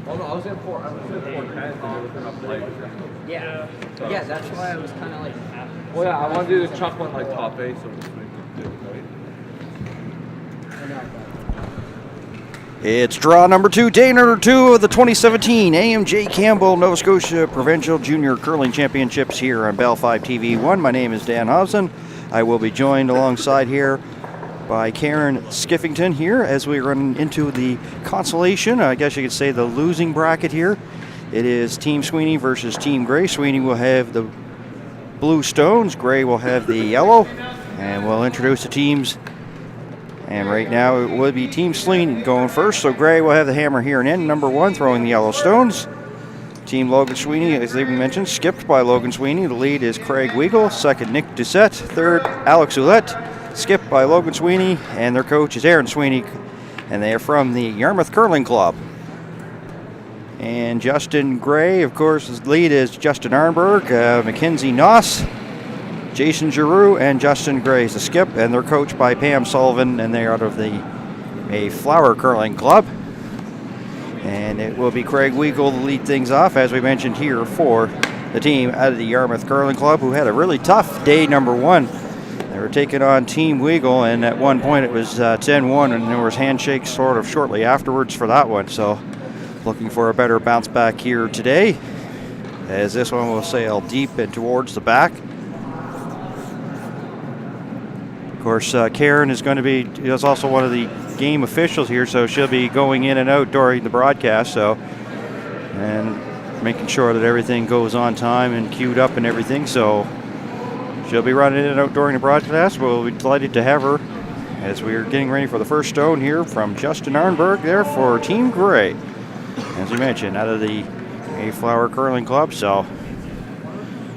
Oh no, I was in 410. Yeah. Yeah, that's why I was kind of like. Well, yeah, I want to do the chuck one like top 8, so just make it right. It's draw number 2, day number 2 of the 2017 AMJ Campbell Nova Scotia Provincial Junior Curling Championships here on Bell 5 TV1. My name is Dan Hobson. I will be joined alongside here by Karen Skiffington here as we run into the consolation, I guess you could say the losing bracket here. It is Team Sweeney versus Team Gray. Sweeney will have the blue stones, Gray will have the yellow, and we'll introduce the teams. And right now it would be Team Sweeney going first, so Gray will have the hammer here and in, number 1, throwing the yellow stones. Team Logan Sweeney, as they mentioned, skipped by Logan Sweeney. The lead is Craig Weigel, second Nick Doucette, third Alex Ouellette, skipped by Logan Sweeney, and their coach is Aaron Sweeney, and they are from the Yarmouth Curling Club. And Justin Gray, of course, his lead is Justin Arnberg, Mackenzie Noss, Jason Giroux, and Justin Gray is the skip, and they're coached by Pam Sullivan, and they're out of the Mayflower Curling Club. And it will be Craig Weigel to lead things off, as we mentioned here, for the team out of the Yarmouth Curling Club, who had a really tough day number 1. They were taking on Team Weigel, and at one point it was 10-1, and there was handshakes sort of shortly afterwards for that one. So looking for a better bounce back here today, as this one will sail deep and towards the back. Of course, Karen is also one of the game officials here, so she'll be going in and out during the broadcast, and making sure that everything goes on time and queued up and everything. So she'll be running in and out during the broadcast. We'll be delighted to have her as we are getting ready for the first stone here from Justin Arnberg there for Team Gray, as we mentioned, out of the Mayflower Curling Club. So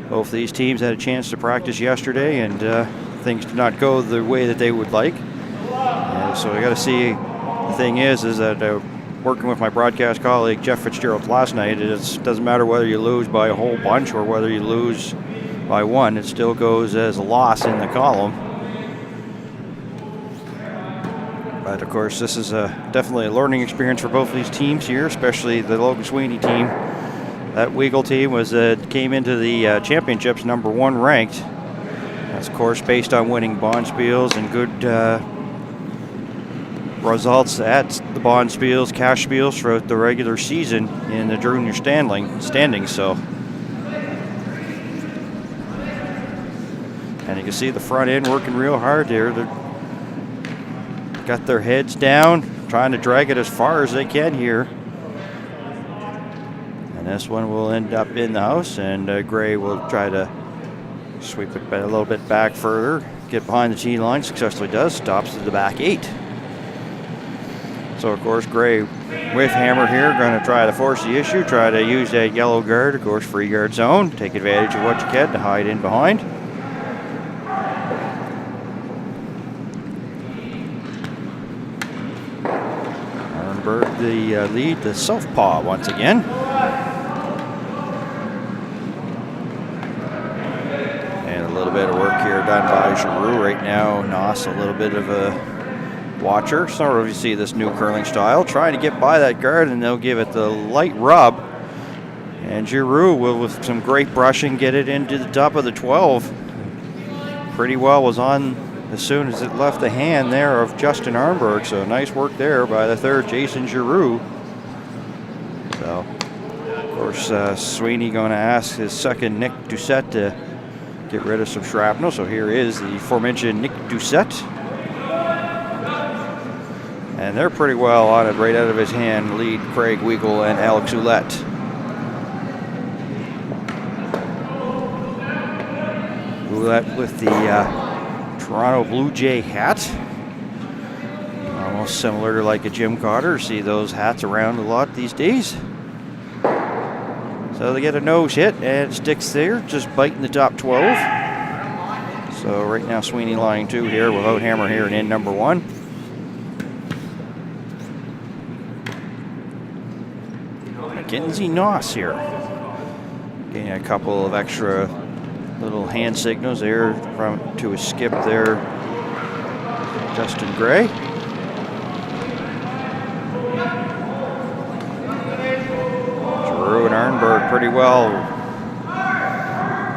both these teams had a chance to practice yesterday, and things did not go the way that they would like. So I got to see. The thing is that working with my broadcast colleague Jeff Fitzgerald last night, it doesn't matter whether you lose by a whole bunch or whether you lose by 1, it still goes as a loss in the column. But of course, this is definitely a learning experience for both of these teams here, especially the Logan Sweeney team. That Weigel team came into the championships number 1 ranked. That's of course based on winning Bonspiels and good results at the Bonspiels, cash spiels throughout the regular season in the junior standings. So, and you can see the front end working real hard there. They've got their heads down, trying to drag it as far as they can here. And this one will end up in the house, and Gray will try to sweep it a little bit back further, get behind the tee line, successfully does, stops at the back 8. So of course Gray with hammer here, going to try to force the issue, try to use that yellow guard, of course free guard zone, take advantage of what you can to hide in behind. Arnberg the lead, the southpaw once again. And a little bit of work here done by Giroux right now. Noss a little bit of a watcher. Sort of you see this new curling style, trying to get by that guard, and they'll give it the light rub. And Giroux will, with some great brushing, get it into the top of the 12. Pretty well was on as soon as it left the hand there of Justin Arnberg. So nice work there by the third, Jason Giroux. So, of course, Sweeney going to ask his second, Nick Doucette, to get rid of some shrapnel. So here is the aforementioned Nick Doucette. And they're pretty well on it right out of his hand, lead Craig Weigel and Alex Ouellette. Ouellette with the Toronto Blue Jay hat. Almost similar to like a Jim Cotter. See those hats around a lot these days. So they get a nose hit, and it sticks there, just biting the top 12. So right now Sweeney line 2 here without hammer here and in number 1. Mackenzie Noss here. Getting a couple of extra little hand signals there to a skip there. Justin Gray. Drew and Arnberg pretty well.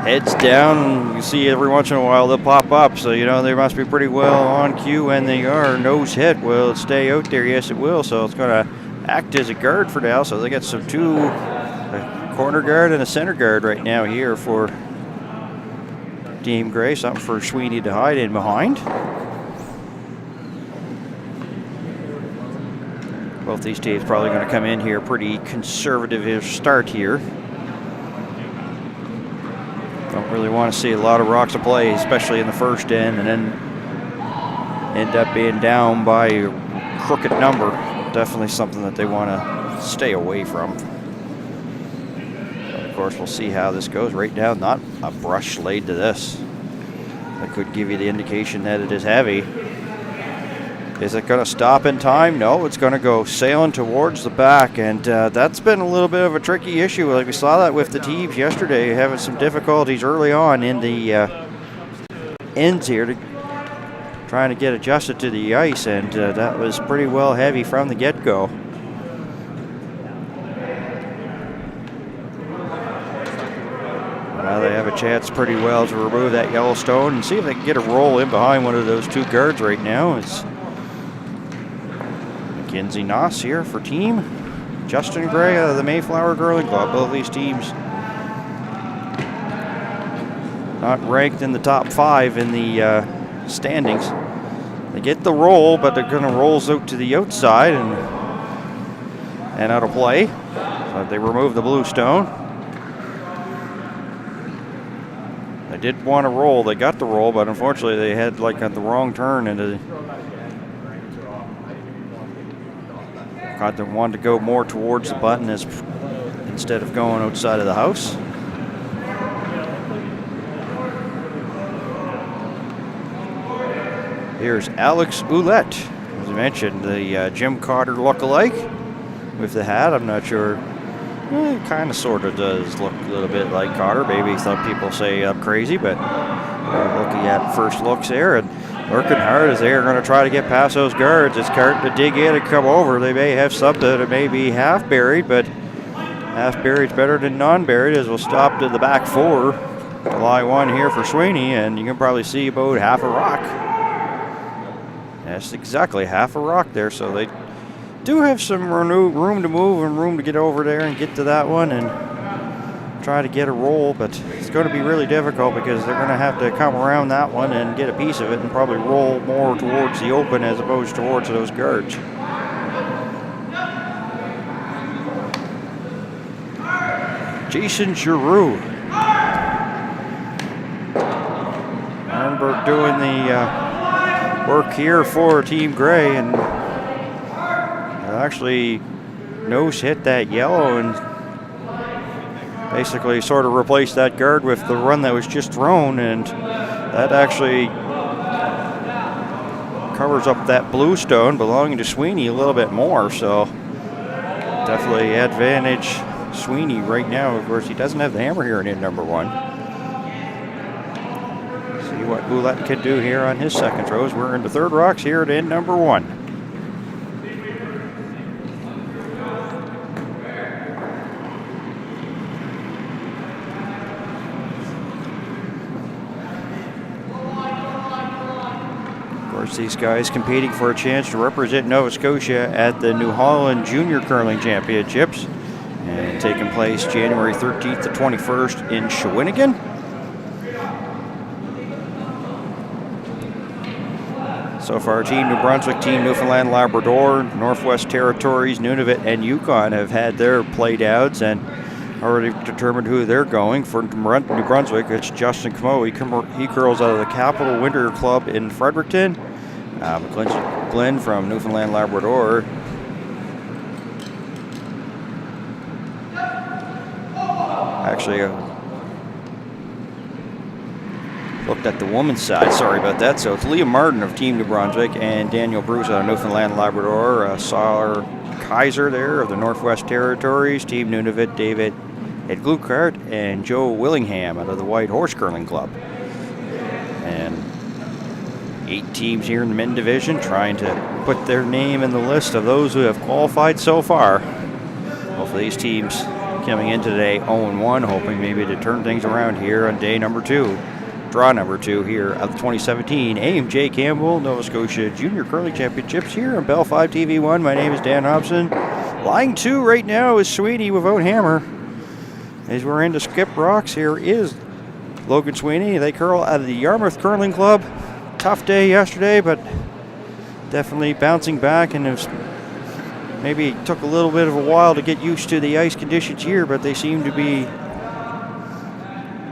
Heads down. You see every once in a while they'll pop up, so you know they must be pretty well on cue, and they are. Nose hit. Will it stay out there? Yes, it will. So it's going to act as a guard for now. So they got a corner guard and a center guard right now here for Team Gray. Something for Sweeney to hide in behind. Both these teams probably going to come in here pretty conservative start here. Don't really want to see a lot of rocks of play, especially in the first end, and then end up being down by a crooked number. Definitely something that they want to stay away from. But of course, we'll see how this goes. Right now, not a brush laid to this. That could give you the indication that it is heavy. Is it going to stop in time? No, it's going to go sailing towards the back, and that's been a little bit of a tricky issue. Like we saw that with the teams yesterday, having some difficulties early on in the ends here, trying to get adjusted to the ice, and that was pretty well heavy from the get-go. Now they have a chance pretty well to remove that yellow stone and see if they can get a roll in behind one of those two guards right now. It's Mackenzie Noss here for team. Justin Gray out of the Mayflower Curling Club. Both these teams not ranked in the top 5 in the standings. They get the roll, but they're going to rolls out to the outside and out of play. So they remove the blue stone. They did want to roll. They got the roll, but unfortunately they had like at the wrong turn into. They wanted to go more towards the button instead of going outside of the house. Here's Alex Ouellette, as I mentioned, the Jim Cotter look-alike with the hat. I'm not sure. It kind of sort of does look a little bit like Cotter. Maybe some people say I'm crazy, but looking at first looks there and working hard as they're going to try to get past those guards. It's starting to dig in and come over. They may have something that may be half buried, but half buried is better than non-buried, as we'll stop to the back 4. July 1 here for Sweeney, and you can probably see about half a rock. That's exactly half a rock there, so they do have some room to move and room to get over there and get to that one and try to get a roll, but it's going to be really difficult because they're going to have to come around that one and get a piece of it and probably roll more towards the open as opposed towards those guards. Jason Giroux. Arnberg doing the work here for Team Gray, and actually nose hit that yellow and basically sort of replaced that guard with the run that was just thrown, and that actually covers up that blue stone belonging to Sweeney a little bit more, so definitely advantage Sweeney right now. Of course, he doesn't have the hammer here in number 1. See what Ouellette can do here on his second throws. We're in the third rocks here at end number 1. These guys competing for a chance to represent Nova Scotia at the New Holland Junior Curling Championships, and taking place January 13th to 21st in Shawinigan. So far, Team New Brunswick, Team Newfoundland Labrador, Northwest Territories, Nunavut, and Yukon have had their play-downs and already determined who they're going. For New Brunswick, it's Justin Camo. He curls out of the Capital Winter Club in Fredericton. Glenn from Newfoundland Labrador. Actually, looked at the women's side. Sorry about that. So it's Liam Martin of Team New Brunswick and Daniel Bruce out of Newfoundland Labrador. Saar Kaiser there of the Northwest Territories. Team Nunavut, David Edglukart and Joe Willingham out of the White Horse Curling Club. And 8 teams here in the men division trying to put their name in the list of those who have qualified so far. Hopefully these teams coming in today 0-1, hoping maybe to turn things around here on day number 2. Draw number 2 here of the 2017 AMJ Campbell Nova Scotia Junior Curling Championships here on Bell 5 TV1. My name is Dan Hobson. Line 2 right now is Sweeney without hammer. As we're into skip rocks, here is Logan Sweeney. They curl out of the Yarmouth Curling Club. Tough day yesterday, but definitely bouncing back, and it was maybe took a little bit of a while to get used to the ice conditions here, but they seem to be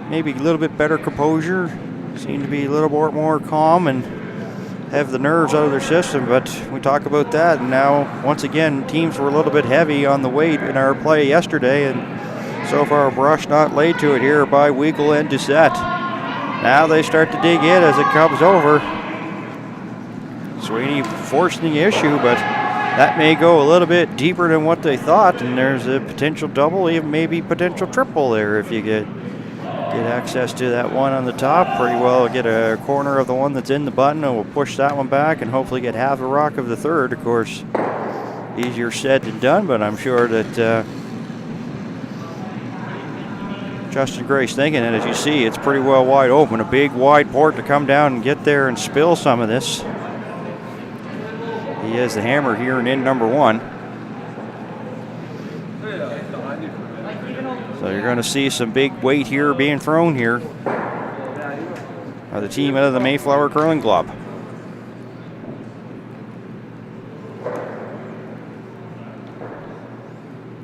maybe a little bit better composure, seem to be a little more calm and have the nerves out of their system. But we talk about that, and now once again teams were a little bit heavy on the weight in our play yesterday, and so far a brush not laid to it here by Weigel and Doucette. Now they start to dig in as it comes over. Sweeney forcing the issue, but that may go a little bit deeper than what they thought, and there's a potential double, even maybe potential triple there if you get access to that one on the top. Pretty well get a corner of the one that's in the button, and we'll push that one back and hopefully get half a rock of the third. Of course, easier said than done, but I'm sure that Justin Gray's thinking it. As you see, it's pretty well wide open. A big wide port to come down and get there and spill some of this. He has the hammer here in end number 1. So you're going to see some big weight here being thrown here by the team out of the Mayflower Curling Club.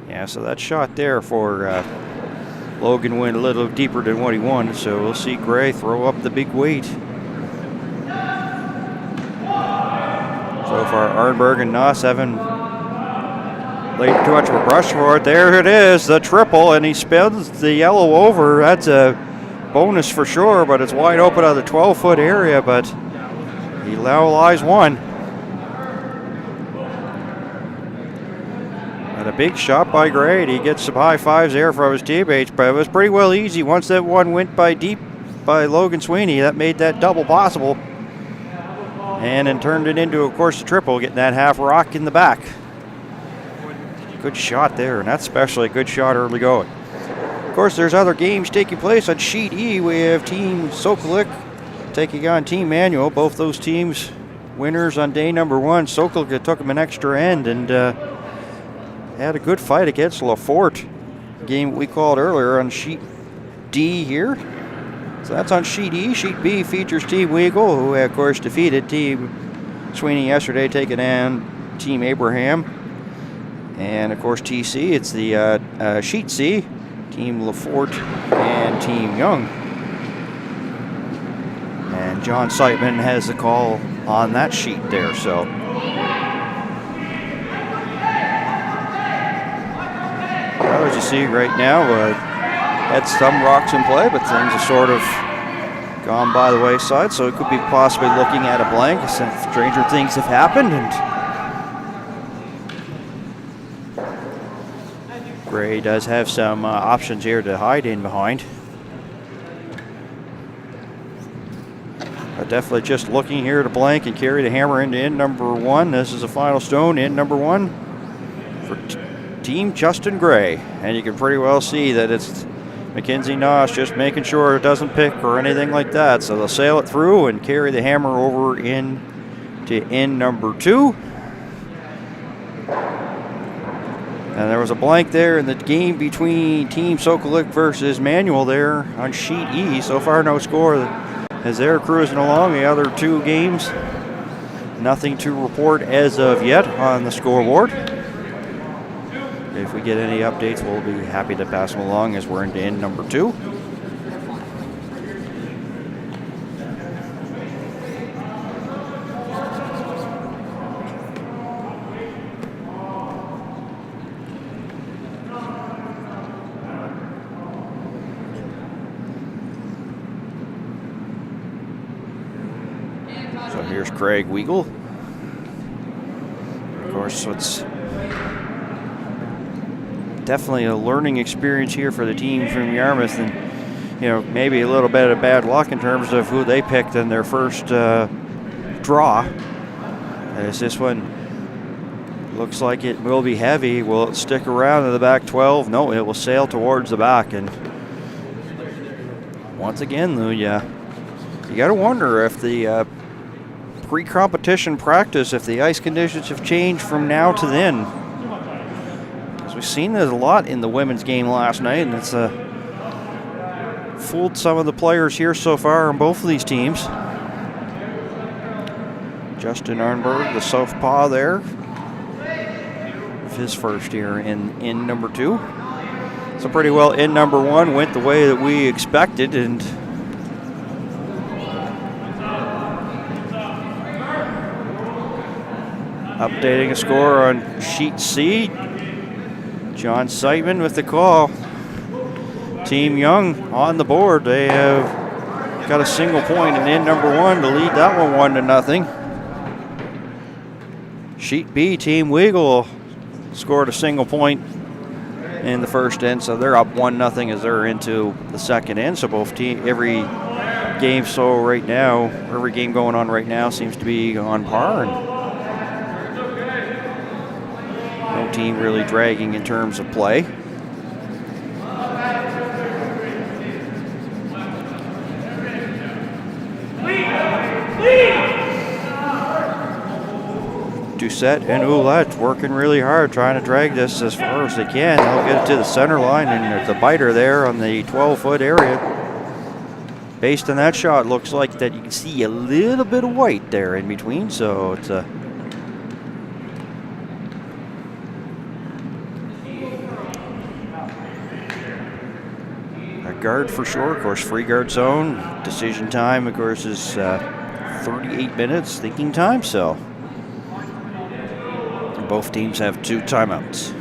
Yeah, so that shot there for Logan went a little deeper than what he wanted, so we'll see Gray throw up the big weight. So far, Arnberg and Noss haven't laid too much of a brush for it. There it is, the triple, and he spins the yellow over. That's a bonus for sure, but it's wide open out of the 12-foot area, but he now lies one. And a big shot by Gray. He gets some high fives there from his teammates, but it was pretty well easy. Once that one went by deep by Logan Sweeney, that made that double possible. And then turned it into, of course, a triple, getting that half rock in the back. Good shot there, and that's especially a good shot early going. Of course, there's other games taking place on Sheet E. We have Team Sokolik taking on Team Manual. Both those teams winners on day number 1. Sokolik took them an extra end and had a good fight against Lafort. Game we called earlier on Sheet D here. So that's on Sheet E. Sheet B features Team Weigel, who of course defeated Team Sweeney yesterday, taking on Team Abraham. And of course TC, it's the Sheet C, Team Lafort and Team Young. And John Seitman has the call on that sheet there, so. Well, as you see right now, had some rocks in play, but things have sort of gone by the wayside, so it could be possibly looking at a blank. Some stranger things have happened, and Gray does have some options here to hide in behind. But definitely just looking here to blank and carry the hammer into end number 1. This is the final stone, end number 1 for Team Justin Gray. And you can pretty well see that it's Mackenzie Noss just making sure it doesn't pick or anything like that. So they'll sail it through and carry the hammer over into end number 2. And there was a blank there in the game between Team Sokolik versus Manual there on Sheet E. So far, no score as they're cruising along. The other 2 games, nothing to report as of yet on the scoreboard. If we get any updates, we'll be happy to pass them along as we're into end number 2. So here's Craig Weigel. Of course, it's definitely a learning experience here for the team from Yarmouth, and maybe a little bit of bad luck in terms of who they picked in their first draw. As this one looks like it will be heavy. Will it stick around in the back 12? No, it will sail towards the back. And once again, Lou, you got to wonder if the pre-competition practice, if the ice conditions have changed from now to then. As we've seen this a lot in the women's game last night, and it's fooled some of the players here so far on both of these teams. Justin Arnberg, the southpaw there, his first year in number 2. So pretty well in number 1 went the way that we expected, and updating a score on sheet C. John Seidman with the call. Team Young on the board. They have got a single point and in number 1 to lead that one 1-0. Sheet B, Team Weagle scored a single point in the first end, so they're up 1-0 as they're into the second end. So both every game going on right now seems to be on par, and no team really dragging in terms of play. Doucette and Ouellette working really hard, trying to drag this as far as they can. They'll get it to the center line, and there's a biter there on the 12-foot area. Based on that shot, looks like that you can see a little bit of white there in between, so it's a guard for sure. Of course, free guard zone. Decision time, of course, is 38 minutes thinking time, so both teams have 2 timeouts.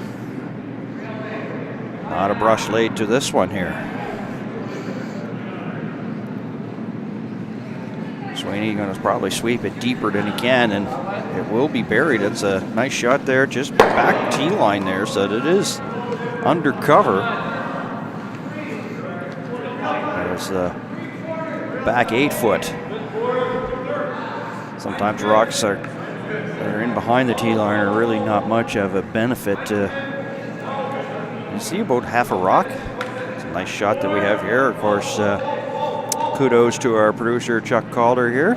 Not a brush laid to this one here. Sweeney going to probably sweep it deeper than he can, and it will be buried. It's a nice shot there, just back tee line there, so that it is undercover. There's the back 8 foot. Sometimes rocks are in behind the tee line are really not much of a benefit. You see about half a rock. It's a nice shot that we have here. Of course, kudos to our producer Chuck Calder here.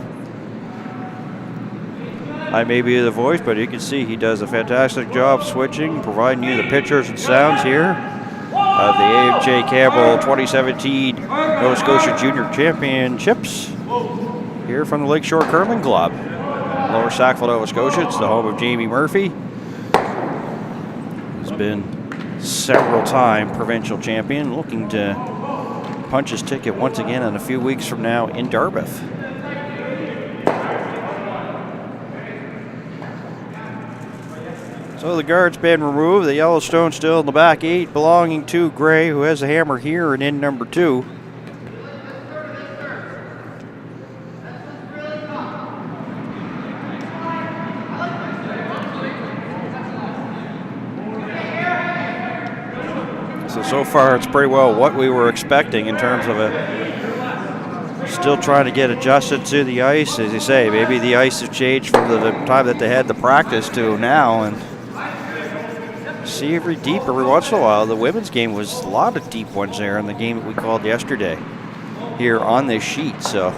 I may be the voice, but you can see he does a fantastic job switching, providing you the pictures and sounds here of the AMJ Campbell 2017 Nova Scotia Junior Championships here from the Lakeshore Curling Club. Lower Sackville, Nova Scotia. It's the home of Jamie Murphy. He's been several-time provincial champion, looking to punch his ticket once again in a few weeks from now in Darbeth. So the guard's been removed. The Yellowstone still in the back 8, belonging to Gray, who has a hammer here and in number 2. So far, it's pretty well what we were expecting in terms of still trying to get adjusted to the ice. As you say, maybe the ice has changed from the time that they had the practice to now, and see every once in a while. The women's game was a lot of deep ones there in the game that we called yesterday here on this sheet. So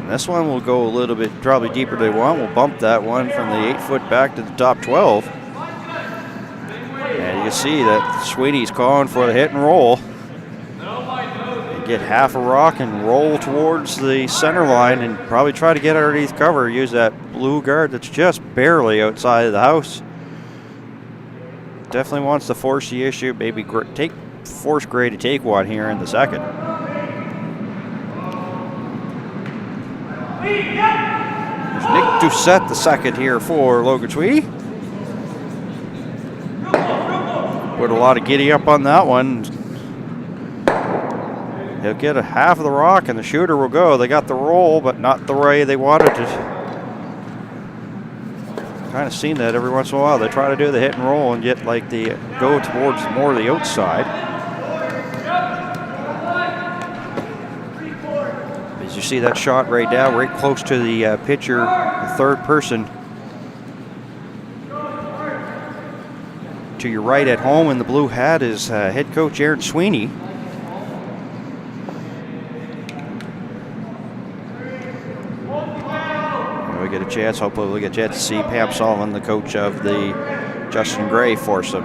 this one will go a little bit probably deeper than they want. We'll bump that one from the 8 foot back to the top 12. And you can see that Sweeney's calling for the hit and roll. They get half a rock and roll towards the center line and probably try to get underneath cover. Use that blue guard that's just barely outside of the house. Definitely wants to force the issue. Maybe force Gray to take one here in the second. There's Nick Doucette, the second here for Logan Sweeney. Put a lot of giddy up on that one. He'll get a half of the rock and the shooter will go. They got the roll, but not the way they wanted to. Kind of seen that every once in a while. They try to do the hit and roll and get like go towards more of the outside. As you see that shot right now, right close to the pitcher, the third person. To your right at home in the blue hat is head coach Aaron Sweeney. We get a chance, hopefully we'll get a chance to see Pam Sullivan, the coach of the Justin Gray foursome.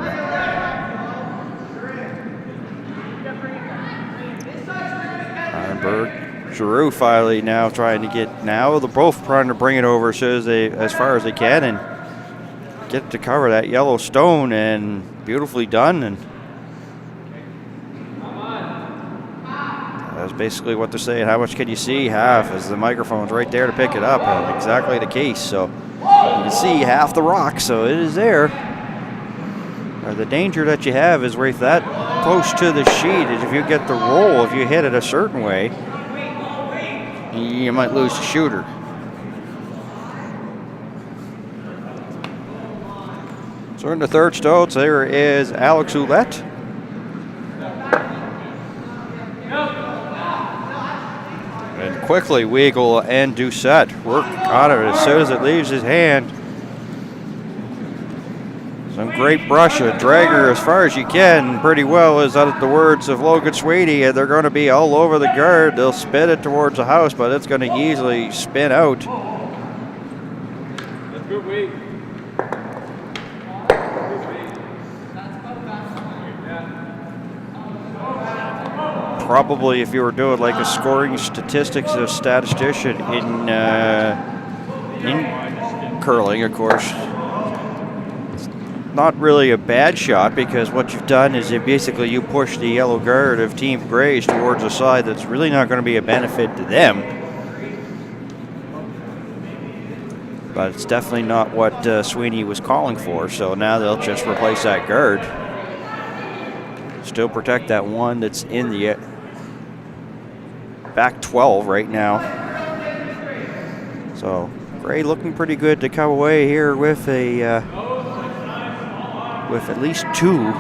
Ironberg, Giroux finally now trying to get, now they're both trying to bring it over as far as they can and get to cover that yellow stone, and beautifully done. And that's basically what they're saying. How much can you see? Half, as the microphone's right there to pick it up. And exactly the case. So you can see half the rock, so it is there. The danger that you have is right that close to the sheet is if you get the roll, if you hit it a certain way, you might lose the shooter. So in the third stone, there is Alex Ouellette. And quickly, Weigel and Doucette work on it as soon as it leaves his hand. Some great brush, a dragger as far as you can, pretty well, is out of the words of Logan Sweeney, and they're going to be all over the guard. They'll spin it towards the house, but it's going to easily spin out. That's good, Weig. Probably if you were doing like a scoring statistics of statistician in curling, of course, it's not really a bad shot, because what you've done is you push the yellow guard of Team Grays towards a side that's really not going to be a benefit to them. But it's definitely not what Sweeney was calling for, so now they'll just replace that guard. Still protect that one that's in the back 12 right now. So Gray looking pretty good to come away here with a with at least two.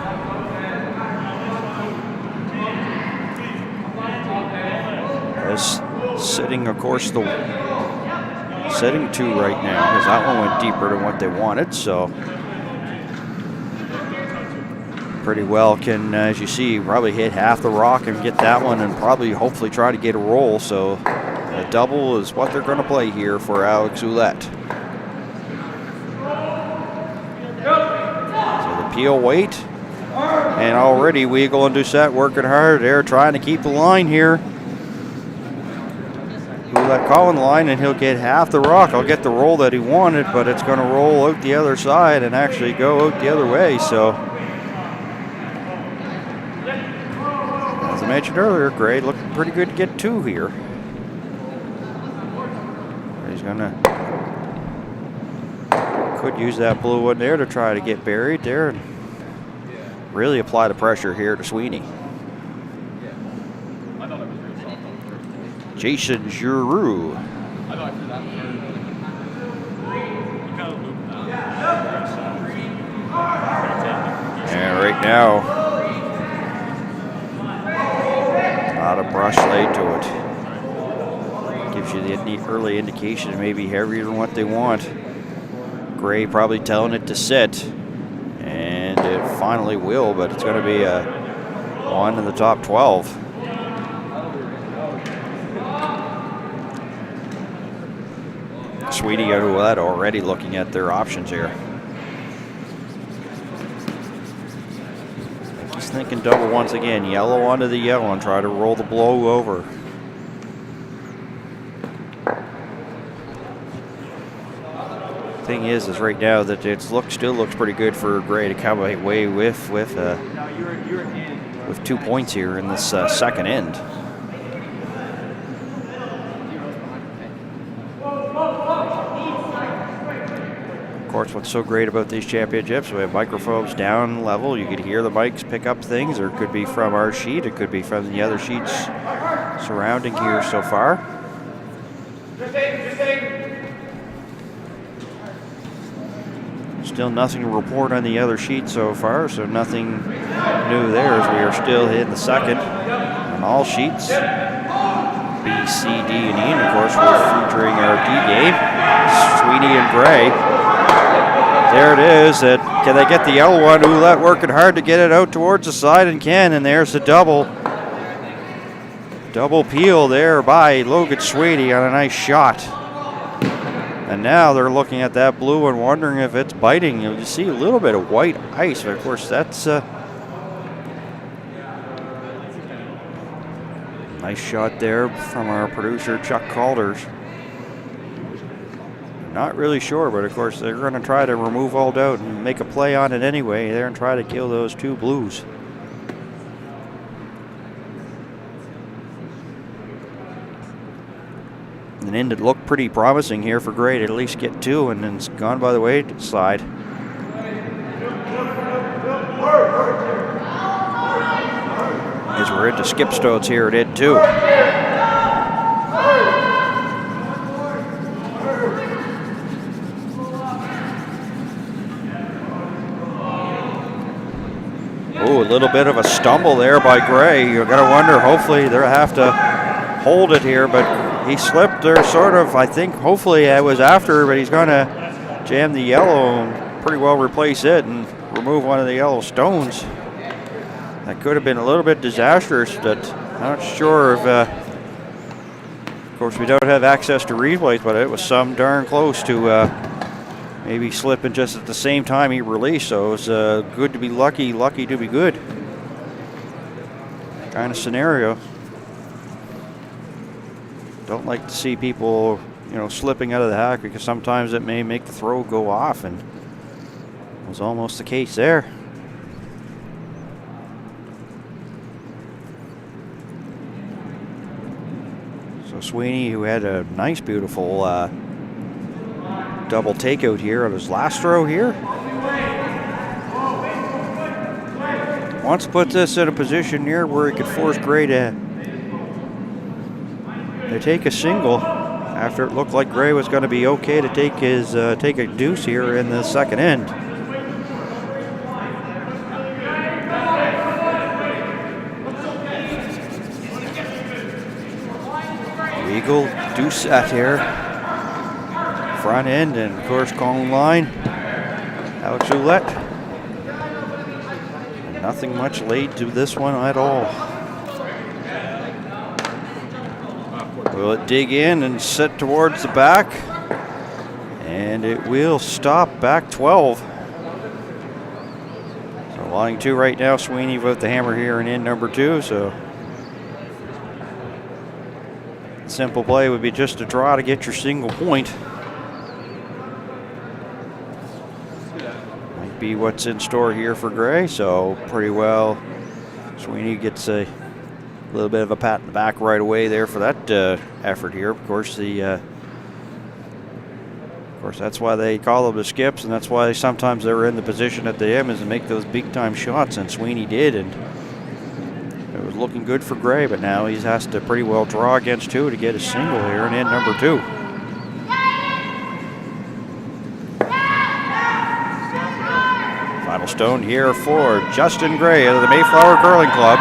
As sitting, of course, sitting two right now, because that one went deeper than what they wanted. So pretty well can, as you see, probably hit half the rock and get that one, and probably hopefully try to get a roll. So a double is what they're going to play here for Alex Ouellette. So the peel wait, and already Weigel and Doucette working hard. They're trying to keep the line here. Ouellette calling the line, and he'll get half the rock. I'll get the roll that he wanted, but it's going to roll out the other side and actually go out the other way. So as I mentioned earlier, Gray looking pretty good to get two here. He's gonna, could use that blue one there to try to get buried there and really apply the pressure here to Sweeney. Jason Giroux. And right now, not a brush laid to it. Gives you the early indication it may be heavier than what they want. Gray probably telling it to sit, and it finally will, but it's going to be a one in the top 12. Sweeney and Ouellette already looking at their options here. Just thinking double once again, yellow onto the yellow and try to roll the blow over. Thing is right now that it still looks pretty good for Gray to come away with 2 points here in this second end. Of course, what's so great about these championships, we have microphones down level. You could hear the mics pick up things, or it could be from our sheet, it could be from the other sheets surrounding here so far. Still nothing to report on the other sheet so far, so nothing new there, as we are still in the second on all sheets. B, C, D, and E. And of course, we're featuring our D game, Sweeney and Gray. There it is. Can they get the yellow one? Ouellette working hard to get it out towards the side and can. And there's the double. Double peel there by Logan Sweeney on a nice shot. And now they're looking at that blue and wondering if it's biting. You see a little bit of white ice. But of course, that's nice shot there from our producer, Chuck Calders. Not really sure, but of course, they're going to try to remove all doubt and make a play on it anyway there and try to kill those two blues. An end that looked pretty promising here for Gray to at least get two, and then it's gone by the wayside. As we're into skip stones here at end two. Oh, a little bit of a stumble there by Gray. You're going to wonder, hopefully they'll have to hold it here, but he slipped there sort of, I think, hopefully it was after, but he's going to jam the yellow and pretty well replace it and remove one of the yellow stones. That could have been a little bit disastrous, but I'm not sure if, of course, we don't have access to replays, but it was some darn close to maybe slipping just at the same time he released. So it was good to be lucky, lucky to be good kind of scenario. Don't like to see people, slipping out of the hack, because sometimes it may make the throw go off, and it was almost the case there. So Sweeney, who had a nice, beautiful double takeout here on his last throw here, wants to put this in a position here where he could force Gray to take a single after it looked like Gray was going to be okay to take his take a deuce here in the second end. Eagle deuce set here, front end, and of course calling line, Alex Ouellette. Nothing much laid to this one at all. Will it dig in and set towards the back? And it will stop back 12. So line two right now, Sweeney with the hammer here and in number two. So simple play would be just to draw to get your single point. Might be what's in store here for Gray. So pretty well, Sweeney gets a little bit of a pat in the back right away there for that effort here. Of course, that's why they call them the skips, and that's why sometimes they're in the position at the end is to make those big time shots, and Sweeney did, and it was looking good for Gray, but now he has to pretty well draw against two to get a single here and in number two. Final stone here for Justin Gray of the Mayflower Curling Club.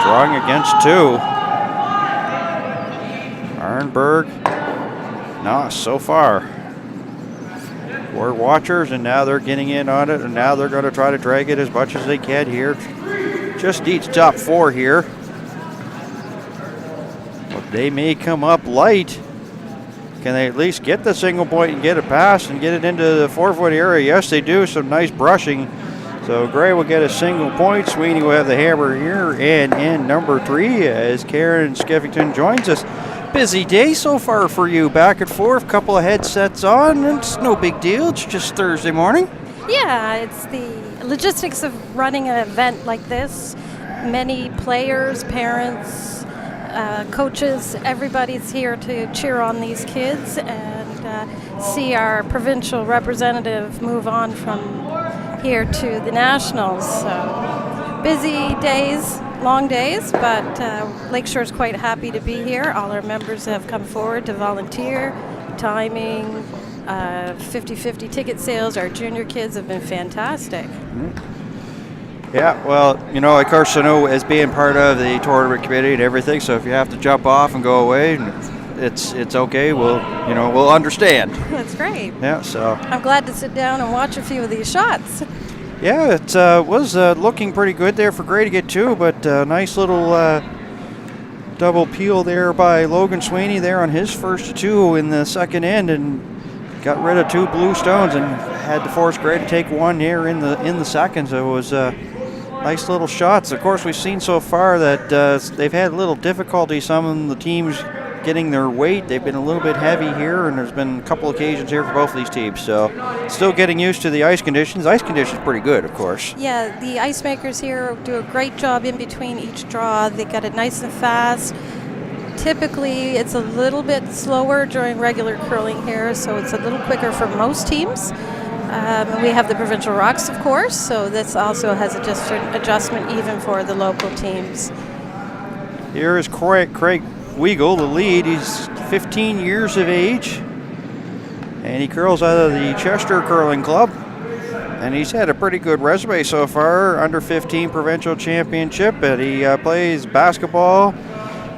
Drawing against two. Arnberg, no, so far. We're watchers, and now they're getting in on it, and now they're going to try to drag it as much as they can here. Just needs top four here. But they may come up light. Can they at least get the single point and get it past and get it into the 4-foot area? Yes, they do. Some nice brushing. So Gray will get a single point. Sweeney will have the hammer here. And in number three, as Karen Skeffington joins us. Busy day so far for you. Back and forth, couple of headsets on. It's no big deal. It's just Thursday morning. Yeah, it's the logistics of running an event like this. Many players, parents, coaches, everybody's here to cheer on these kids and see our provincial representative move on from here to the Nationals. So busy days, long days, but Lakeshore is quite happy to be here. All our members have come forward to volunteer. Timing, 50-50 ticket sales. Our junior kids have been fantastic. Yeah, well, of course, I know as being part of the tournament committee and everything, so if you have to jump off and go away, it's okay. We'll understand. That's great. Yeah, so. I'm glad to sit down and watch a few of these shots. Yeah, it was looking pretty good there for Gray to get two, but nice little double peel there by Logan Sweeney there on his first two in the second end, and got rid of two blue stones and had to force Gray to take one here in the second. So it was nice little shots. Of course, we've seen so far that they've had a little difficulty, some of the teams getting their weight. They've been a little bit heavy here, and there's been a couple occasions here for both of these teams. So still getting used to the ice conditions. Ice conditions pretty good, of course. Yeah, the ice makers here do a great job in between each draw. They got it nice and fast. Typically, it's a little bit slower during regular curling here, so it's a little quicker for most teams. We have the provincial rocks, of course, so this also has a adjustment even for the local teams. Here is Craig Weigel, the lead. He's 15 years of age, and he curls out of the Chester Curling Club. And he's had a pretty good resume so far, under 15 provincial championship, and he plays basketball,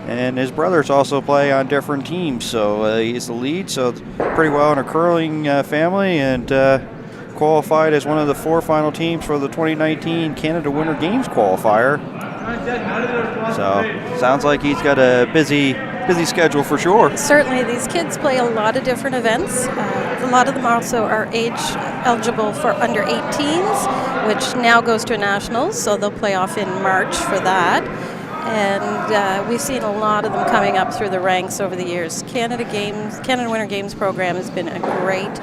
and his brothers also play on different teams. So he's the lead, so pretty well in a curling family, and qualified as one of the 4 final teams for the 2019 Canada Winter Games qualifier. So sounds like he's got a busy schedule for sure. Certainly, these kids play a lot of different events. A lot of them also are age eligible for under 18s, which now goes to nationals, so they'll play off in March for that. And we've seen a lot of them coming up through the ranks over the years. Canada Winter Games program has been a great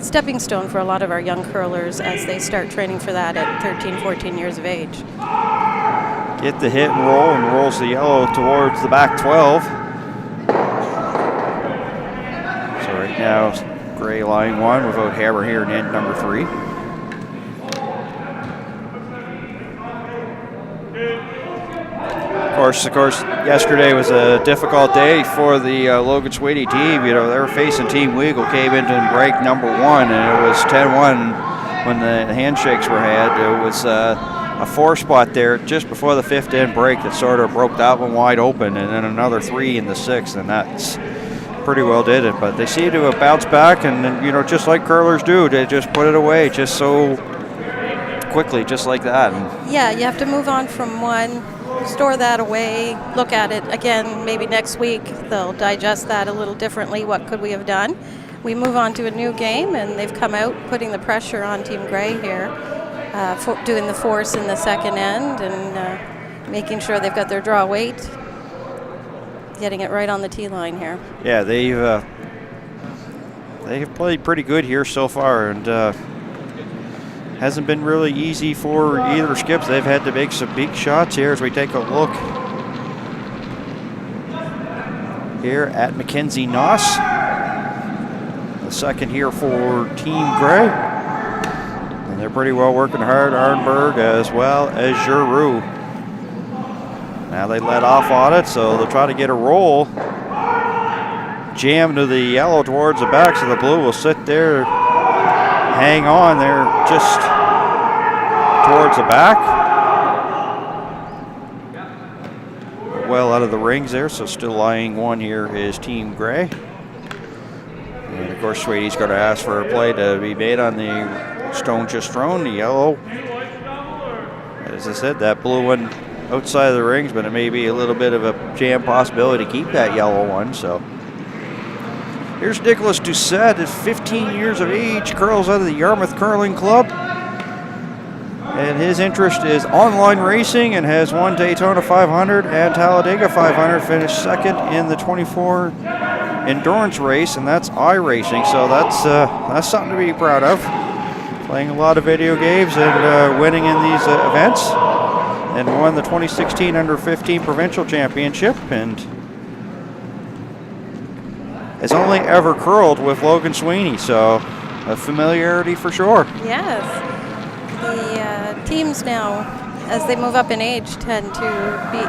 stepping stone for a lot of our young curlers as they start training for that at 13, 14 years of age. Get the hit and roll, and rolls the yellow towards the back 12. So right now, Gray line 1 without Hammer here in end number 3. Of course, yesterday was a difficult day for the Logan Sweeney team. They were facing Team Weigel, came into break number 1, and it was 10-1 when the handshakes were had. It was a 4 spot there just before the 5th end break that sort of broke that one wide open, and then another 3 in the 6th, and that's pretty well did it. But they seem to have bounced back, and just like curlers do, they just put it away just so quickly, just like that. Yeah, you have to move on from one, store that away, look at it again maybe next week. They'll digest that a little differently. What could we have done? We move on to a new game, and they've come out putting the pressure on Team Gray here, doing the force in the second end and making sure they've got their draw weight, getting it right on the tee line here. Yeah, they've played pretty good here so far, and hasn't been really easy for either skips. They've had to make some big shots here as we take a look here at Mackenzie Noss. The second here for Team Gray. And they're pretty well working hard. Arnberg as well as Giroux. Now they let off on it, so they'll try to get a roll. Jam to the yellow towards the back, so the blue will sit there, hang on there just towards the back. Well out of the rings there, so still lying 1 here is Team Gray. And of course, Sweeney's going to ask for a play to be made on the stone just thrown, the yellow. As I said, that blue one outside of the rings, but it may be a little bit of a jam possibility to keep that yellow one. So here's Nicholas Doucette at 15 years of age, curls out of the Yarmouth Curling Club. And his interest is online racing and has won Daytona 500 and Talladega 500, finished second in the 24 endurance race, and that's iRacing. So that's something to be proud of. Playing a lot of video games and winning in these events, and won the 2016 Under-15 Provincial Championship, and has only ever curled with Logan Sweeney, so a familiarity for sure. Yes. The teams now, as they move up in age, tend to be,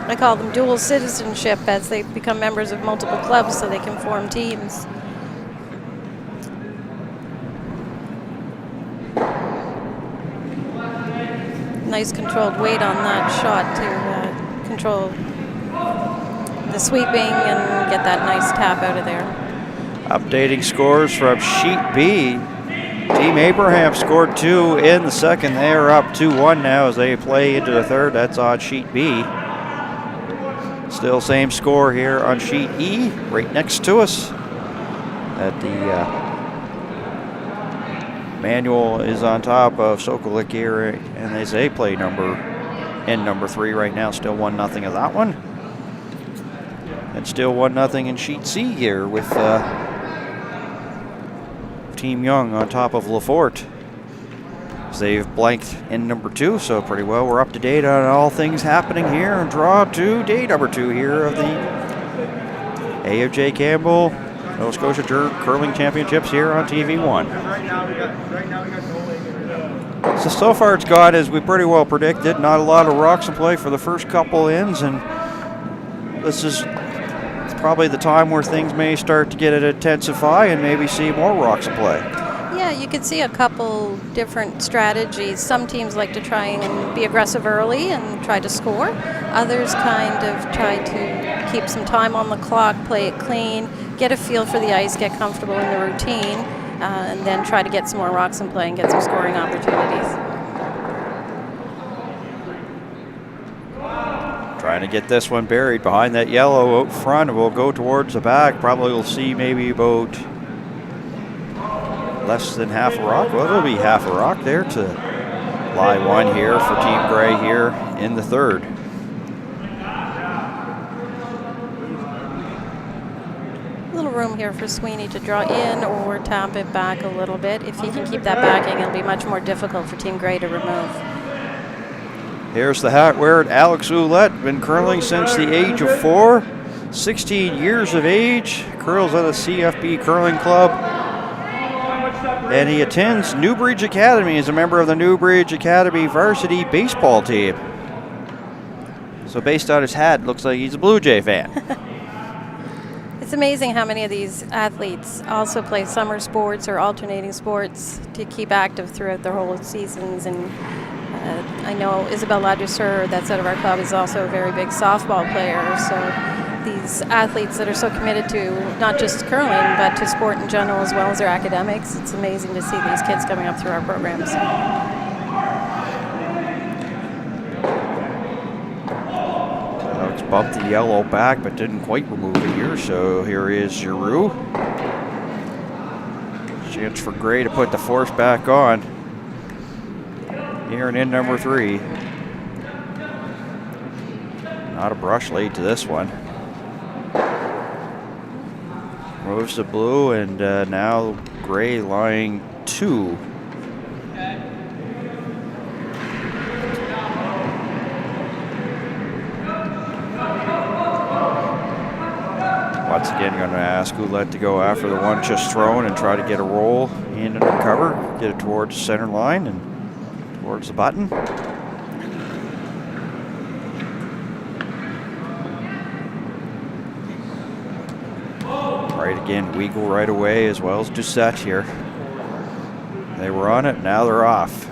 I call them dual citizenship, as they become members of multiple clubs so they can form teams. nice controlled weight on that shot to control the sweeping and get that nice tap out of there. Updating scores from Sheet B. Team Abraham scored 2 in the second. They are up 2-1 now as they play into the third. That's on Sheet B. Still same score here on Sheet E, right next to us. At the manual is on top of Sokolik here, and as they play number 3 right now, still 1-0 of that one. And still 1-0 in Sheet C here with Team Young on top of Lafort. They've blanked in number 2, so pretty well we're up to date on all things happening here. And draw to day number 2 here of the AMJ Campbell Nova Scotia Curling Championships here on TV1. So far it's gone as we pretty well predicted. Not a lot of rocks in play for the first couple ends, and it's probably the time where things may start to get it intensify and maybe see more rocks in play. Yeah, you could see a couple different strategies. Some teams like to try and be aggressive early and try to score. Others kind of try to keep some time on the clock, play it clean, get a feel for the ice, get comfortable in the routine, and then try to get some more rocks in play and get some scoring opportunities. Trying to get this one buried behind that yellow out front. We'll go towards the back. Probably we'll see maybe about less than half a rock. Well, it'll be half a rock there to lie one here for Team Gray here in the third. A little room here for Sweeney to draw in or tap it back a little bit. If he can keep that backing, it'll be much more difficult for Team Gray to remove. Here's the hat wearer, Alex Ouellette, been curling since the age of 4, 16 years of age, curls at a CFB curling club, and he attends Newbridge Academy as a member of the Newbridge Academy varsity baseball team. So based on his hat, looks like he's a Blue Jay fan. It's amazing how many of these athletes also play summer sports or alternating sports to keep active throughout their whole seasons. And I know Isabel Ladouceur, that's out of our club, is also a very big softball player. So these athletes that are so committed to not just curling, but to sport in general as well as their academics, it's amazing to see these kids coming up through our programs. Alex bumped the yellow back, but didn't quite remove it here. So here is Giroux. Chance for Gray to put the force back on. Here and in number 3. Not a brush lead to this one. Moves the blue, and now Gray lying 2. Once again, going to ask Ouellette to go after the one just thrown and try to get a roll in under cover, get it towards the center line and towards the button. Right again, Weagle right away as well as Doucette here. They were on it, now they're off.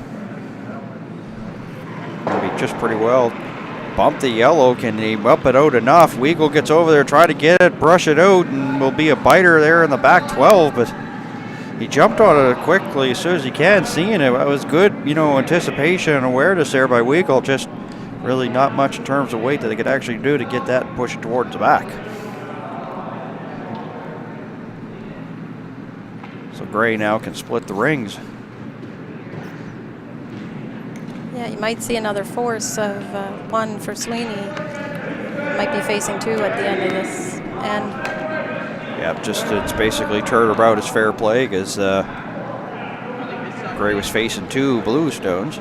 Maybe just pretty well. Bump the yellow, can he up it out enough? Weagle gets over there, try to get it, brush it out, and will be a biter there in the back 12, but he jumped on it quickly as soon as he can, seeing it. It was good, anticipation and awareness there by Weagle, just really not much in terms of weight that they could actually do to get that and push it towards the back. So Gray now can split the rings. Yeah, you might see another force of 1 for Sweeney. Might be facing 2 at the end of this end. Yeah, it's basically turned about as fair play because Gray was facing 2 blue stones.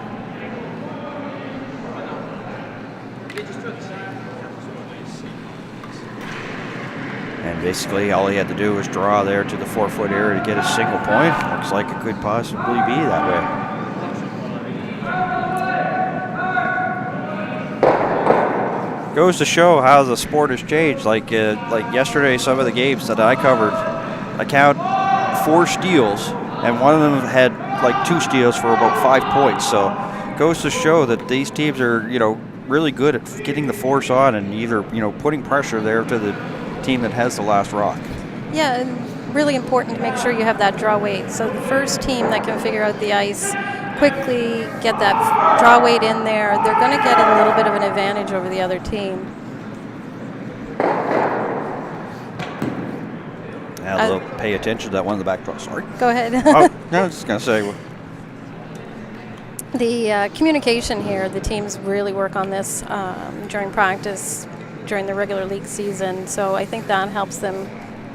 And basically all he had to do was draw there to the 4-foot area to get a single point. Looks like it could possibly be that way. Goes to show how the sport has changed. Like yesterday, some of the games that I covered, I count 4 steals, and one of them had like 2 steals for about 5 points. So goes to show that these teams are, really good at getting the force on and either, putting pressure there to the team that has the last rock. Yeah, and really important to make sure you have that draw weight. So the first team that can figure out the ice, quickly get that draw weight in there, they're going to get a little bit of an advantage over the other team. Now they'll pay attention to that one in the back draw. Sorry. Go ahead. Oh, no, I was just going to say. The communication here, the teams really work on this during practice, during the regular league season. So I think that helps them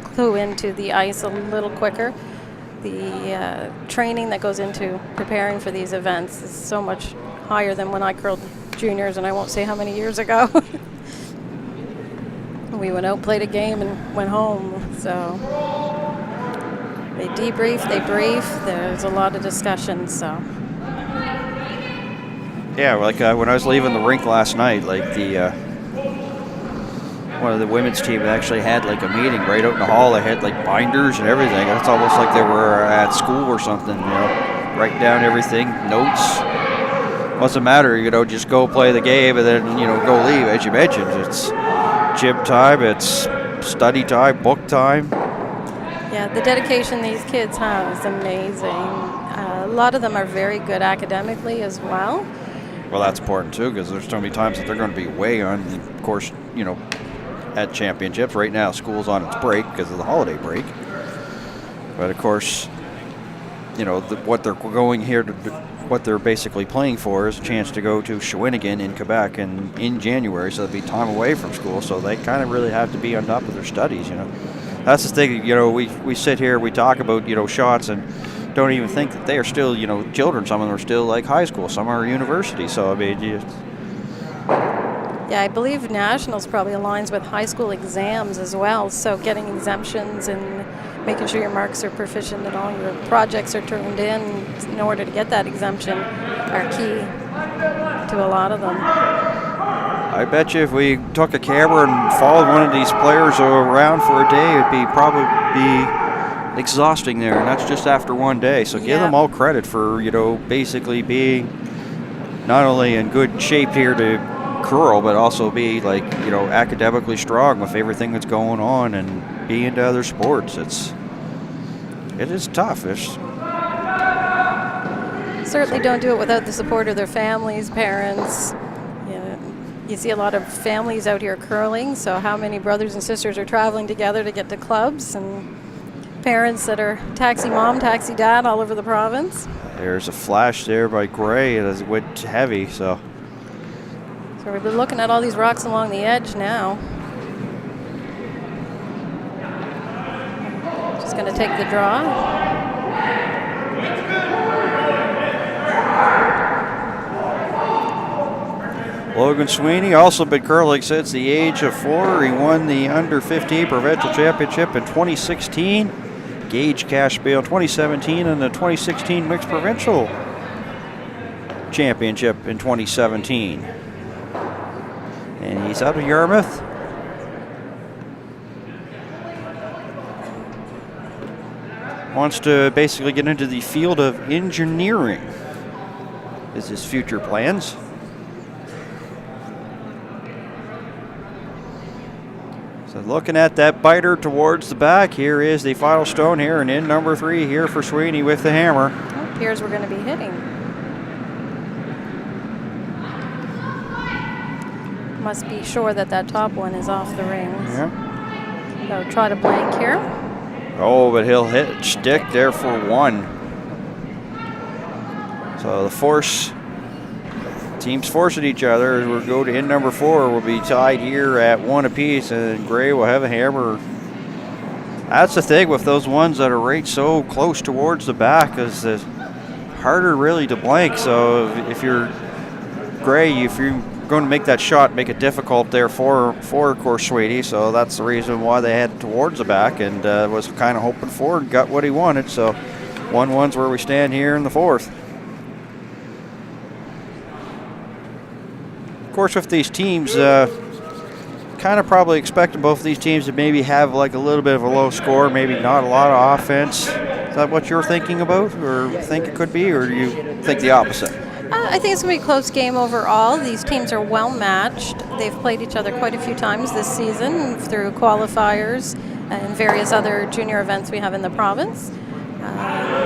clue into the ice a little quicker. The training that goes into preparing for these events is so much higher than when I curled juniors, and I won't say how many years ago. We went out, played a game, and went home. So they debrief, they brief. There's a lot of discussion. So yeah, like when I was leaving the rink last night, like the one of the women's team actually had like a meeting right out in the hall. They had like binders and everything. It's almost like they were at school or something. Write down everything, notes. Doesn't matter, just go play the game and then go leave. As you mentioned, it's gym time, it's study time, book time. Yeah, the dedication these kids have is amazing. A lot of them are very good academically as well. Well, that's important too, because there's so many times that they're going to be way on. Of course, at championships right now, school's on its break because of the holiday break. But of course, what they're going here to do, what they're basically playing for is a chance to go to Shawinigan in Quebec in January, so there'll be time away from school, so they kind of really have to be on top of their studies, That's the thing, we sit here, we talk about, shots and don't even think that they are still, children. Some of them are still like high school, some are university, so I mean, yeah, I believe Nationals probably aligns with high school exams as well, so getting exemptions and making sure your marks are proficient and all your projects are turned in order to get that exemption are key to a lot of them. I bet you if we took a camera and followed one of these players around for a day, it'd probably be exhausting there, and that's just after one day. So give them all credit for, basically being not only in good shape here to curl, but also be academically strong with everything that's going on and be into other sports. It is tough. Certainly don't do it without the support of their families, parents. You see a lot of families out here curling, so how many brothers and sisters are traveling together to get to clubs, and parents that are taxi mom, taxi dad all over the province. There's a flash there by Gray, and it went heavy, so we've been looking at all these rocks along the edge now. Just going to take the draw. Logan Sweeney also been curling since the age of 4. He won the Under-15 Provincial Championship in 2016, Gage Campbell 2017, and the 2016 Mixed Provincial Championship in 2017. And he's out of Yarmouth. Wants to basically get into the field of engineering is his future plans. So looking at that biter towards the back, here is the final stone here, and in number 3 here for Sweeney with the hammer. It appears we're going to be hitting. Must be sure that top one is off the rings. Yeah. So try to blank here. Oh, but he'll hit stick there for 1. So the teams forcing each other. As we'll go to in number 4. We'll be tied here at 1 apiece, and Gray will have a hammer. That's the thing with those ones that are right so close towards the back, is it's harder really to blank. So if you're Gray, if you're going to make that shot, make it difficult there for of course Sweeney. So that's the reason why they had towards the back, and was kind of hoping for and got what he wanted. So 1-1's where we stand here in the 4th. Of course, with these teams, kind of probably expecting both of these teams to maybe have like a little bit of a low score, maybe not a lot of offense. Is that what you're thinking about, or think it could be, or do you think the opposite? I think it's going to be a close game overall. These teams are well matched. They've played each other quite a few times this season through qualifiers and various other junior events we have in the province.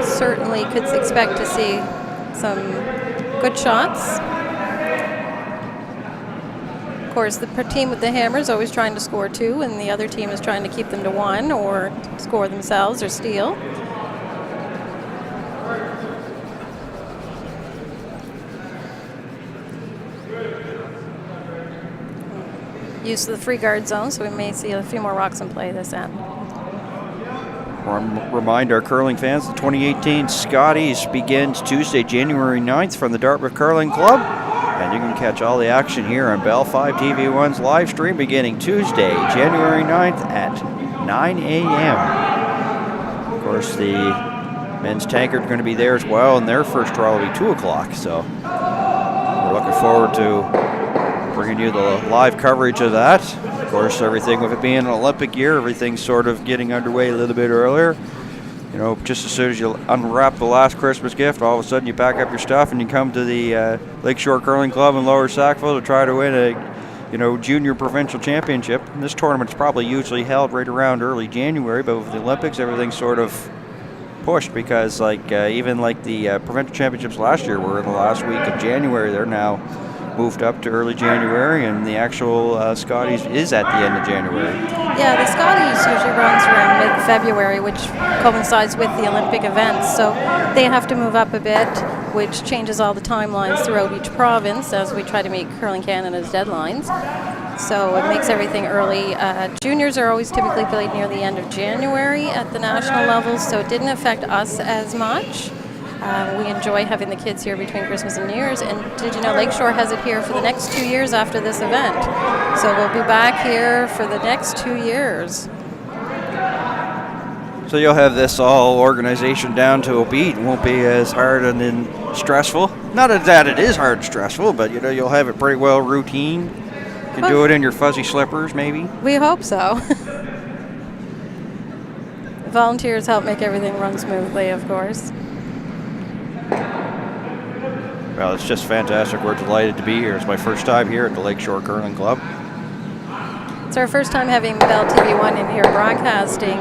Certainly could expect to see some good shots. Of course, the team with the hammer is always trying to score 2, and the other team is trying to keep them to 1 or score themselves or steal. Use of the free guard zone, so we may see a few more rocks in play this end. Remind our curling fans, the 2018 Scotties begins Tuesday, January 9th from the Dartmouth Curling Club. And you can catch all the action here on Bell 5 TV1's live stream beginning Tuesday, January 9th at 9 a.m. Of course, the men's tankard are going to be there as well, and their first draw will be 2 o'clock. So we're looking forward to bringing you the live coverage of that. Of course, everything with it being an Olympic year, everything's sort of getting underway a little bit earlier. You know, just as soon as you unwrap the last Christmas gift, all of a sudden you pack up your stuff and you come to the Lakeshore Curling Club in Lower Sackville to try to win a, junior provincial championship. And this tournament's probably usually held right around early January, but with the Olympics, everything's sort of pushed because, even the provincial championships last year were in the last week of January. They're now moved up to early January, and the actual Scotties is at the end of January. Yeah, the Scotties usually runs around mid-February, which coincides with the Olympic events, so they have to move up a bit, which changes all the timelines throughout each province as we try to meet Curling Canada's deadlines. So it makes everything early. Juniors are always typically played near the end of January at the national level, so it didn't affect us as much. We enjoy having the kids here between Christmas and New Year's. And did you know Lakeshore has it here for the next 2 years after this event? So we'll be back here for the next 2 years. So you'll have this all organization down to a beat. It won't be as hard and then stressful. Not that it is hard and stressful, but you'll have it pretty well routine. You can do it in your fuzzy slippers, maybe. We hope so. Volunteers help make everything run smoothly, of course. Well, it's just fantastic. We're delighted to be here. It's my first time here at the Lakeshore Curling Club. It's our first time having Bell TV1 in here broadcasting.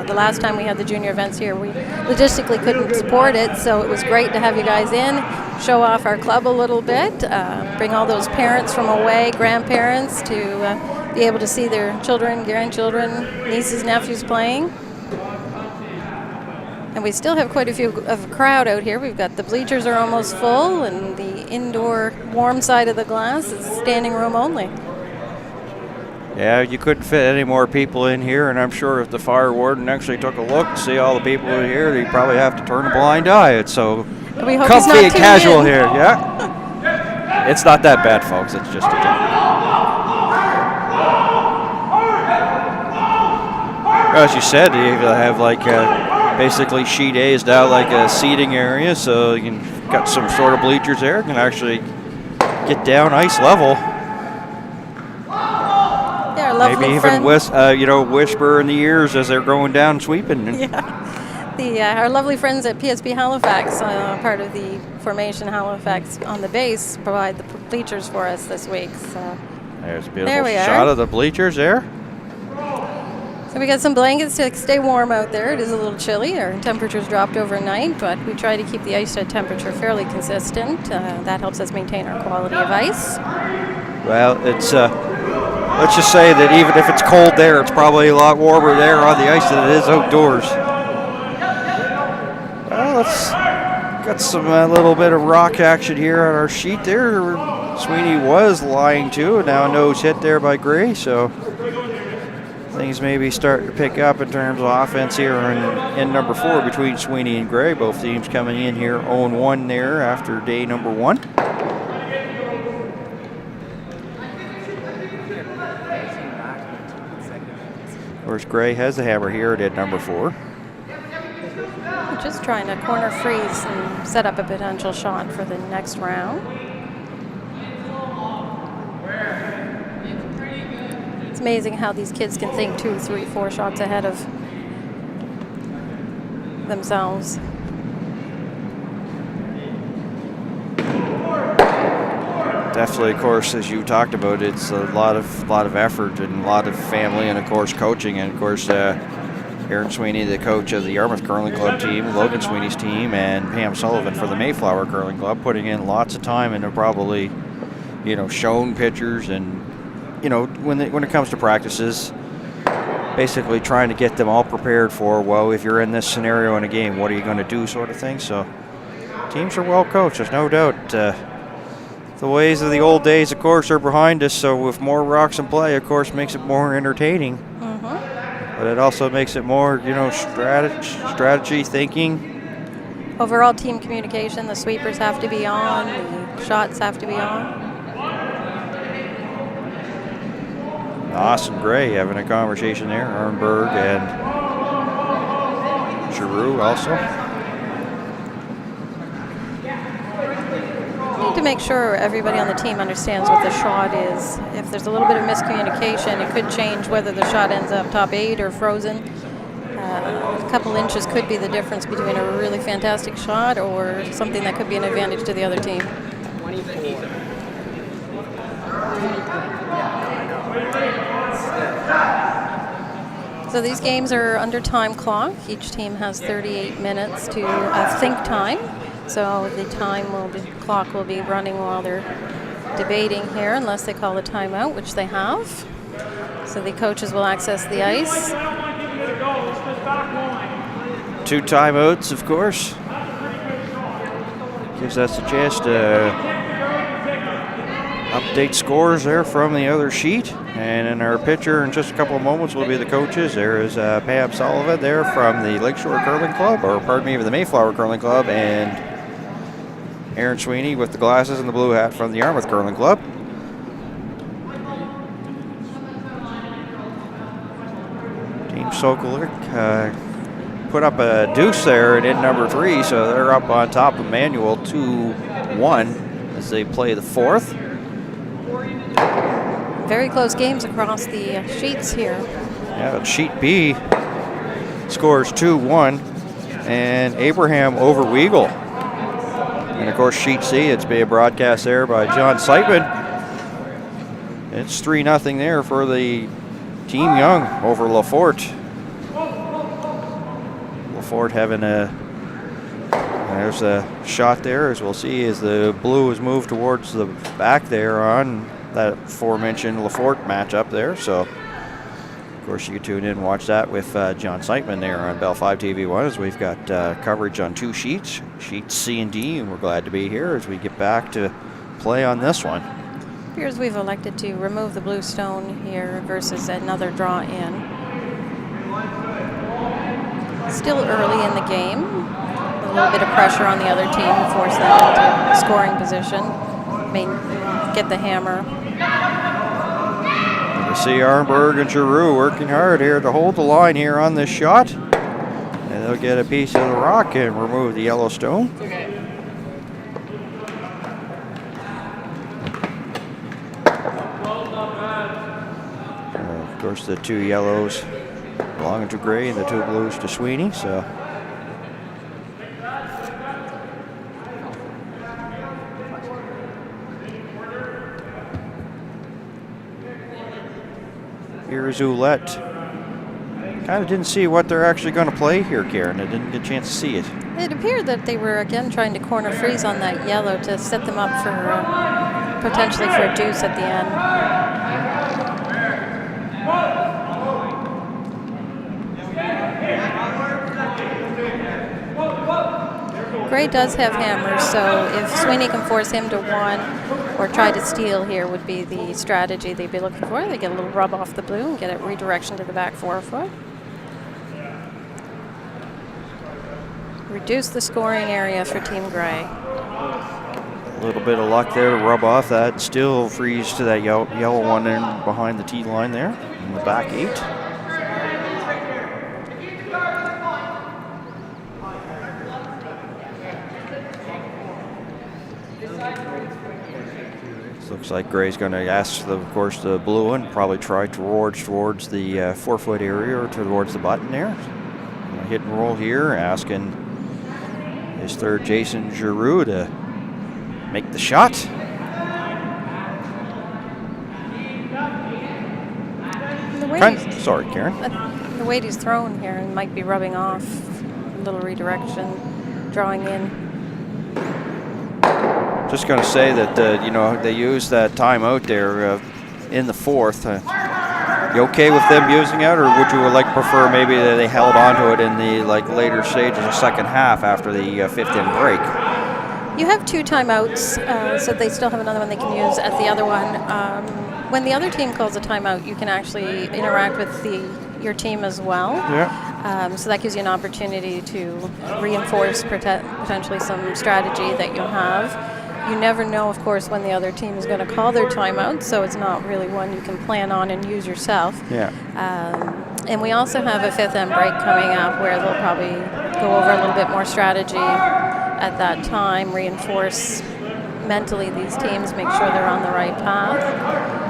The last time we had the junior events here, we logistically couldn't support it, so it was great to have you guys in, show off our club a little bit, bring all those parents from away, grandparents, to be able to see their children, grandchildren, nieces, nephews playing. And we still have quite a few of a crowd out here. We've got the bleachers are almost full, and the indoor warm side of the glass is standing room only. Yeah, you couldn't fit any more people in here, and I'm sure if the fire warden actually took a look to see all the people in here, he'd probably have to turn a blind eye. It's so comfy and casual here. Yeah, it's not that bad, folks. It's just a joke. As you said, you have basically sheet A is now like a seating area, so you can got some sort of bleachers there. You can actually get down ice level. Yeah, our lovely maybe even whisper in the ears as they're going down sweeping. Yeah, our lovely friends at PSP Halifax, part of the Formation Halifax on the base, provide the bleachers for us this week. So there's a beautiful shot of the bleachers there. So we got some blankets to stay warm out there. It is a little chilly. Our temperatures dropped overnight, but we try to keep the ice at temperature fairly consistent. That helps us maintain our quality of ice. Well, it's let's just say that even if it's cold there, it's probably a lot warmer there on the ice than it is outdoors. Well, let's got some little bit of rock action here on our sheet there. Sweeney was lying to, and now a nose hit there by Gray, so things maybe starting to pick up in terms of offense here in number 4 between Sweeney and Gray. Both teams coming in here 0-1 there after day number 1. Of course, Gray has the hammer here at number 4. Just trying to corner freeze and set up a potential shot for the next round. It's amazing how these kids can think 2, 3, 4 shots ahead of themselves. definitely, of course, as you talked about, it's a lot of effort and a lot of family, and of course coaching, and of course Aaron Sweeney, the coach of the Yarmouth Curling Club team, Logan Sweeney's team, and Pam Sullivan for the Mayflower Curling Club, putting in lots of time and have probably, shown pictures, and when it comes to practices, basically trying to get them all prepared for, well, if you're in this scenario in a game, what are you going to do, sort of thing. So teams are well coached, there's no doubt. The ways of the old days, of course, are behind us, so with more rocks in play, of course, makes it more entertaining. But it also makes it more, strategy thinking. Overall team communication, the sweepers have to be on, the shots have to be on. Austin Gray having a conversation there, Arnberg and Giroux also. Need to make sure everybody on the team understands what the shot is. If there's a little bit of miscommunication, it could change whether the shot ends up top 8 or frozen. A couple inches could be the difference between a really fantastic shot or something that could be an advantage to the other team. So these games are under time clock. Each team has 38 minutes to think time. So the clock will be running while they're debating here, unless they call a timeout, which they have. So the coaches will access the ice. 2 timeouts, of course. Gives us a chance to update scores there from the other sheet. And in our picture in just a couple of moments will be the coaches. There is Pam Sullivan there from the Lakeshore Curling Club, or pardon me, the Mayflower Curling Club, and Aaron Sweeney with the glasses and the blue hat from the Yarmouth Curling Club. Team Sokolik put up a deuce there in number 3, so they're up on top of Manuel 2-1 as they play the 4th. Very close games across the sheets here. Yeah, sheet B scores 2-1, and Abraham over Weagle. And of course, sheet C, it's being broadcast there by John Seitman. It's 3-0 there for the Team Young over Lafort. Lafort having there's a shot there, as we'll see, as the blue is moved towards the back there on that aforementioned Lafort matchup there. So, of course, you can tune in and watch that with John Seitman there on Bell 5 TV1, as we've got coverage on 2 sheets, sheets C and D, and we're glad to be here as we get back to play on this one. Appears we've elected to remove the blue stone here versus another draw in. Still early in the game. A little bit of pressure on the other team to force them into scoring position. Get the hammer. You see Arnberg and Giroux working hard here to hold the line here on this shot. And they'll get a piece of the rock and remove the yellow stone. Of course, the 2 yellows belonging to Gray and the 2 blues to Sweeney. So. Here's Ouellette. Kind of didn't see what they're actually going to play here, Karen. I didn't get a chance to see it. It appeared that they were again trying to corner freeze on that yellow to set them up for potentially for a deuce at the end. Gray does have hammers, so if Sweeney can force him to 1 or try to steal here would be the strategy they'd be looking for. They get a little rub off the blue and get it redirection to the back 4-foot. Reduce the scoring area for Team Gray. A little bit of luck there to rub off that. Still freeze to that yellow one in behind the tee line there in the back 8. Looks like Gray's going to ask, of course, the blue one, probably try towards the 4-foot area or towards the button there. Hit and roll here, asking his third Jason Giroux to make the shot. Sorry, Karen. The weight he's thrown here and might be rubbing off. A little redirection, drawing in. Just going to say that they used that timeout there in the fourth. You okay with them using it, or would you prefer maybe that they held on to it in the later stages of the second half after the fifth-in break? You have 2 timeouts, so they still have another one they can use at the other one. When the other team calls a timeout, you can actually interact with your team as well. Yeah. So that gives you an opportunity to reinforce potentially some strategy that you have. You never know, of course, when the other team is going to call their timeout, so it's not really one you can plan on and use yourself. Yeah. And we also have a fifth-in break coming up where they'll probably go over a little bit more strategy at that time, reinforce mentally these teams, make sure they're on the right path.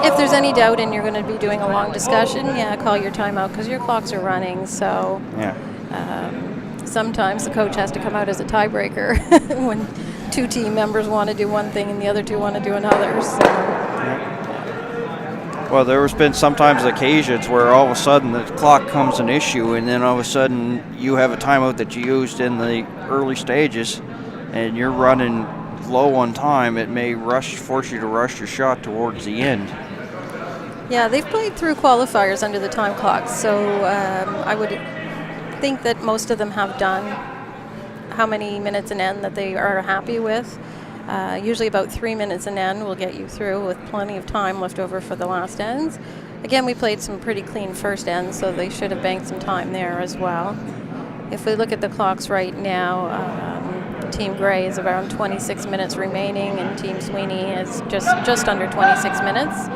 If there's any doubt and you're going to be doing a long discussion, call your timeout because your clocks are running. So sometimes the coach has to come out as a tiebreaker when 2 team members want to do one thing and the other 2 want to do another. So. Well, there's been sometimes occasions where all of a sudden the clock comes an issue, and then all of a sudden you have a timeout that you used in the early stages, and you're running low on time. It may force you to rush your shot towards the end. Yeah, they've played through qualifiers under the time clock, so I would think that most of them have done how many minutes an end that they are happy with. Usually about 3 minutes an end will get you through with plenty of time left over for the last ends. Again, we played some pretty clean first ends, so they should have banked some time there as well. If we look at the clocks right now, Team Gray is around 26 minutes remaining, and Team Sweeney is just under 26 minutes.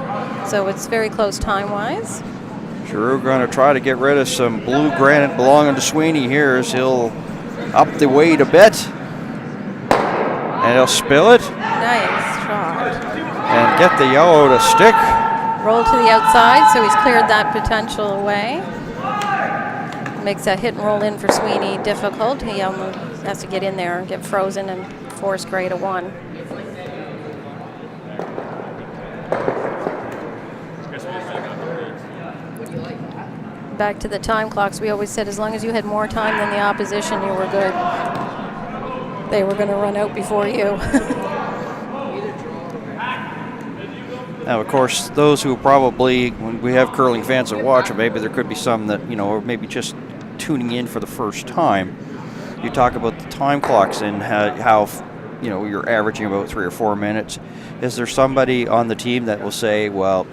So it's very close time-wise. Sure, we're going to try to get rid of some blue granite belonging to Sweeney here as he'll up the weight a bit. And he'll spill it. Nice shot. And get the yellow to stick. Roll to the outside, so he's cleared that potential away. Makes that hit and roll in for Sweeney difficult. He almost has to get in there and get frozen and force Gray to 1. Back to the time clocks, we always said as long as you had more time than the opposition, you were good. They were going to run out before you. Now, of course, those who probably, when we have curling fans that watch, or maybe there could be some that, or maybe just tuning in for the first time, you talk about the time clocks and how you're averaging about 3 or 4 minutes. Is there somebody on the team that will say, well,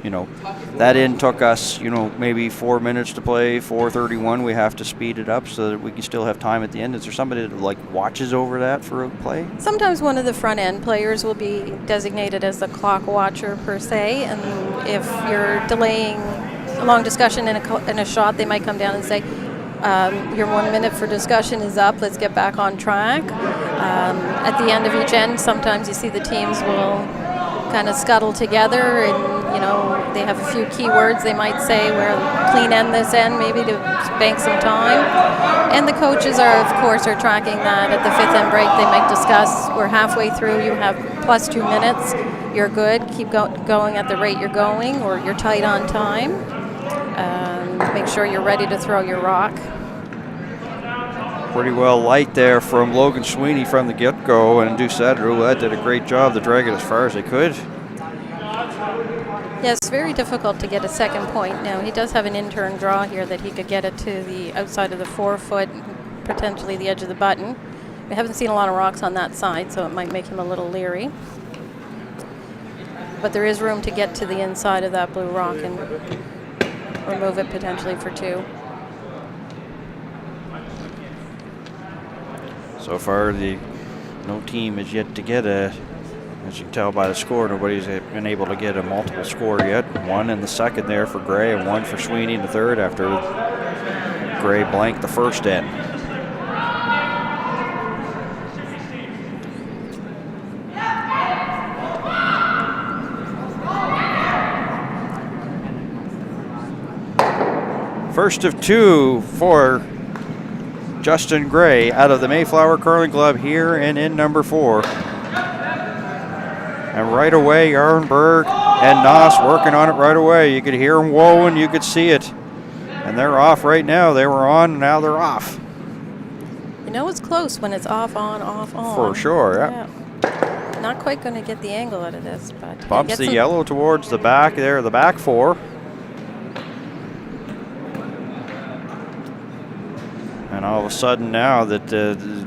that end took us, maybe 4 minutes to play, 4:31, we have to speed it up so that we can still have time at the end? Is there somebody that watches over that for a play? Sometimes one of the front end players will be designated as the clock watcher per se, and if you're delaying a long discussion in a shot, they might come down and say, your 1 minute for discussion is up, let's get back on track. At the end of each end, sometimes you see the teams will kind of scuttle together, and they have a few key words they might say, where clean end this end maybe to bank some time. And the coaches are tracking that. At the fifth end break, they might discuss, we're halfway through, you have plus 2 minutes, you're good, keep going at the rate you're going, or you're tight on time. Make sure you're ready to throw your rock. Pretty well light there from Logan Sweeney from the get-go, and Deuce Adderall did a great job to drag it as far as they could. Yes, it's very difficult to get a second point now. He does have an in-turn draw here that he could get it to the outside of the 4-foot, potentially the edge of the button. We haven't seen a lot of rocks on that side, so it might make him a little leery. But there is room to get to the inside of that blue rock and remove it potentially for 2. So far, no team is yet to get as you can tell by the score, nobody's been able to get a multiple score yet. 1 in the second there for Gray, and 1 for Sweeney in the third after Gray blanked the first end. First of 2 for Justin Gray out of the Mayflower Curling Club here and in number 4. And right away, Yarnberg and Nos working on it right away. You could hear them whoa, you could see it. And they're off right now. They were on, now they're off. You know it's close when it's off, on, off, on. For sure, yeah. Not quite going to get the angle out of this, but bumps the yellow towards the back there, the back four. And all of a sudden now that the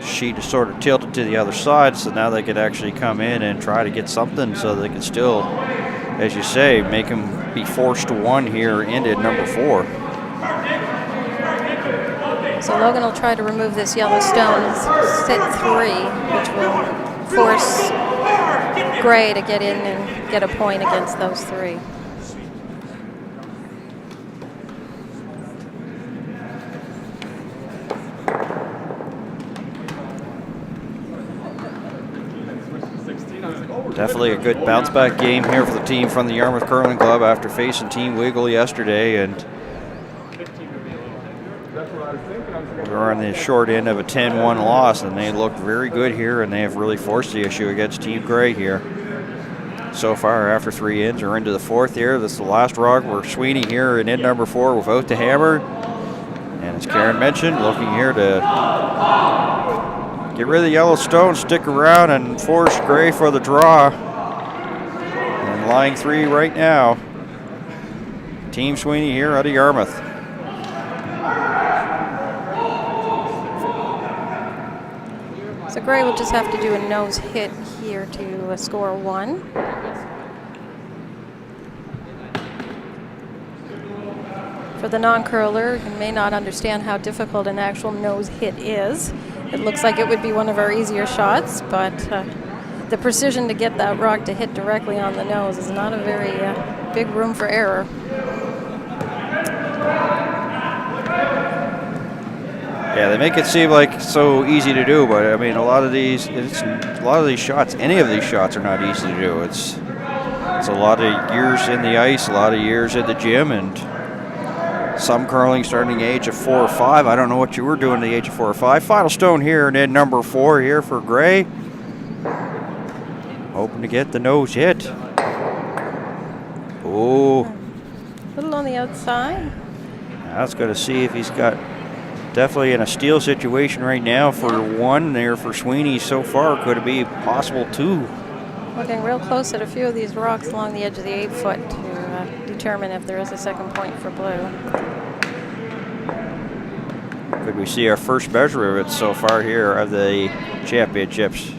sheet is sort of tilted to the other side, so now they could actually come in and try to get something so they could still, as you say, make them be forced to one here into number 4. So Logan will try to remove this yellow stone, sit 3, which will force Gray to get in and get a point against those 3. Definitely a good bounce back game here for the team from the Yarmouth Curling Club after facing Team Wiggle yesterday, and we were on the short end of a 10-1 loss, and they looked very good here, and they have really forced the issue against Team Gray here. So far, after 3 ends, we're into the 4th here. This is the last rock where Sweeney here in end number 4 without the hammer. And as Karen mentioned, looking here to get rid of the yellow stone, stick around, and force Gray for the draw. And line 3 right now. Team Sweeney here out of Yarmouth. So Gray will just have to do a nose hit here to score 1. For the non-curler, you may not understand how difficult an actual nose hit is. It looks like it would be one of our easier shots, but the precision to get that rock to hit directly on the nose is not a very big room for error. Yeah, they make it seem like it's so easy to do, but I mean, a lot of these shots, any of these shots are not easy to do. It's a lot of years in the ice, a lot of years at the gym, and some curling starting at the age of 4 or 5. I don't know what you were doing at the age of 4 or 5. Final stone here, and then number 4 here for Gray. Hoping to get the nose hit. Oh. A little on the outside. That's going to see if he's got definitely in a steal situation right now for 1 there for Sweeney so far. Could it be possible 2? Looking real close at a few of these rocks along the edge of the 8-foot to determine if there is a second point for blue. Could we see our first measure of it so far here of the championships?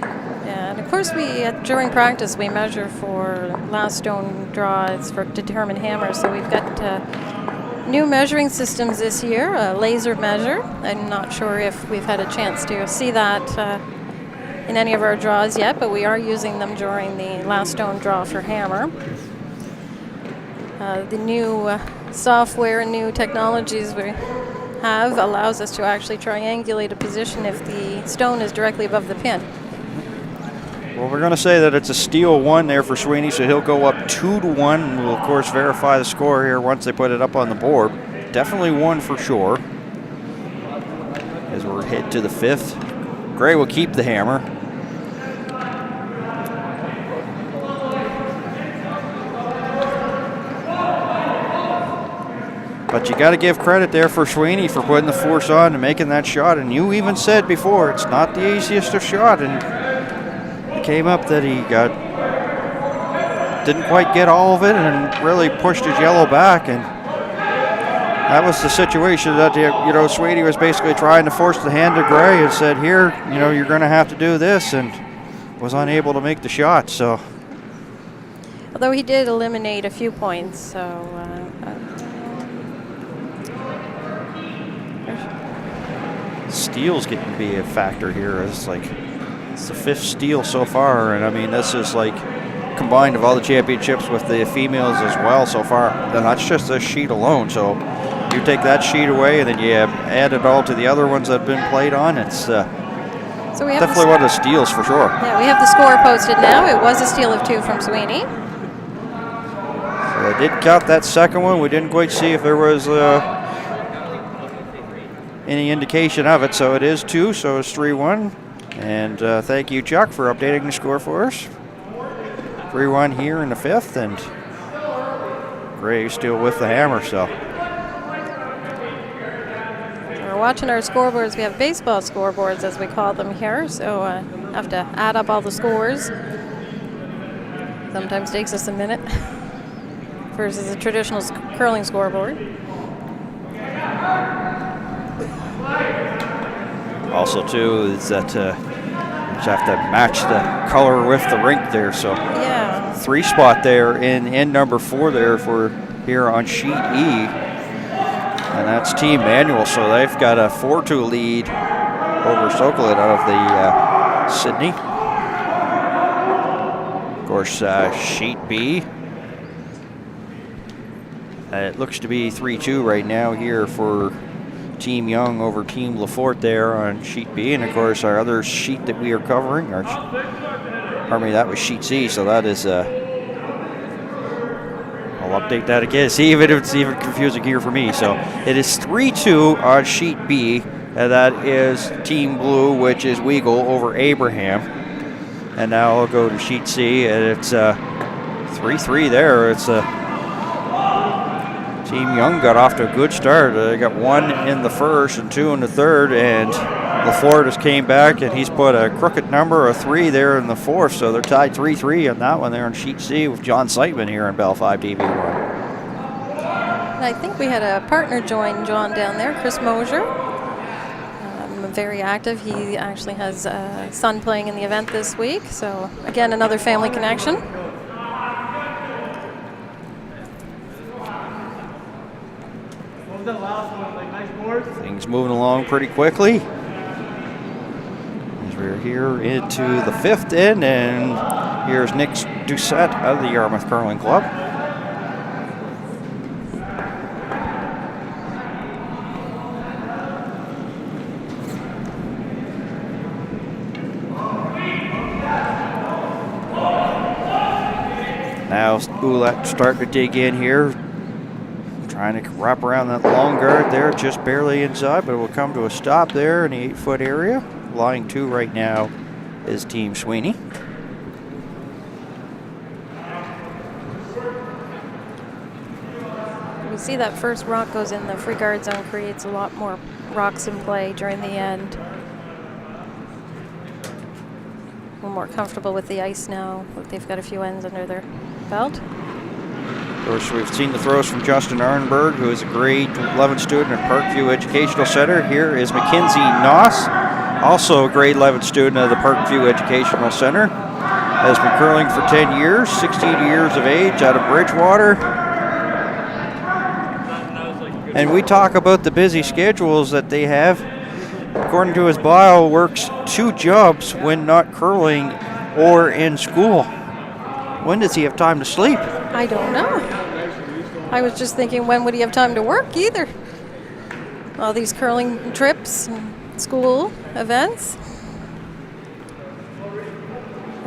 Yeah, and of course we, during practice, we measure for last stone draws to determine hammers. So we've got new measuring systems this year, a laser measure. I'm not sure if we've had a chance to see that in any of our draws yet, but we are using them during the last stone draw for hammer. The new software and new technologies we have allows us to actually triangulate a position if the stone is directly above the pin. Well, we're going to say that it's a steal 1 there for Sweeney, so he'll go up 2-1. And we'll, of course, verify the score here once they put it up on the board. Definitely 1 for sure. As we're hit to the 5th. Gray will keep the hammer. But you got to give credit there for Sweeney for putting the force on and making that shot. And you even said before, it's not the easiest of shot. And it came up that he didn't quite get all of it and really pushed his yellow back. And that was the situation that, Sweeney was basically trying to force the hand to Gray and said, here, you're going to have to do this, and was unable to make the shot. So, although he did eliminate a few points, so steals getting to be a factor here. It's the 5th steal so far, and I mean, this is like combined of all the championships with the females as well so far. And that's just this sheet alone. So you take that sheet away and then you add it all to the other ones that have been played on. It's so we have definitely one of the steals for sure. Yeah, we have the score posted now. It was a steal of 2 from Sweeney. So they did count that second one. We didn't quite see if there was any indication of it. So it is 2, so it's 3-1. And thank you, Chuck, for updating the score for us. 3-1 here in the 5th, and Gray still with the hammer, so. We're watching our scoreboards. We have baseball scoreboards, as we call them here, so have to add up all the scores. Sometimes takes us a minute versus a traditional curling scoreboard. Also, too, is that you have to match the color with the rink there, so. Yeah. 3 spot there in end number 4 there for here on sheet E. And that's Team Manual, so they've got a 4-2 lead over Sokolit out of the Sydney. Of course, sheet B. It looks to be 3-2 right now here for Team Young over Team Lafort there on sheet B. And of course, our other sheet that we are covering, pardon me, that was sheet C, so that is I'll update that again, see if it's even confusing here for me. So it is 3-2 on sheet B, and that is Team Blue, which is Weagle over Abraham. And now I'll go to sheet C, and it's 3-3 there. It's Team Young got off to a good start. They got 1 in the 1st and 2 in the 3rd, and LaFort has came back, and he's put a crooked number of 3 there in the 4th, so they're tied 3-3 on that one there on sheet C with John Seitman here in Bell 5 TV1. I think we had a partner join John down there, Chris Mosier. Very active. He actually has a son playing in the event this week, so again, another family connection. Things moving along pretty quickly. As we're here into the 5th inning, and here's Nick Doucette of the Yarmouth Curling Club. Now Ouellette starting to dig in here. Trying to wrap around that long guard there, just barely inside, but it will come to a stop there in the 8-foot area. Line 2 right now is Team Sweeney. We see that first rock goes in the free guard zone, creates a lot more rocks in play during the end. A little more comfortable with the ice now. Look, they've got a few ends under their belt. Of course, we've seen the throws from Justin Arnberg, who is a grade 11 student at Parkview Educational Center. Here is Mackenzie Noss, also a grade 11 student of the Parkview Educational Center. Has been curling for 10 years, 16 years of age, out of Bridgewater. And we talk about the busy schedules that they have. According to his bio, works 2 jobs when not curling or in school. When does he have time to sleep? I don't know. I was just thinking, when would he have time to work either? All these curling trips and school events.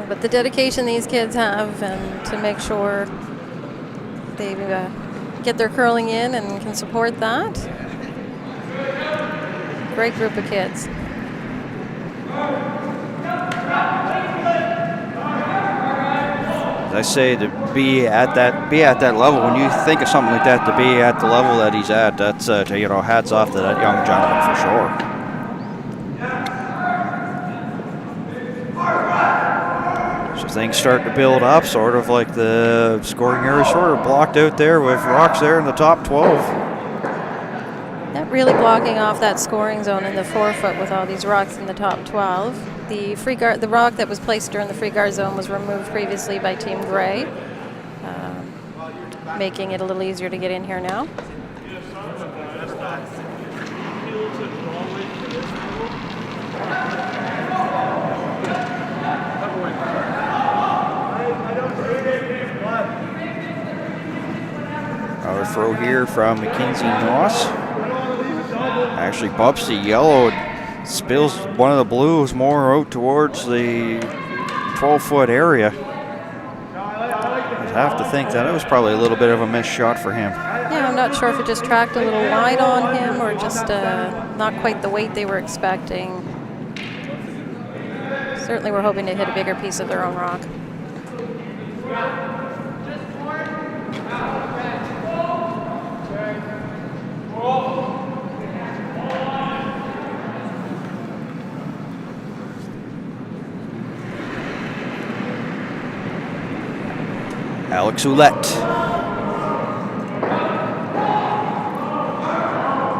But the dedication these kids have, and to make sure they get their curling in and can support that. Great group of kids. I say to be at that level. When you think of something like that, to be at the level that he's at, that's hats off to that young gentleman for sure. So things start to build up, sort of like the scoring area sort of blocked out there with rocks there in the top 12. That really blocking off that scoring zone in the 4-foot with all these rocks in the top 12. The rock that was placed during the free guard zone was removed previously by Team Gray, making it a little easier to get in here now. Another throw here from Mackenzie Noss. Actually bumps the yellow, spills one of the blues more out towards the 12-foot area. I'd have to think that it was probably a little bit of a missed shot for him. Yeah, I'm not sure if it just tracked a little wide on him or just not quite the weight they were expecting. Certainly we're hoping to hit a bigger piece of their own rock. Alex Ouellette.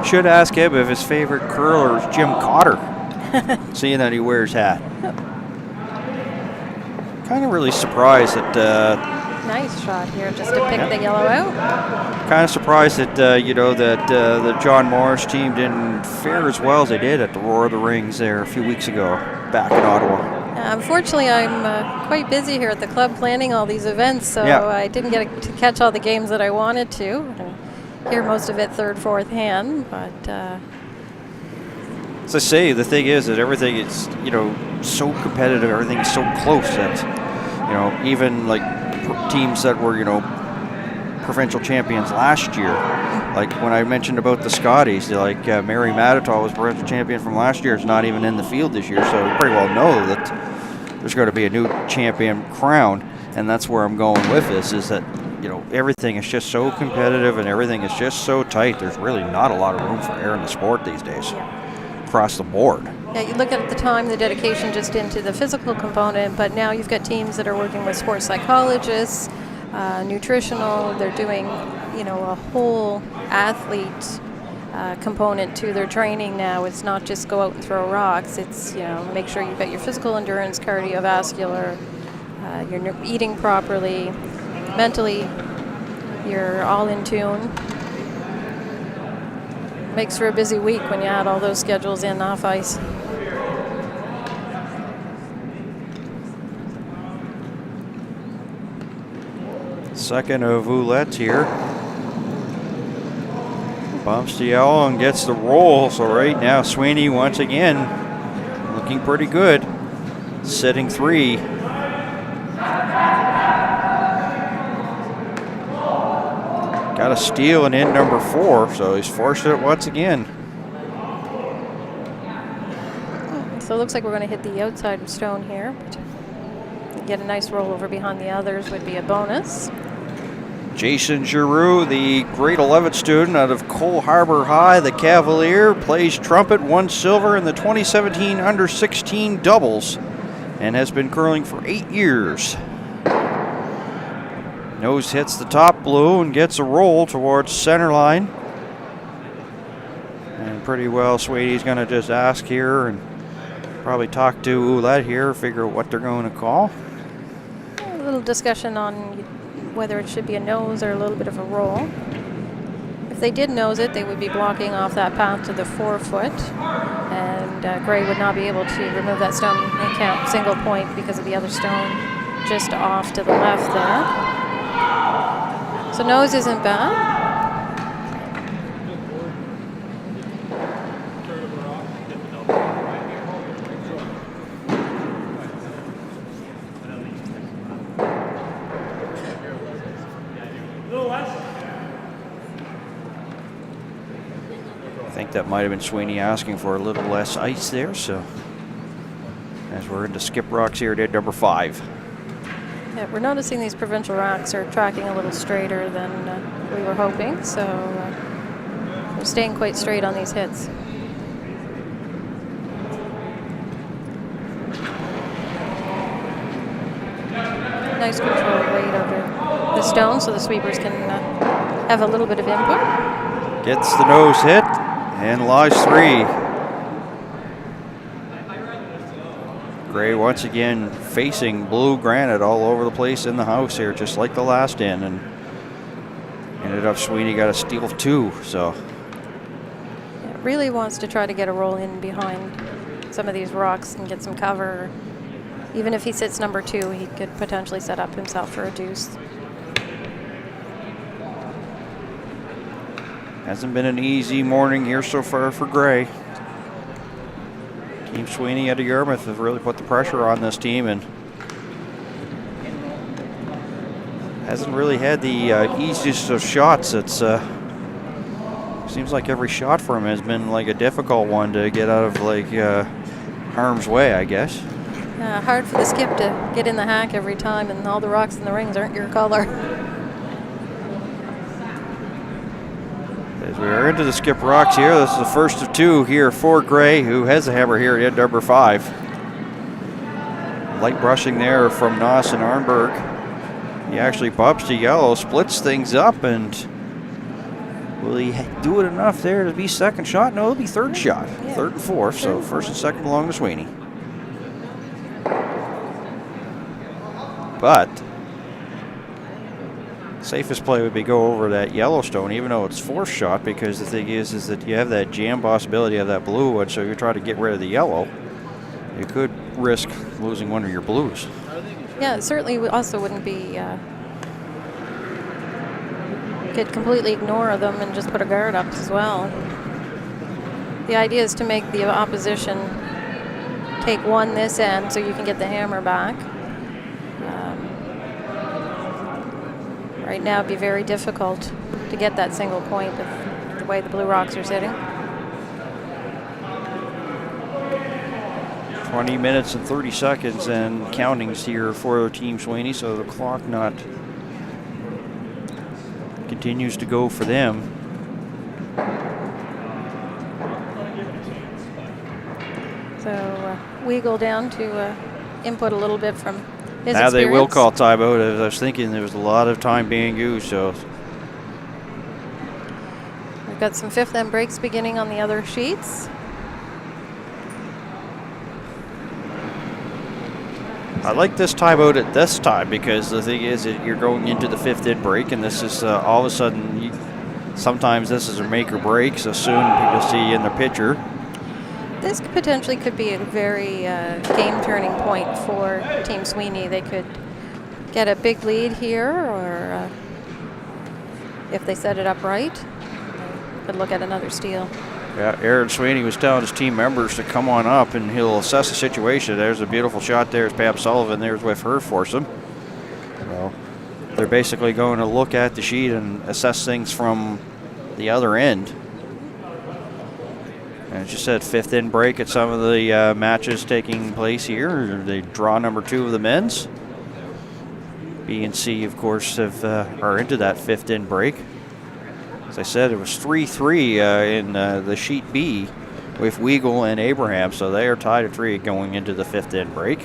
Should ask him if his favorite curler is Jim Cotter, seeing that he wears hat. Kind of really surprised that. Nice shot here, just to pick the yellow out. Kind of surprised that the John Morris team didn't fare as well as they did at the Roar of the Rings there a few weeks ago back in Ottawa. Unfortunately, I'm quite busy here at the club planning all these events, so I didn't get to catch all the games that I wanted to, and hear most of it third, fourth hand. But as I say, the thing is that everything is so competitive, everything is so close that even like teams that were provincial champions last year, like when I mentioned about the Scotties, like Mary Maditaw was provincial champion from last year, is not even in the field this year, so we pretty well know that there's going to be a new champion crowned, and that's where I'm going with this, is that everything is just so competitive and everything is just so tight. There's really not a lot of room for error in the sport these days, across the board. Yeah, you look at the time, the dedication just into the physical component, but now you've got teams that are working with sports psychologists, nutritional. They're doing, a whole athlete component to their training now. It's not just go out and throw rocks. It's, make sure you've got your physical endurance, cardiovascular, you're eating properly, mentally you're all in tune. Makes for a busy week when you add all those schedules in off ice. Second of Ouellette here. Bumps the yellow and gets the roll. So right now, Sweeney once again looking pretty good. Sitting 3. Got a steal and in number 4, so he's forced it once again. So it looks like we're going to hit the outside stone here. But get a nice roll over behind the others would be a bonus. Jason Giroux, the grade 11 student out of Cole Harbour High, the Cavalier, plays trumpet, won silver in the 2017 Under-16 doubles, and has been curling for 8 years. Nose hits the top blue and gets a roll towards center line. And pretty well Sweeney's going to just ask here and probably talk to Ouellette here, figure out what they're going to call. A little discussion on whether it should be a nose or a little bit of a roll. If they did nose it, they would be blocking off that path to the 4-foot, and Gray would not be able to remove that stone and count single point because of the other stone just off to the left there. So nose isn't bad. I think that might have been Sweeney asking for a little less ice there, so as we're into skip rocks here at number 5. Yeah, we're noticing these provincial rocks are tracking a little straighter than we were hoping, so we're staying quite straight on these hits. Nice controlled weight over the stone so the sweepers can have a little bit of input. Gets the nose hit and lies 3. Gray once again facing blue granite all over the place in the house here, just like the last in, and ended up Sweeney got a steal 2. So yeah, really wants to try to get a roll in behind some of these rocks and get some cover. Even if he sits number 2, he could potentially set up himself for a deuce. hasn't been an easy morning here so far for Gray. Team Sweeney out of Yarmouth have really put the pressure on this team and hasn't really had the easiest of shots. It's seems like every shot for him has been like a difficult one to get out of like harm's way, I guess. Hard for the skip to get in the hack every time, and all the rocks in the rings aren't your color. As we are into the skip rocks here, this is the first of 2 here for Gray, who has the hammer here at number 5. Light brushing there from Noss and Arnberg He actually bumps to yellow, splits things up, and will he do it enough there to be second shot? No, it'll be third shot. Yeah. Third and fourth, so first and second belong to Sweeney. But safest play would be go over that Yellowstone, even though it's fourth shot, because the thing is that you have that jam possibility of that blue one, so you try to get rid of the yellow. You could risk losing one of your blues. Yeah, it certainly also wouldn't be. Could completely ignore them and just put a guard up as well. The idea is to make the opposition take one this end so you can get the hammer back. Right now it'd be very difficult to get that single point with the way the Blue Rocks are sitting. 20 minutes and 30 seconds and counting's here for Team Sweeney, so the clock not continues to go for them. So Weagle down to input a little bit from his Now experience. they will call timeout. As I was thinking, there was a lot of time being used, so We've got some fifth end breaks beginning on the other sheets. I like this timeout at this time because the thing is that you're going into the fifth end break, and this is all of a sudden, sometimes this is a make or break, so soon people see in the picture. This potentially could be a very game-turning point for Team Sweeney. They could get a big lead here, or if they set it up right, they could look at another steal. Yeah, Aaron Sweeney was telling his team members to come on up and he'll assess the situation. There's a beautiful shot there. It's Pam Sullivan there's with her foursome. So they're basically going to look at the sheet and assess things from the other end. And as you said, fifth end break at some of the matches taking place here. They draw number 2 of the men's. B and C, of course, are into that fifth end break. As I said, it was 3-3 in the sheet B with Weagle and Abraham, so they are tied at 3 going into the fifth end break.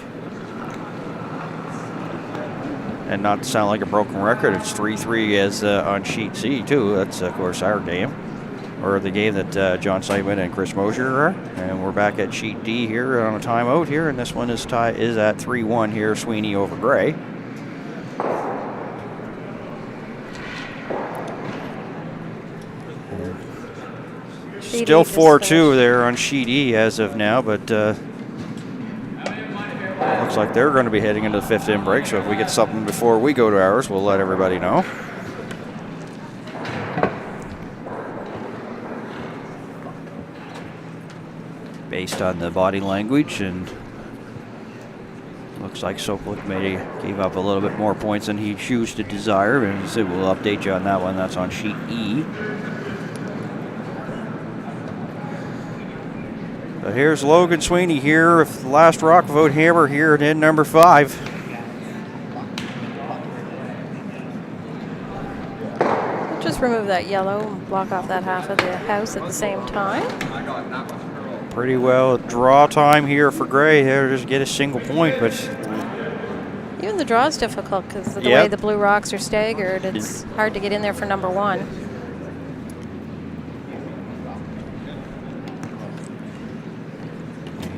And not to sound like a broken record, it's 3-3 as on sheet C too. That's of course our game, or the game that John Simon and Chris Mosier are. And we're back at sheet D here on a timeout here, and this one is at 3-1 here, Sweeney over Gray. Still 4-2 there on sheet E as of now, but looks like they're going to be heading into the fifth end break. So if we get something before we go to ours, we'll let everybody know. Based on the body language, and looks like Soklik maybe gave up a little bit more points than he chose to desire, and so we'll update you on that one. That's on sheet E. But here's Logan Sweeney here with the last rock vote hammer here at end number 5. Just remove that yellow and block off that half of the house at the same time. Pretty well draw time here for Gray here, just get a single point, but Even the draw is difficult because of the way the Blue Rocks are staggered. It's hard to get in there for number 1.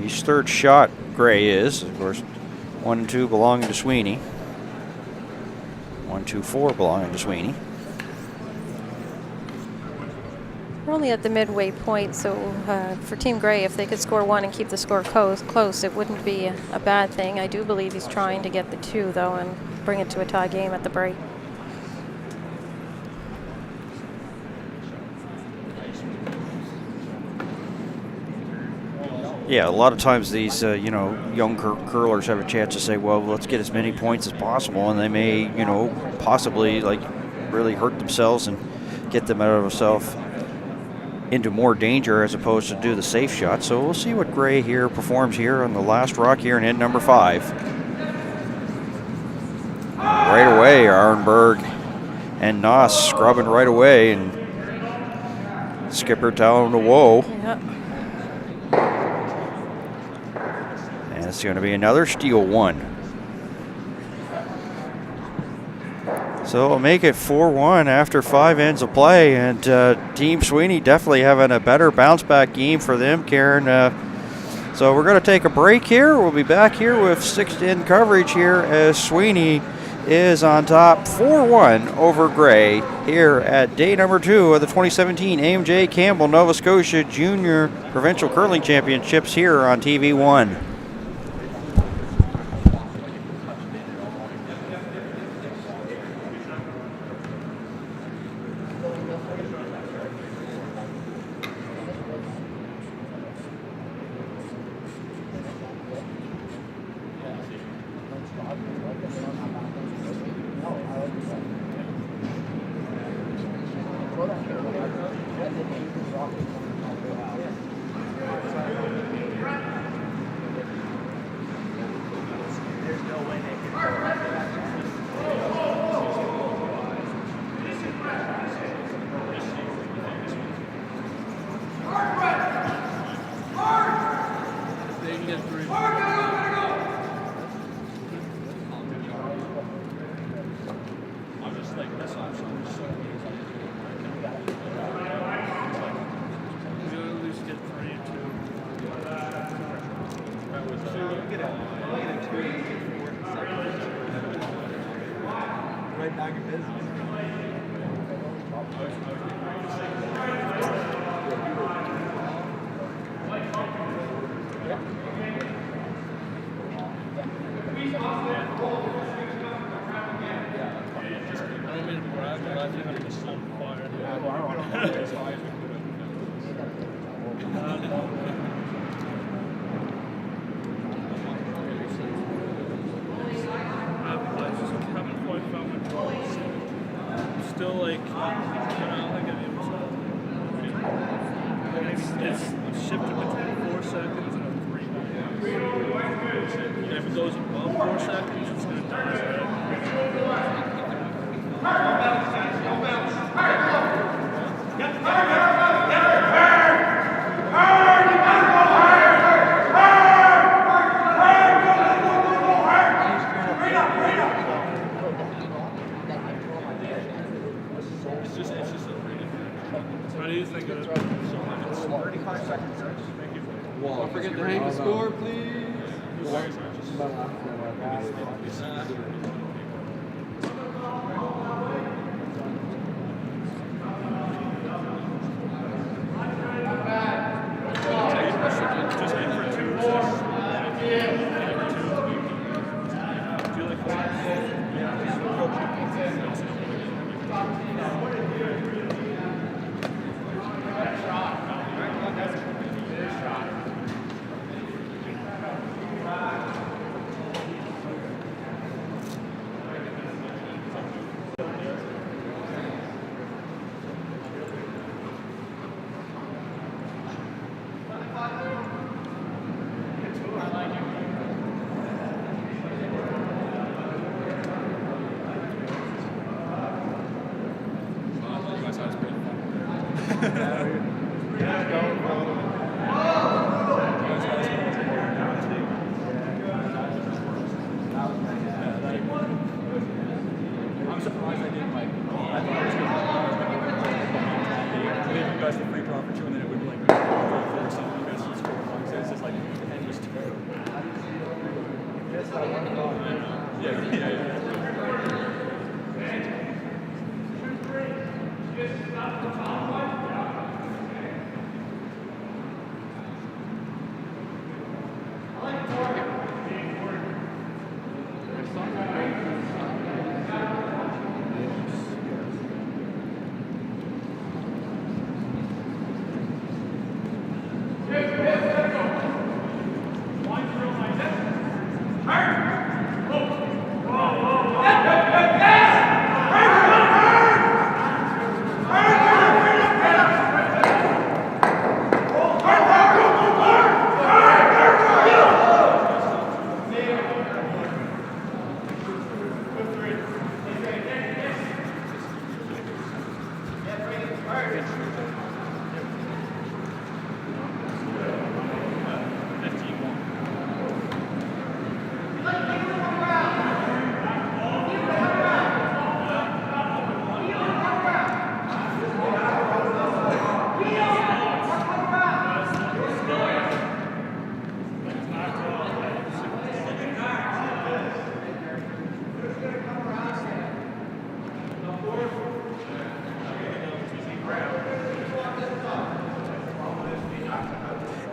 His third shot, Gray is, of course, 1 and 2 belonging to Sweeney. 1, 2, 4 belonging to Sweeney. We're only at the midway point, so for Team Gray, if they could score 1 and keep the score close, it wouldn't be a bad thing. I do believe he's trying to get the 2, though, and bring it to a tie game at the break. Yeah, a lot of times these, young curlers have a chance to say, well, let's get as many points as possible, and they may, possibly, really hurt themselves and get them out of themselves into more danger as opposed to do the safe shot. So we'll see what Gray here performs here on the last rock here in end number 5. Right away, Arnberg and Noss scrubbing right away, and Skipper telling them to whoa. Yeah. And it's going to be another steal 1. So it'll make it 4-1 after 5 ends of play, and Team Sweeney definitely having a better bounce back game for them, Karen. So we're going to take a break here. We'll be back here with 6th end coverage here as Sweeney is on top 4-1 over Gray here at day number 2 of the 2017 AMJ Campbell Nova Scotia Junior Provincial Curling Championships here on TV1. Don't forget to hang the score, please.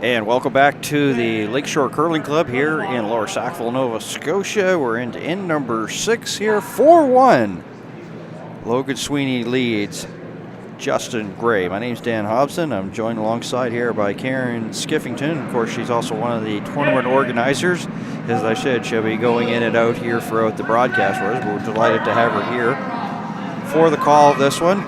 And welcome back to the Lakeshore Curling Club here in Lower Sackville, Nova Scotia. We're into end number 6 here, 4-1. Logan Sweeney leads Justin Gray. My name's Dan Hobson. I'm joined alongside here by Karen Skiffington. Of course, she's also one of the tournament organizers. As I said, she'll be going in and out here throughout the broadcast for us. We're delighted to have her here for the call of this one.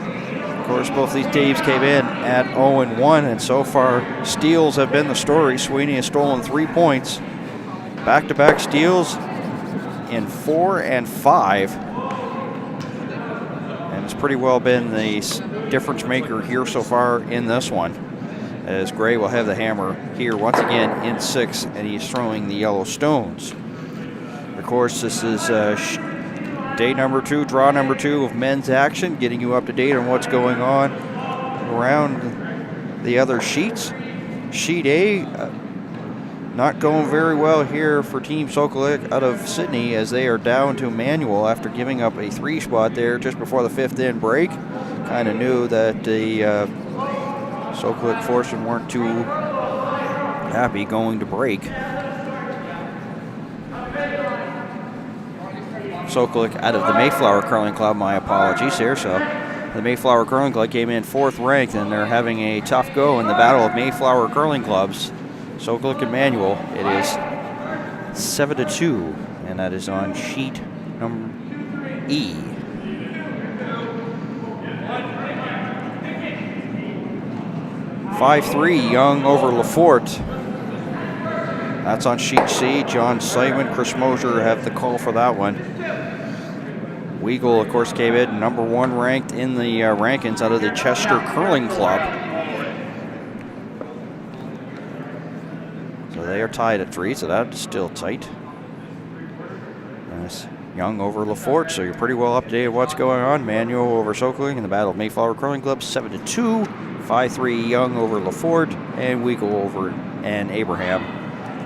Of course, both these teams came in at 0-1, and so far, steals have been the story. Sweeney has stolen 3 points. Back-to-back steals in 4 and 5. And it's pretty well been the difference maker here so far in this one, as Gray will have the hammer here once again in 6, and he's throwing the yellow stones. Of course, this is day number 2, draw number 2 of men's action, getting you up to date on what's going on around the other sheets. Sheet A, not going very well here for Team Sokoluk out of Sydney, as they are down to manual after giving up a 3 spot there just before the 5th in break. Kind of knew that the Sokoluk Forsen weren't too happy going to break. Sokoluk out of the Mayflower Curling Club, my apologies here. So the Mayflower Curling Club came in 4th ranked, and they're having a tough go in the battle of Mayflower Curling Clubs. Sokoluk and Manual, it is 7-2, and that is on sheet number E. (5-3) Young over Lafort. That's on sheet C. John Simon, Chris Mosier have the call for that one. Weagle, of course, came in number 1 ranked in the rankings out of the Chester Curling Club. So they are tied at 3, so that's still tight. That's Young over Lafort, so you're pretty well up to date on what's going on. Manuel over Sokoluk in the Battle of Mayflower Curling Club, 7-2. 5-3 Young over Lafort, and Weagle over and Abraham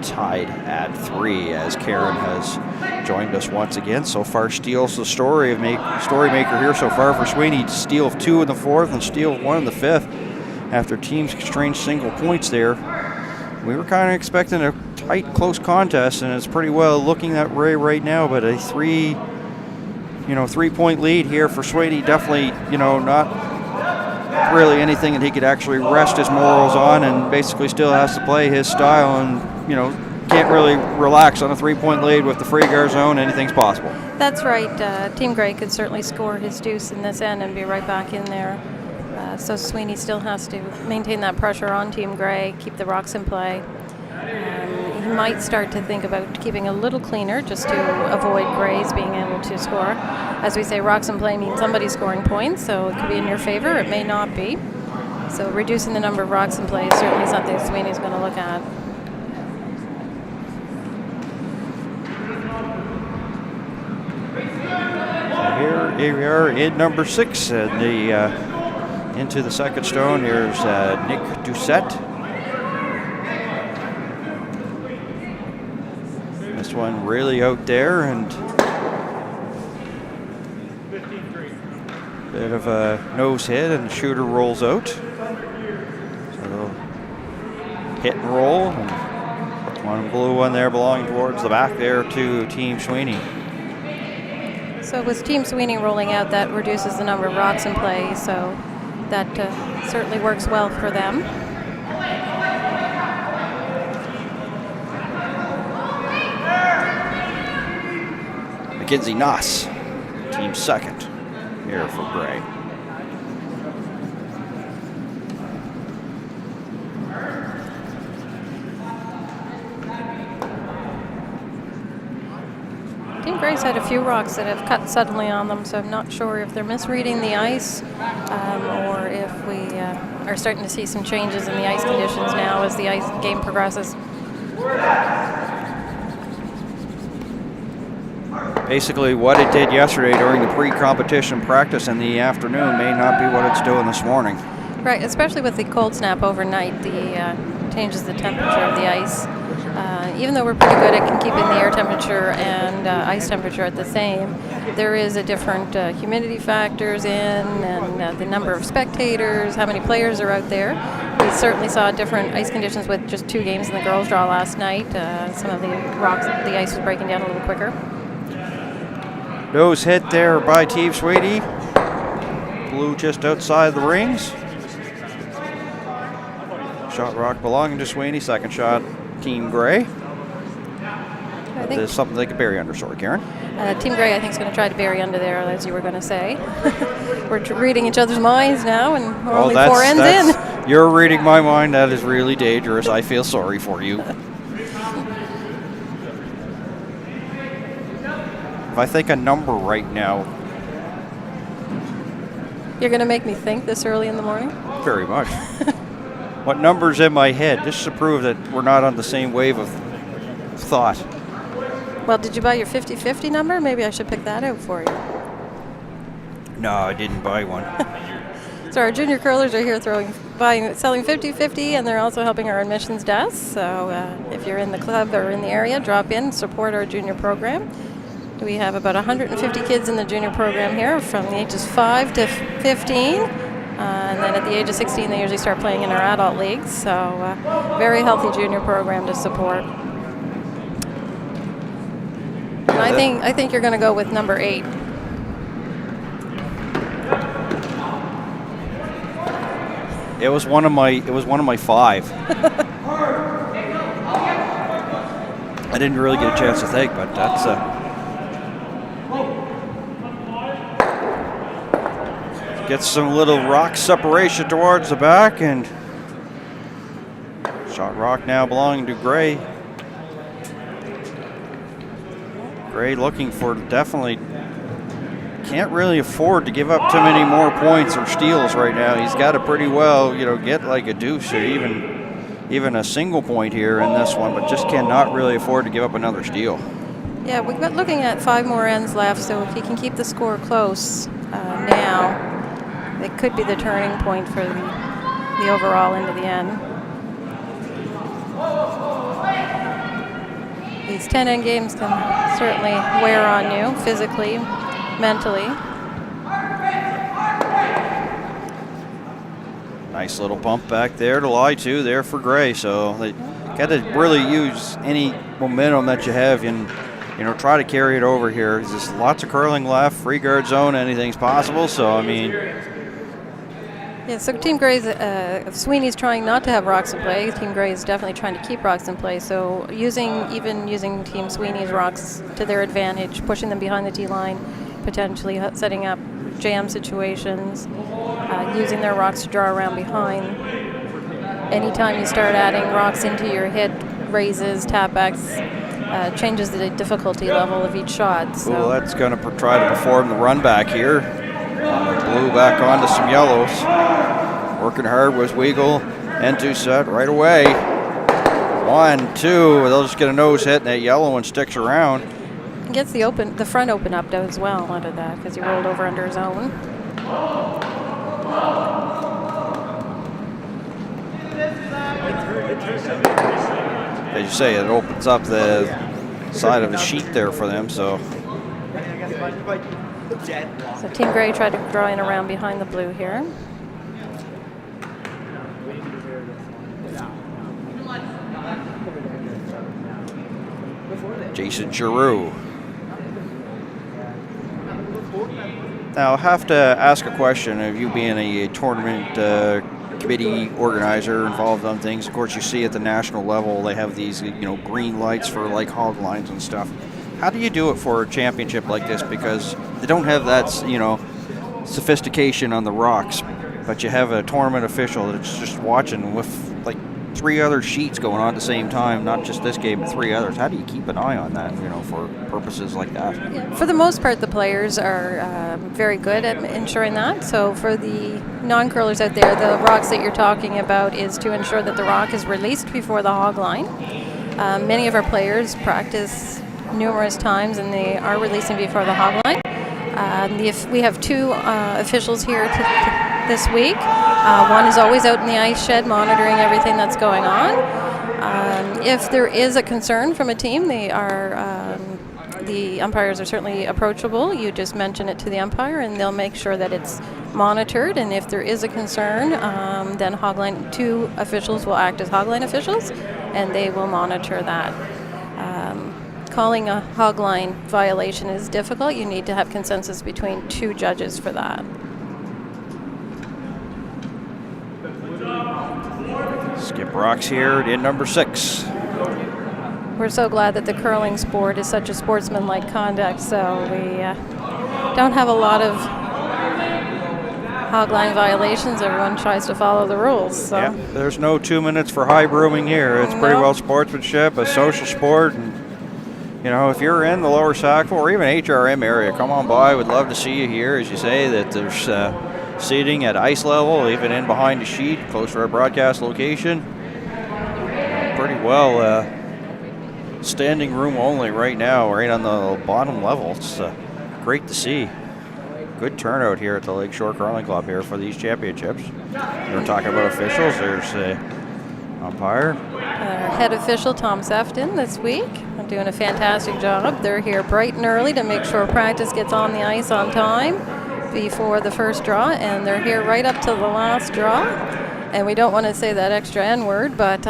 tied at 3, as Karen has joined us once again. So far, steals the story of story maker here so far for Sweeney. Steal of 2 in the 4th and steal of 1 in the 5th after teams exchanged single points there. We were kind of expecting a tight, close contest, and it's pretty well looking that way right now. But a 3-point lead here for Sweeney, definitely, not really anything that he could actually rest his morals on, and basically still has to play his style, and can't really relax on a 3-point lead with the free guard zone. Anything's possible. That's right. Team Gray could certainly score his deuce in this end and be right back in there. So Sweeney still has to maintain that pressure on Team Gray, keep the rocks in play. He might start to think about keeping a little cleaner just to avoid Gray's being able to score. As we say, rocks in play means somebody's scoring points, so it could be in your favor, it may not be. So reducing the number of rocks in play is certainly something Sweeney's going to look at. Here we are in number 6, and into the second stone. Here's Nick Doucette. This one really out there, and bit of a nose hit, and the shooter rolls out. So they'll hit and roll, and one blue one there belonging towards the back there to Team Sweeney. So with Team Sweeney rolling out, that reduces the number of rocks in play, so that certainly works well for them. Mackenzie Noss, team second here for Gray. Team Gray's had a few rocks that have cut suddenly on them, so I'm not sure if they're misreading the ice or if we are starting to see some changes in the ice conditions now as the ice game progresses. Basically, what it did yesterday during the pre-competition practice in the afternoon may not be what it's doing this morning. Right, especially with the cold snap overnight, the changes the temperature of the ice. Even though we're pretty good at keeping the air temperature and ice temperature at the same, there is a different humidity factors in, and the number of spectators, how many players are out there. We certainly saw different ice conditions with just 2 games in the girls' draw last night. Some of the ice was breaking down a little quicker. Nose hit there by Team Sweeney. Blue just outside the rings. Shot rock belonging to Sweeney. Second shot, Team Gray. I think There's something they could bury under. Sorry, Karen. Team Gray, I think, is going to try to bury under there, as you were going to say. We're reading each other's minds now, and we're only 4 ends in. You're reading my mind. That is really dangerous. I feel sorry for you. If I think a number right now, You're going to make me think this early in the morning? very much. What number's in my head? Just to prove that we're not on the same wave of thought. Well, did you buy your 50-50 number? Maybe I should pick that out for you. No, I didn't buy one. So our junior curlers are here selling 50-50, and they're also helping our admissions desk. So if you're in the club or in the area, drop in, support our junior program. We have about 150 kids in the junior program here from the ages 5 to 15. And then at the age of 16, they usually start playing in our adult leagues. So very healthy junior program to support. And I think you're going to go with number 8. It was one of my 5. I didn't really get a chance to think, but that's gets some little rock separation towards the back, and shot rock now belonging to Gray. Gray looking for definitely can't really afford to give up too many more points or steals right now. He's got to pretty well, get like a deuce or even a single point here in this one, but just cannot really afford to give up another steal. Yeah, we've got looking at 5 more ends left, so if he can keep the score close now, it could be the turning point for the overall end of the end. These 10-end games can certainly wear on you physically, mentally. Nice little pump back there to lie to there for Gray. So they got to really use any momentum that you have and try to carry it over here. There's just lots of curling left, free guard zone, anything's possible. So I mean. Yeah, so Team Gray's, Sweeney's trying not to have rocks in play. Team Gray is definitely trying to keep rocks in play. So using Team Sweeney's rocks to their advantage, pushing them behind the tee line, potentially setting up jam situations, using their rocks to draw around behind. Anytime you start adding rocks into your hit, raises, tapbacks, changes the difficulty level of each shot. So. Well, that's going to try to perform the run back here. Blue back onto some yellows. Working hard was Weagle. Into set right away. 1, 2. They'll just get a nose hit, and that yellow one sticks around. Gets the front open up as well out of that because he rolled over under his own. As you say, it opens up the side of the sheet there for them. So Team Gray tried to draw in around behind the blue here. Jason Giroux. Now, I have to ask a question of you being a tournament committee organizer involved on things. Of course, you see at the national level, they have these, green lights for like hog lines and stuff. How do you do it for a championship like this? Because they don't have that, sophistication on the rocks, but you have a tournament official that's just watching with like 3 other sheets going on at the same time, not just this game, but 3 others. How do you keep an eye on that, for purposes like that? Yeah, for the most part, the players are very good at ensuring that. So for the non-curlers out there, the rocks that you're talking about is to ensure that the rock is released before the hog line. Many of our players practice numerous times, and they are releasing before the hog line. We have 2 officials here this week. One is always out in the ice shed monitoring everything that's going on. If there is a concern from a team, the umpires are certainly approachable. You just mention it to the umpire, and they'll make sure that it's monitored. And if there is a concern, then hogline 2 officials will act as hogline officials, and they will monitor that. Calling a hogline violation is difficult. You need to have consensus between 2 judges for that. Skip rocks here in number 6. We're so glad that the curling sport is such a sportsmanlike conduct, so we don't have a lot of hogline violations. Everyone tries to follow the rules. So. Yeah, there's no 2 minutes for high brooming here. It's pretty well sportsmanship, a social sport, and you know, if you're in the Lower Sackville or even HRM area, come on by. We'd love to see you here. As you say, that there's seating at ice level, even in behind the sheet, close to our broadcast location. Pretty well standing room only right now, right on the bottom level. It's great to see. Good turnout here at the Lakeshore Curling Club here for these championships. We're talking about officials. There's a umpire. Head official Tom Sefton this week. They're doing a fantastic job. They're here bright and early to make sure practice gets on the ice on time before the first draw, and they're here right up to the last draw. And we don't want to say that extra N word, but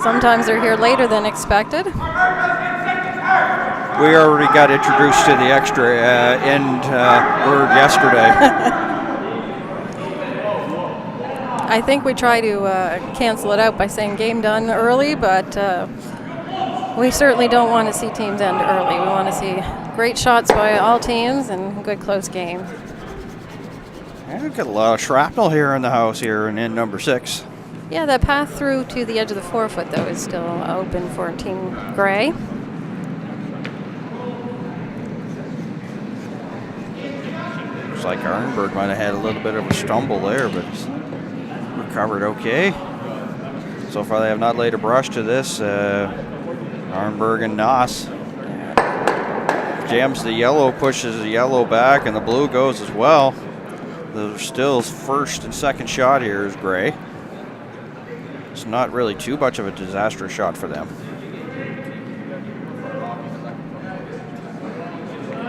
sometimes they're here later than expected. We already got introduced to the extra end word yesterday. I think we try to cancel it out by saying game done early, but we certainly don't want to see teams end early. We want to see great shots by all teams and good close games. Yeah, we've got a lot of shrapnel here in the house here in number 6. Yeah, the path through to the edge of the 4-foot, though, is still open for Team Gray. Looks like Arnberg might have had a little bit of a stumble there, but recovered okay. So far they have not laid a brush to this. Arnberg and Noss. Jams the yellow, pushes the yellow back, and the blue goes as well. The still first and second shot here is Gray. It's not really too much of a disastrous shot for them.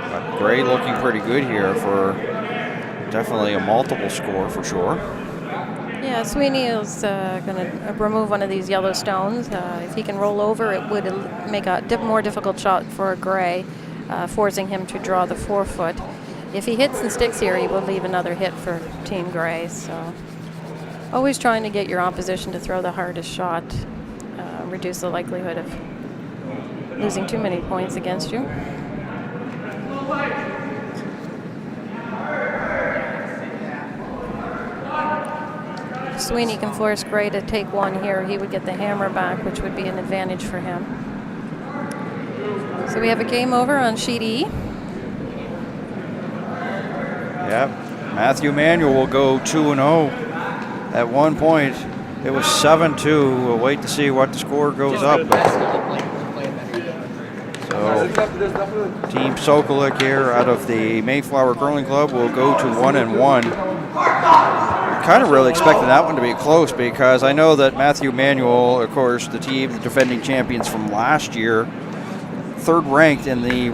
But Gray looking pretty good here for definitely a multiple score for sure. Yeah, Sweeney is going to remove one of these yellow stones. If he can roll over, it would make a more difficult shot for Gray, forcing him to draw the 4-foot. If he hits and sticks here, he will leave another hit for Team Gray. So always trying to get your opposition to throw the hardest shot, reduce the likelihood of losing too many points against you. Sweeney can force Gray to take one here. He would get the hammer back, which would be an advantage for him. So we have a game over on sheet E. Yep, Matthew Manuel will go 2-0. At one point, it was 7-2. We'll wait to see what the score goes up. So, Team Sokolik here out of the Mayflower Curling Club will go to 1-1. Kind of really expected that one to be close because I know that Matthew Manuel, of course, the team, the defending champions from last year, third ranked in the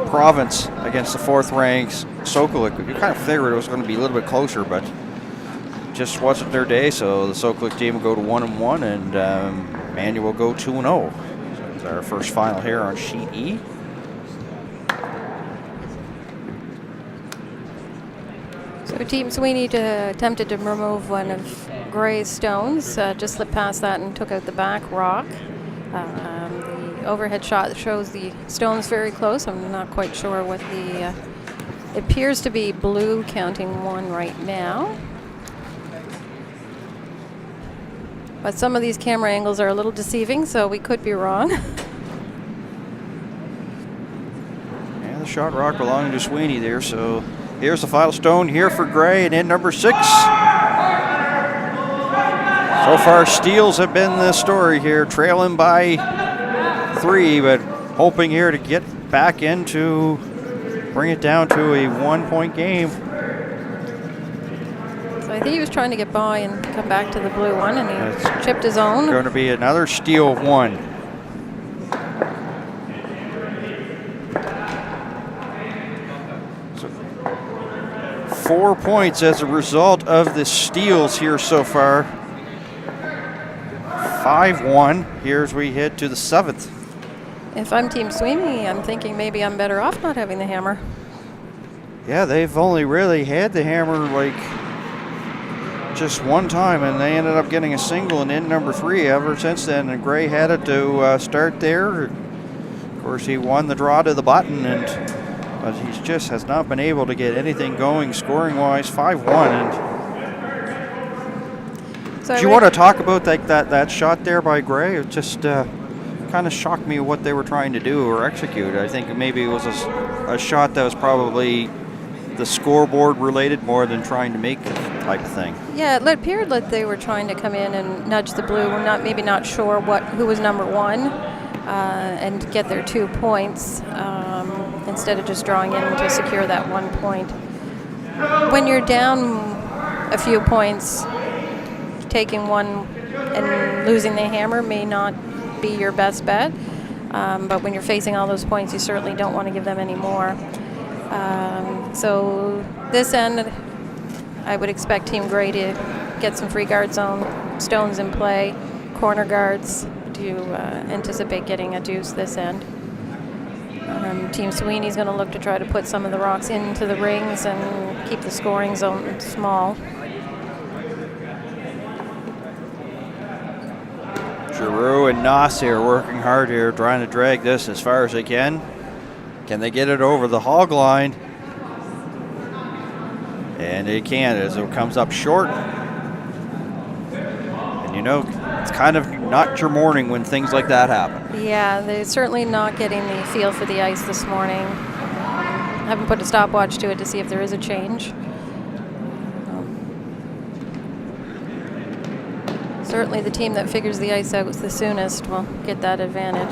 province against the 4th ranked Sokolik. You kind of figured it was going to be a little bit closer, but just wasn't their day. So the Sokolik team will go to 1-1, and Manuel will go 2-0. So it's our first final here on sheet E. So Team Sweeney attempted to remove one of Gray's stones, just slipped past that and took out the back rock. The overhead shot shows the stones very close. I'm not quite sure what the... it appears to be blue, counting 1 right now. But some of these camera angles are a little deceiving, so we could be wrong. And the shot rock belonging to Sweeney there, so... Here's the final stone here for Gray, and in number 6. So far, steals have been the story here, trailing by 3, but hoping here to get back bring it down to a 1-point game. So So I think he was trying to get by and come back to the blue one, and he chipped his own. Going to be another steal of 1. So 4 points as a result of the steals here so far. 5-1 here as we head to the 7th. If I'm Team Sweeney, I'm thinking maybe I'm better off not having the hammer. Yeah, they've only really had the hammer like just one time, and they ended up getting a single and in number 3 ever since then. And Gray had it to start there. Of course, he won the draw to the button, but he just has not been able to get anything going scoring-wise. 5-1. And So do you want to talk about that shot there by Gray? It just kind of shocked me what they were trying to do or execute. I think maybe it was a shot that was probably the scoreboard related more than trying to make the type of thing. Yeah, it appeared like they were trying to come in and nudge the blue. We're maybe not sure who was number 1 and get their 2 points instead of just drawing in to secure that 1 point. When you're down a few points, taking one and losing the hammer may not be your best bet, but when you're facing all those points, you certainly don't want to give them any more. So this end, I would expect Team Gray to get some free guard zone stones in play, corner guards to anticipate getting a deuce this end. Team Sweeney's going to look to try to put some of the rocks into the rings and keep the scoring zone small. Giroux and Nassi are working hard here, trying to drag this as far as they can. Can they get it over the hog line? And they can, as it comes up short. And you know, it's kind of not your morning when things like that happen. Yeah, they're certainly not getting the feel for the ice this morning. Haven't put a stopwatch to it to see if there is a change. Certainly the team that figures the ice out the soonest will get that advantage.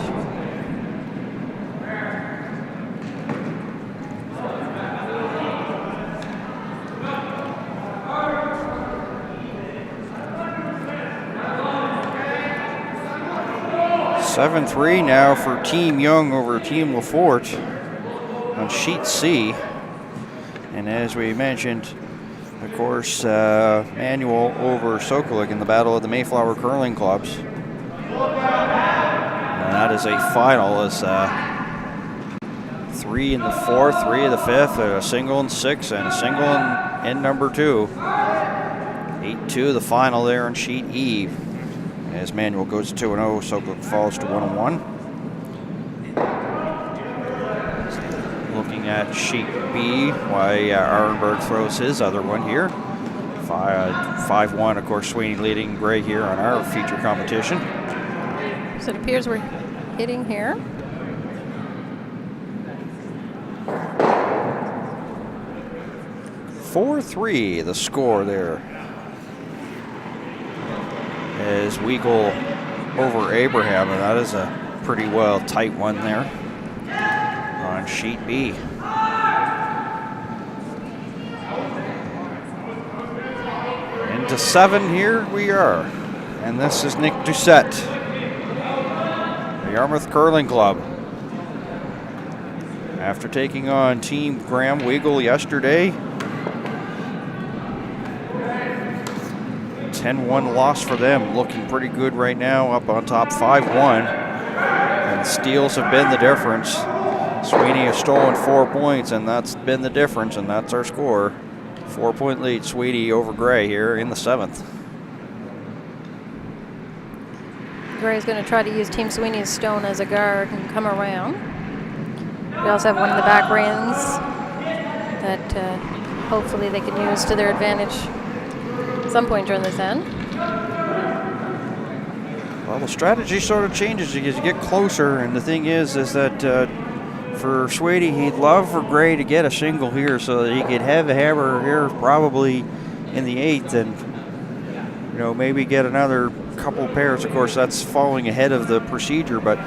Seven 7-3 now for Team Young over Team Lafort on sheet C. And as we mentioned, of course, Manuel over Sokolik in the Battle of the Mayflower Curling Clubs. And that is a final. As 3 in the 4th, 3 in the 5th, a single in 6, and a single in number 2. 8-2 the final there on sheet E. As Manuel goes to 2-0, Sokolik falls to 1-1. Looking at sheet B, why Arenberg throws his other one here. 5-1, of course, Sweeney leading Gray here on our feature competition. So it appears we're hitting here. (4-3) the score there. As Weagle over Abraham, and that is a pretty well tight one there on sheet B. Into 7 here we are, and this is Nick Doucette, the Yarmouth Curling Club. After taking on Team Graham Weagle yesterday, 10-1 loss for them, looking pretty good right now, up on top 5-1, and steals have been the difference. Sweeney has stolen 4 points, and that's been the difference, and that's our score. 4-point lead, Sweeney over Gray here in the 7th. Gray's going to try to use Team Sweeney's stone as a guard and come around. We also have one in the back rings that hopefully they can use to their advantage some point during this end. Well, the strategy sort of changes as you get closer, and the thing is that for Sweeney, he'd love for Gray to get a single here so that he could have a hammer here probably in the 8th, and maybe get another couple pairs. Of course, that's falling ahead of the procedure, but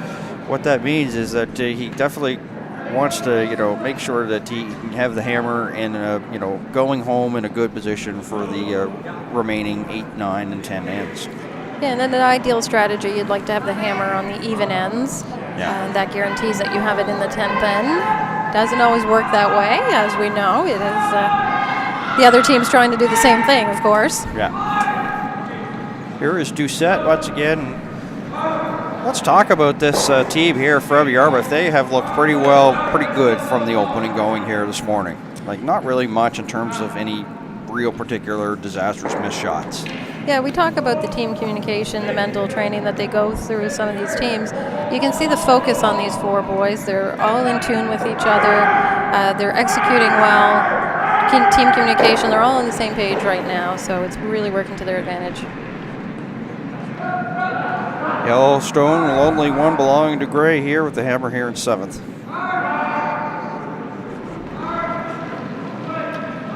what that means is that he definitely wants to, make sure that he can have the hammer and, going home in a good position for the remaining 8, 9, and 10 ends. Yeah, and then the ideal strategy, you'd like to have the hammer on the even ends. Yeah. That guarantees that you have it in the 10th end. Doesn't always work that way, as we know. It is the other team's trying to do the same thing, of course. Yeah. Here is Doucette once again. Let's talk about this team here from Yarmouth. They have looked pretty good from the opening going here this morning. Like, not really much in terms of any real particular disastrous missed shots. Yeah, we talk about the team communication, the mental training that they go through some of these teams. You can see the focus on these 4 boys. They're all in tune with each other. They're executing well. Team communication, they're all on the same page right now, so it's really working to their advantage. Yellowstone, lonely one belonging to Gray here with the hammer here in 7th.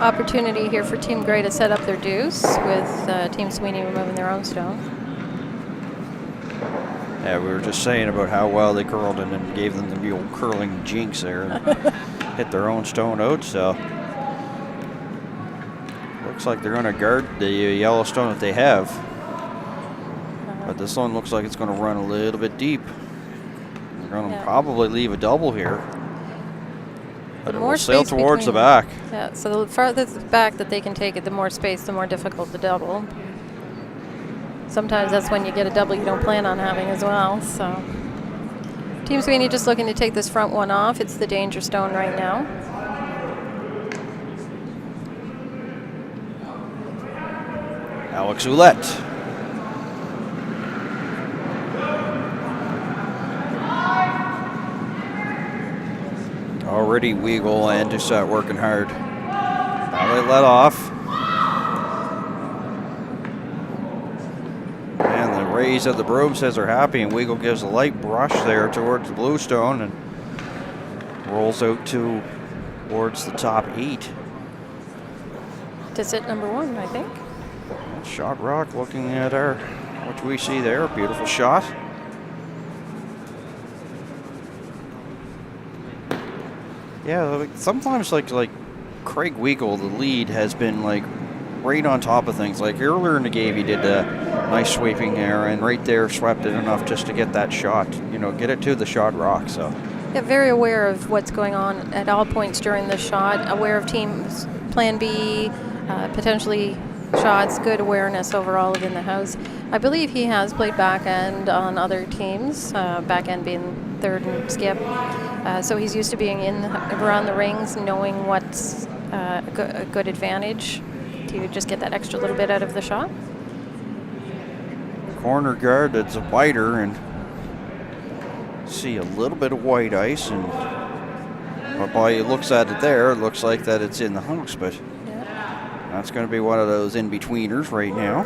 Opportunity here for Team Gray to set up their deuce with Team Sweeney removing their own stone. Yeah, we were just saying about how well they curled and then gave them the old curling jinx there and hit their own stone out, so looks like they're going to guard the yellow stone that they have. But this one looks like it's going to run a little bit deep. They're going to probably leave a double here. But it will sail towards the back. Yeah, so the farther back that they can take it, the more space, the more difficult to double. Sometimes that's when you get a double you don't plan on having as well. So Team Sweeney just looking to take this front one off. It's the danger stone right now. Alex Ouellette. Already Weagle and Doucette working hard. Now they let off. And the raise of the broom says they're happy, and Weagle gives a light brush there towards the blue stone and rolls out towards the top 8. To sit number 1, I think. Shot rock looking at what we see there, beautiful shot. Yeah, like sometimes like Craig Weagle, the lead, has been like right on top of things. Like earlier in the game, he did a nice sweeping there, and right there swept it enough just to get that shot. Get it to the shot rock. So yeah, very aware of what's going on at all points during the shot. Aware of teams' plan B, potentially shots. Good awareness overall within the house. I believe he has played back end on other teams. Back end being third and skip. So he's used to being around the rings, knowing what's a good advantage to just get that extra little bit out of the shot. Corner guard that's a whiter, and see a little bit of white ice, and while he looks at it there, it looks like that it's in the house, but that's going to be one of those in-betweeners right now.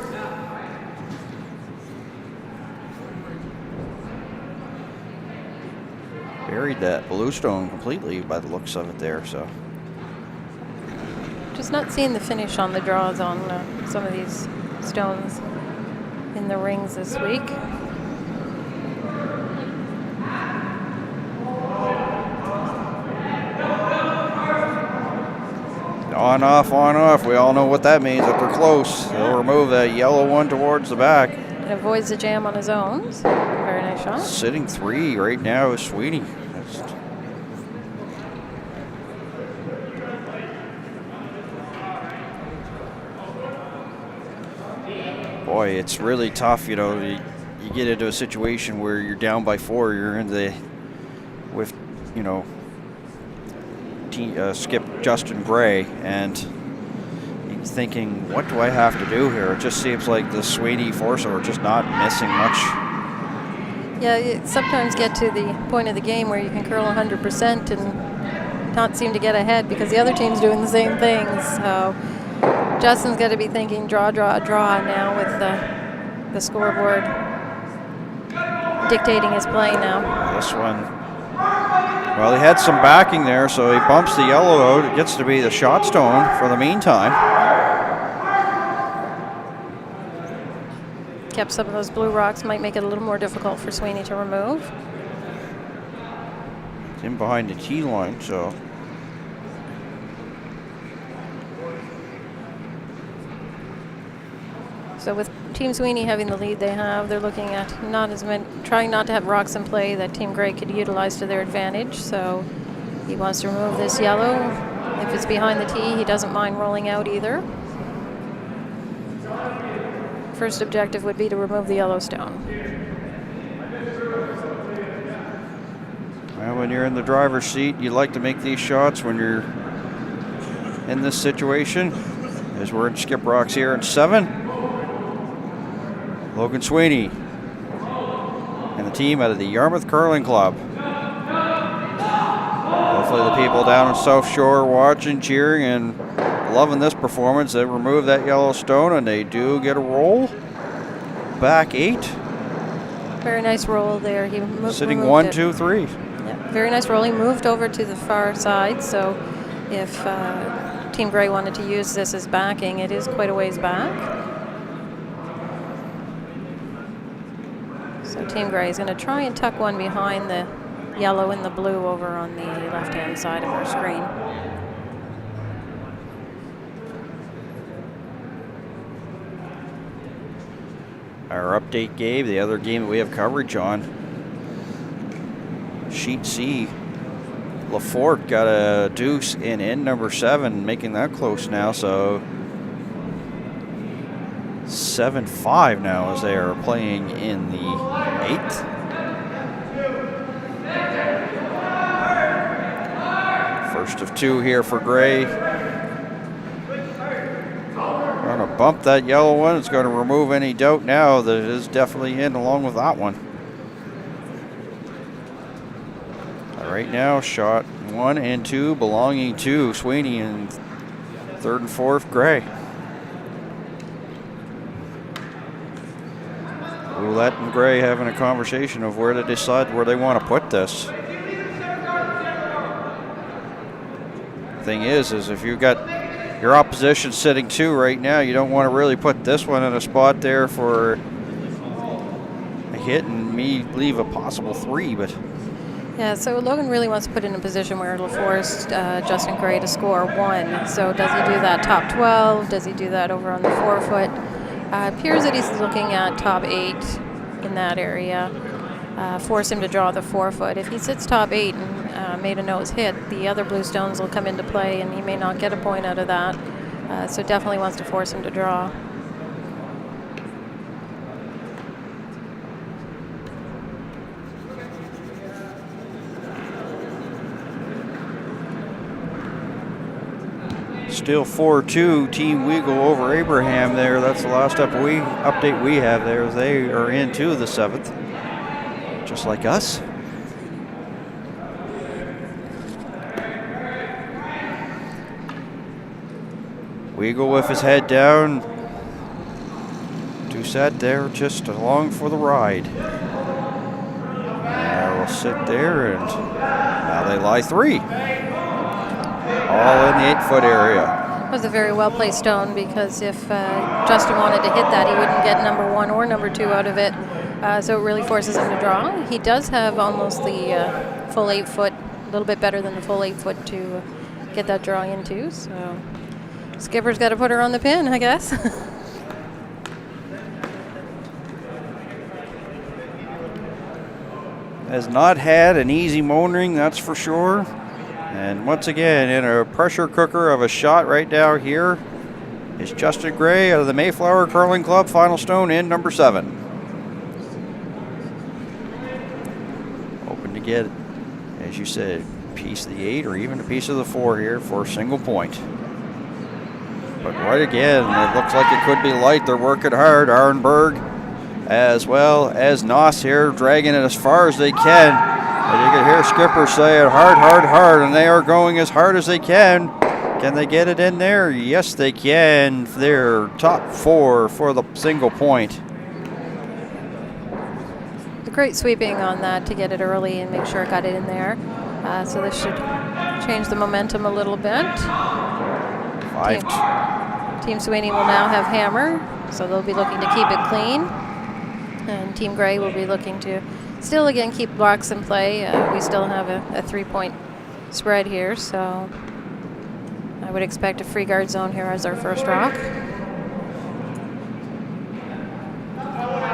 Buried that blue stone completely by the looks of it there, so. Just not seeing the finish on the draws on some of these stones in the rings this week. On, off, on, off. We all know what that means. If they're close, they'll remove that yellow one towards the back. It avoids the jam on his own. So very nice shot. Sitting 3 right now is Sweeney. Boy, it's really tough, you get into a situation where you're down by 4, you're with skip Justin Gray, and he's thinking, what do I have to do here? It just seems like the Sweeney force are just not missing much. Yeah, you sometimes get to the point of the game where you can curl 100% and not seem to get ahead because the other team's doing the same thing. So Justin's got to be thinking draw, draw, draw now with the scoreboard dictating his play now. This one, well, he had some backing there, so he bumps the yellow out. It gets to be the shot stone for the meantime. Kept some of those blue rocks, might make it a little more difficult for Sweeney to remove. in behind the tee line, so. So with Team Sweeney having the lead they're looking at trying not to have rocks in play that Team Gray could utilize to their advantage. So he wants to remove this yellow. If it's behind the tee, he doesn't mind rolling out either. First objective would be to remove the yellow stone. Well, when you're in the driver's seat, you like to make these shots when you're in this situation. As we're in Skip Rocks here in 7. Logan Sweeney and the team out of the Yarmouth Curling Club. Hopefully the people down in South Shore watching, cheering, and loving this performance. They remove that yellow stone, and they do get a roll. Back 8. Very nice roll there. He sitting 1, 2, 3. Yeah, very nice roll. He moved over to the far side, so if Team Gray wanted to use this as backing, it is quite a ways back. So Team Gray is going to try and tuck one behind the yellow and the blue over on the left-hand side of our screen. Our update game, the other game that we have coverage on. Sheet C. Lafort got a deuce in end number 7, making that close now, so 7-5 now as they are playing in the 8th. First of 2 here for Gray. Going to bump that yellow one. It's going to remove any doubt now that it is definitely in along with that one. Right now, shot 1 and 2 belonging to Sweeney, and 3rd and 4th Gray. Roulette and Gray having a conversation of where to decide where they want to put this. Thing is if you've got your opposition sitting 2 right now, you don't want to really put this one in a spot there for a hit and me leave a possible 3, but. Yeah, so Logan really wants to put it in a position where it'll force Justin Gray to score 1. So does he do that top 12? Does he do that over on the 4-foot? Appears that he's looking at top 8 in that area. Force him to draw the 4-foot. If he sits top 8 and made a nose hit, the other blue stones will come into play, and he may not get a point out of that. So definitely wants to force him to draw. Still 4-2 Team Weagle over Abraham there. That's the last update we have there. They are into the 7th, just like us. Weagle with his head down. Doucette there just along for the ride. Now we'll sit there, and now they lie 3. All in the 8-foot area. That was a very well-placed stone, because if Justin wanted to hit that, he wouldn't get number 1 or number 2 out of it. So it really forces him to draw. He does have almost the full 8-foot, a little bit better than the full 8-foot to get that draw into. So skipper's got to put her on the pin, I guess. Has not had an easy morning, that's for sure. And once again, in a pressure cooker of a shot right now here is Justin Gray out of the Mayflower Curling Club. Final stone in number 7. Hoping to get, as you said, a piece of the 8 or even a piece of the 4 here for a single point. But right again, it looks like it could be light. They're working hard. Arenberg as well as Noss here dragging it as far as they can. And you can hear skipper saying hard, hard, hard, and they are going as hard as they can. Can they get it in there? Yes, they can. They're top 4 for the single point. The great sweeping on that to get it early and make sure it got it in there. So this should change the momentum a little bit. Team Sweeney will now have hammer, so they'll be looking to keep it clean. And Team Gray will be looking to still, again, keep rocks in play. We still have a 3-point spread here, so I would expect a free guard zone here as our first rock.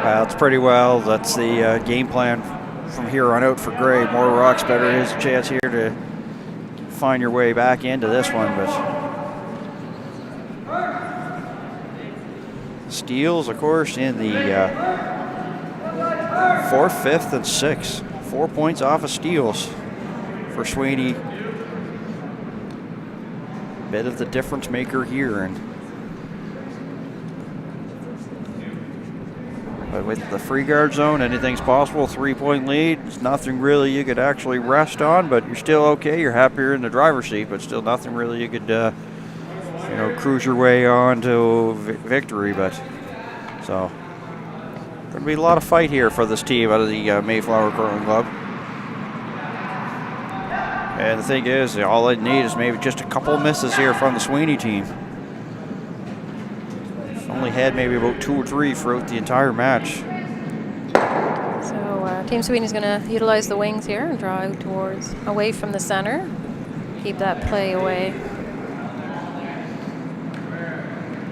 Well, it's pretty well. That's the game plan from here on out for Gray. More rocks, better his chance here to find your way back into this one. But steals, of course, in the 4th, 5th, and 6th. 4 points off of steals for Sweeney. Bit of the difference maker here. But with the free guard zone, anything's possible. 3-point lead. It's nothing really you could actually rest on, but you're still okay. You're happier in the driver's seat, but still nothing really you could, cruise your way on to victory. But so going to be a lot of fight here for this team out of the Mayflower Curling Club. And the thing is, all they need is maybe just a couple of misses here from the Sweeney team. Only had maybe about 2 or 3 throughout the entire match. So Team Sweeney's going to utilize the wings here and draw out towards away from the center. Keep that play away.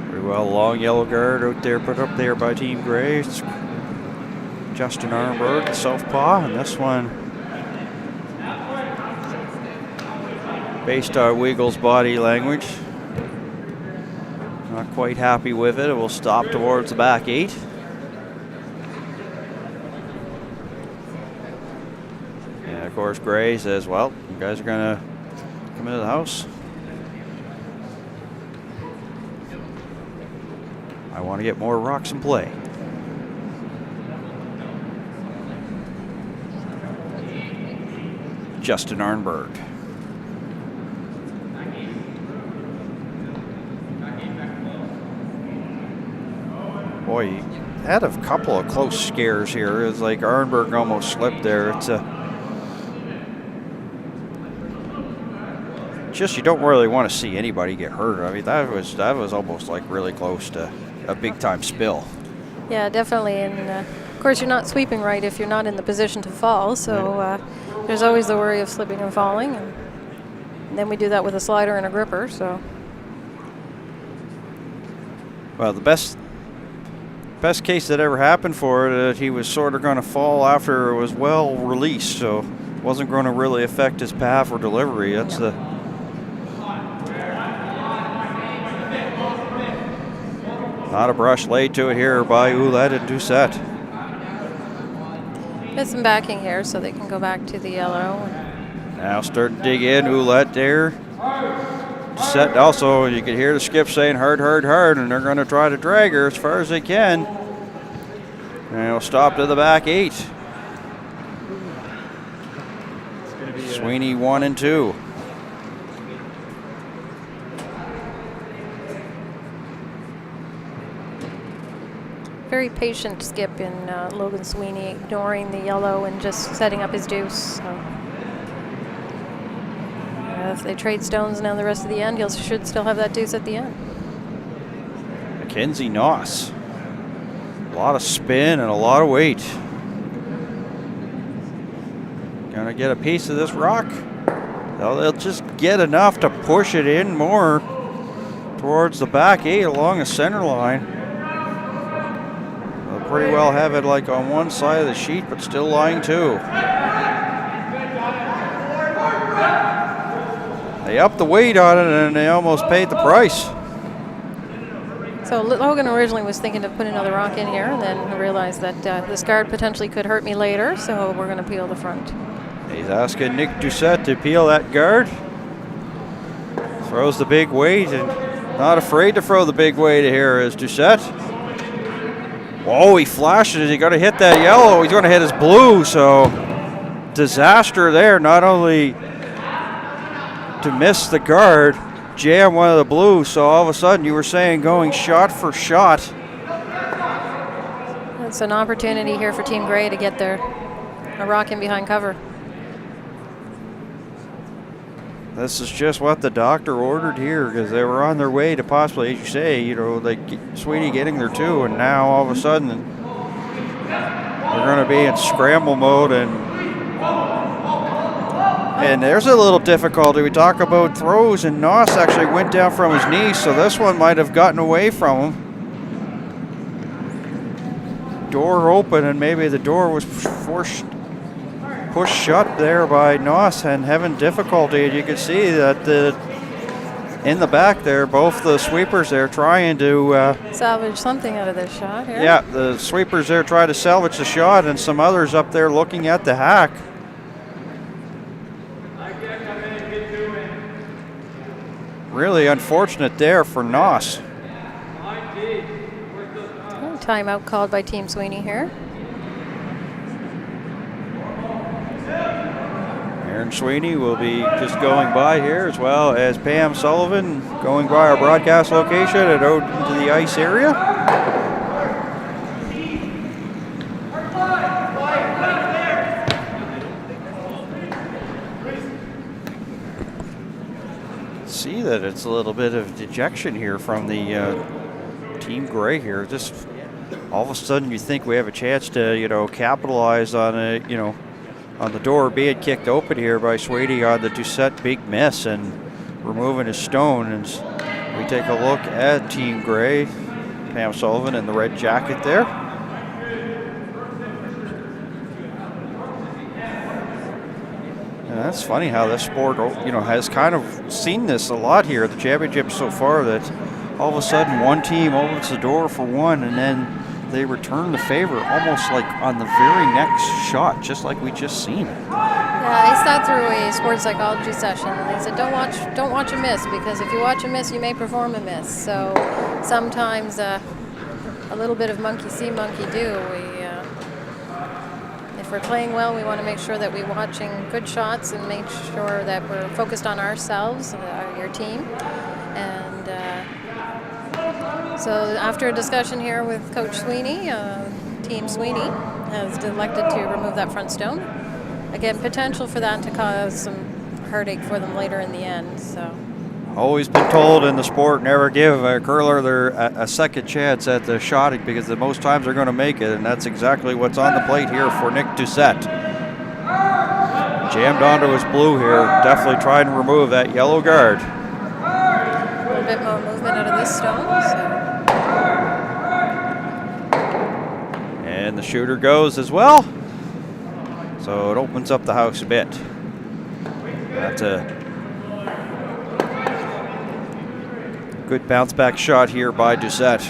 Very well, long yellow guard out there, put up there by Team Gray. It's Justin Arnberg, the southpaw, and this one based on Wiggle's body language. Not quite happy with it. It will stop towards the back 8. And of course, Gray says, well, you guys are going to come into the house. I want to get more rocks in play. Justin Arnberg. Boy, he had a couple of close scares here. It's like Arnberg almost slipped there. It's just you don't really want to see anybody get hurt. I mean, that was almost like really close to a big time spill. Yeah, definitely. And of course, you're not sweeping right if you're not in the position to fall. So there's always the worry of slipping and falling. And then we do that with a slider and a gripper. So. Well, the best case that ever happened for it, he was sort of going to fall after it was well released, so it wasn't going to really affect his path or delivery. That's the not a brush laid to it here by Ouellette and Doucette. Get some backing here so they can go back to the yellow. Now starting to dig in, Ouellette there. Set also, you can hear the skip saying hard, hard, hard, and they're going to try to drag her as far as they can. And it'll stop to the back 8. Sweeney 1 and 2. Very patient skip in Logan Sweeney, ignoring the yellow and just setting up his deuce. So. If they trade stones now the rest of the end, he should still have that deuce at the end. Mackenzie Noss. A lot of spin and a lot of weight. Gonna get a piece of this rock. They'll just get enough to push it in more towards the back 8 along the center line. They'll pretty well have it like on one side of the sheet, but still lying 2. They upped the weight on it and they almost paid the price. So Logan originally was thinking to put another rock in here, and then realized that this guard potentially could hurt me later, so we're going to peel the front. He's asking Nick Doucette to peel that guard. Throws the big weight and not afraid to throw the big weight here is Doucette. Whoa, he flashes. He's going to hit that yellow. He's going to hit his blue, so disaster there. Not only to miss the guard, jam one of the blues, so all of a sudden you were saying going shot for shot. It's an opportunity here for Team Gray to get a rock in behind cover. This is just what the doctor ordered here, because they were on their way to possibly, as you say, like Sweeney getting there too, and now all of a sudden We're going to be in scramble mode, and there's a little difficulty. We talk about throws, and Noss actually went down from his knee, so this one might have gotten away from him. Door open, and maybe the door was pushed shut there by Noss, and having difficulty. And you can see that in the back there, both the sweepers there trying to salvage something out of this shot here. Yeah, the sweepers there try to salvage the shot, and some others up there looking at the hack. Really unfortunate there for Noss. Timeout called by Team Sweeney here. Aaron Sweeney will be just going by here, as well as Pam Sullivan going by our broadcast location and out into the ice area. See that it's a little bit of dejection here from the Team Gray here. Just all of a sudden you think we have a chance to, capitalize on it, on the door being kicked open here by Sweeney on the Doucette big miss and removing his stone. And we take a look at Team Gray, Pam Sullivan in the red jacket there. And that's funny how this sport, has kind of seen this a lot here at the championship so far, that all of a sudden one team opens the door for one, and then they return the favor almost like on the very next shot, just like we just seen. Yeah, I sat through a sports psychology session, and they said don't watch a miss, because if you watch a miss, you may perform a miss. So sometimes a little bit of monkey see, monkey do. If we're playing well, we want to make sure that we're watching good shots and make sure that we're focused on ourselves, your team, and. So after a discussion here with Coach Sweeney, Team Sweeney has elected to remove that front stone. Again, potential for that to cause some heartache for them later in the end. So, always been told in the sport, never give a curler a second chance at the shotting, because the most times they're going to make it, and that's exactly what's on the plate here for Nick Doucette. Jammed onto his blue here, definitely trying to remove that yellow guard. A little bit more movement out of this stone. So. And the shooter goes as well. So it opens up the house a bit. That's a good bounce back shot here by Doucette.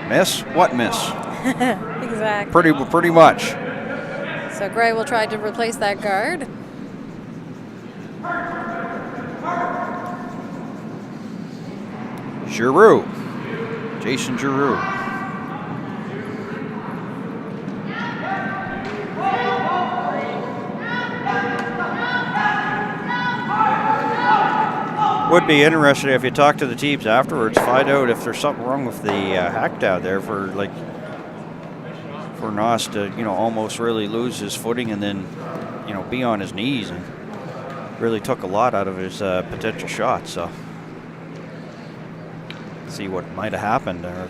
Miss? What miss? Exactly. Pretty much. So Gray will try to replace that guard. Giroux. Jason Giroux. Would be interesting if you talk to the teams afterwards, find out if there's something wrong with the hack down there for Noss to almost really lose his footing and then be on his knees, and really took a lot out of his potential shot. So see what might have happened there.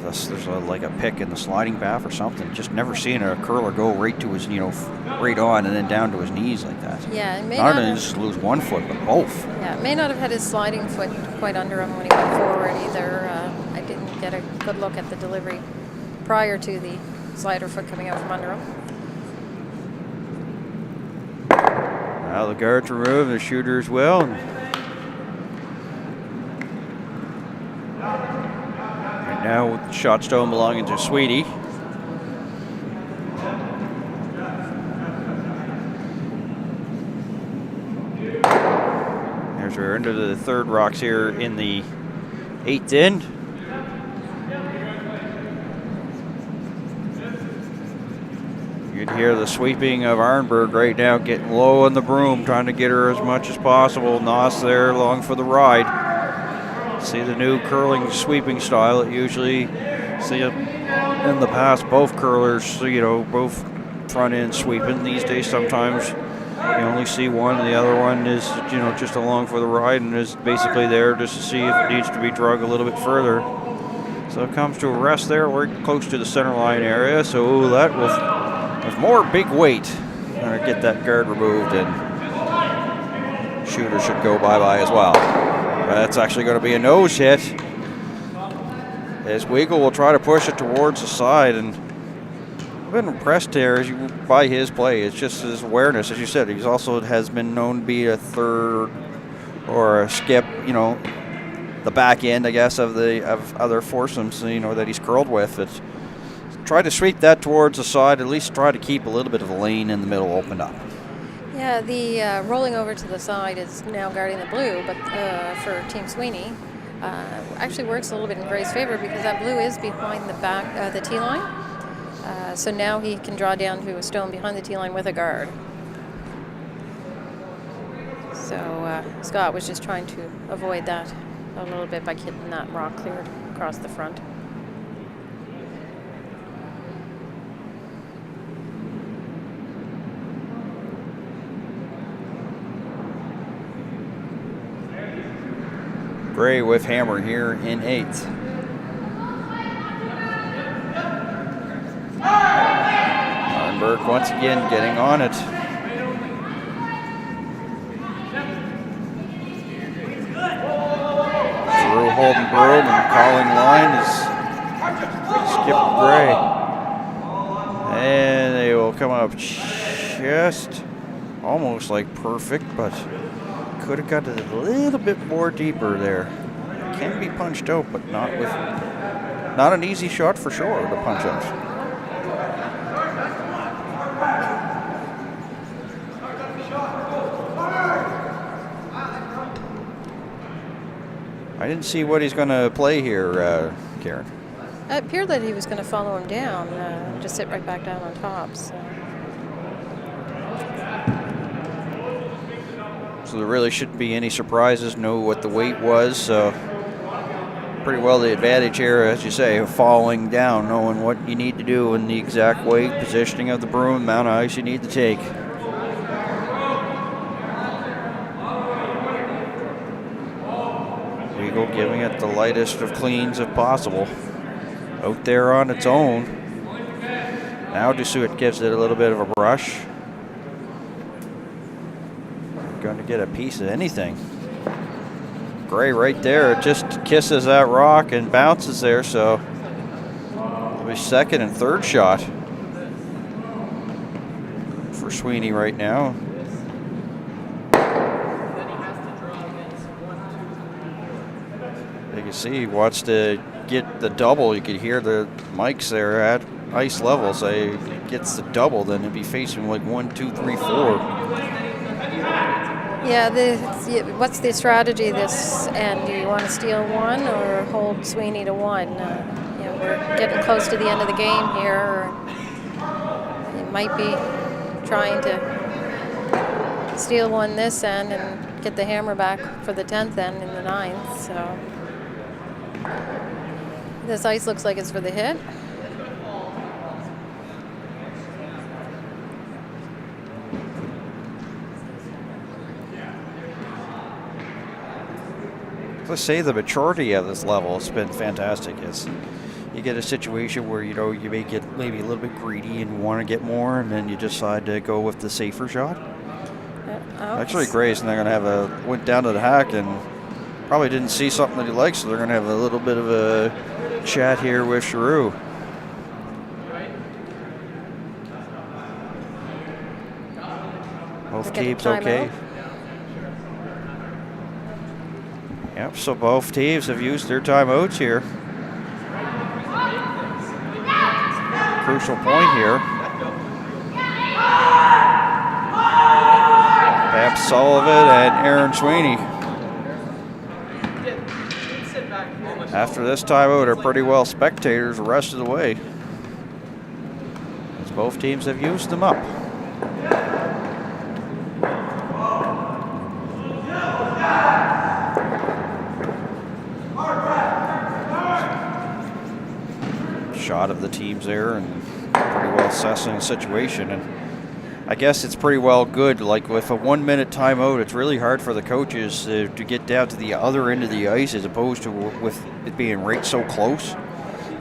There's like a pick in the sliding path or something. Just never seen a curler go right to his, right on and then down to his knees like that. Yeah, it may not not only just lose one foot, but both. Yeah, it may not have had his sliding foot quite under him when he went forward either. I didn't get a good look at the delivery prior to the slider foot coming out from under him. Now the guard's removed, the shooter as well. Now with the shot stone belonging to Sweeney. There's we're into the third rocks here in the eighth end. You can hear the sweeping of Arnberg right now, getting low on the broom, trying to get her as much as possible. Noss there along for the ride. See the new curling sweeping style. It usually see it in the past, both curlers, both front end sweeping. These days sometimes you only see one, and the other one is just along for the ride and is basically there just to see if it needs to be drug a little bit further. So it comes to a rest there. We're close to the center line area. So that will, with more big weight, get that guard removed, and shooter should go bye-bye as well. That's actually going to be a nose hit, as Weigel will try to push it towards the side. And I've been impressed here by his play. It's just his awareness, as you said. He's also has been known to be a third or a skip, the back end, I guess, of other foursomes, that he's curled with. It's try to sweep that towards the side. At least try to keep a little bit of a lane in the middle opened up. Yeah, the rolling over to the side is now guarding the blue, but for Team Sweeney, actually works a little bit in Gray's favor because that blue is behind the back, the tee line. So now he can draw down to a stone behind the tee line with a guard. So Scott was just trying to avoid that a little bit by getting that rock cleared across the front. Gray with hammer here in 8th. Arnberg once again getting on it. Drew holding Broom, and calling line is Skip Gray. And they will come up just almost like perfect, but could have got it a little bit more deeper there. Can be punched out, but not an easy shot for sure to punch out. I didn't see what he's going to play here, Karen. It appeared that he was going to follow him down, just sit right back down on top. So there really shouldn't be any surprises. Know what the weight was. So pretty well the advantage here, as you say, of falling down, knowing what you need to do and the exact weight, positioning of the broom, amount of ice you need to take. Eagle giving it the lightest of cleans if possible. Out there on its own. Now Dusuit gives it a little bit of a brush. Going to get a piece of anything. Gray right there, it just kisses that rock and bounces there, so it'll be second and third shot for Sweeney right now. You can see he wants to get the double. You could hear the mics there at ice level say if he gets the double, then he'd be facing like 1, 2, 3, 4. Yeah, what's the strategy this end? Do you want to steal one or hold Sweeney to one? We're getting close to the end of the game here. You might be trying to steal one this end and get the hammer back for the 10th end in the 9th. So this ice looks like it's for the hit. Let's say the maturity of this level has been fantastic. It's, you get a situation where you may get maybe a little bit greedy and want to get more, and then you decide to go with the safer shot. Actually, Gray's not going to have went down to the hack and probably didn't see something that he likes, so they're going to have a little bit of a chat here with Giroux. Both teams okay. Yep, so both teams have used their timeouts here. Crucial point here. Pam Sullivan and Aaron Sweeney. After this timeout are pretty well spectators the rest of the way, as both teams have used them up. Shot of the teams there and pretty well assessing the situation, and I guess it's pretty well good. Like with a 1 minute timeout, it's really hard for the coaches to get down to the other end of the ice as opposed to with it being right so close.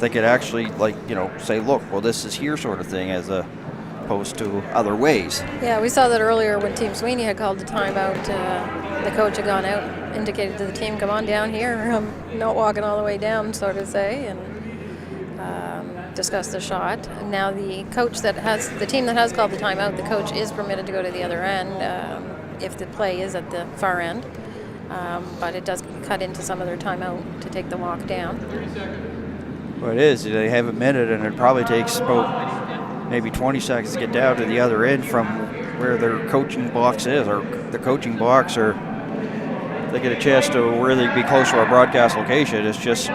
they could actually, like, say, look, well, this is here sort of thing, as opposed to other ways. Yeah, we saw that earlier when Team Sweeney had called the timeout. The coach had gone out, indicated to the team, come on down here. I'm not walking all the way down, so to say, and discuss the shot. And now the team that has called the timeout, the coach is permitted to go to the other end if the play is at the far end. But it does cut into some of their timeout to take the walk down. Well, it is. They have a minute, and it probably takes about maybe 20 seconds to get down to the other end from where their coaching box is, or the coaching box, or they get a chance to really be close to our broadcast location. It's just,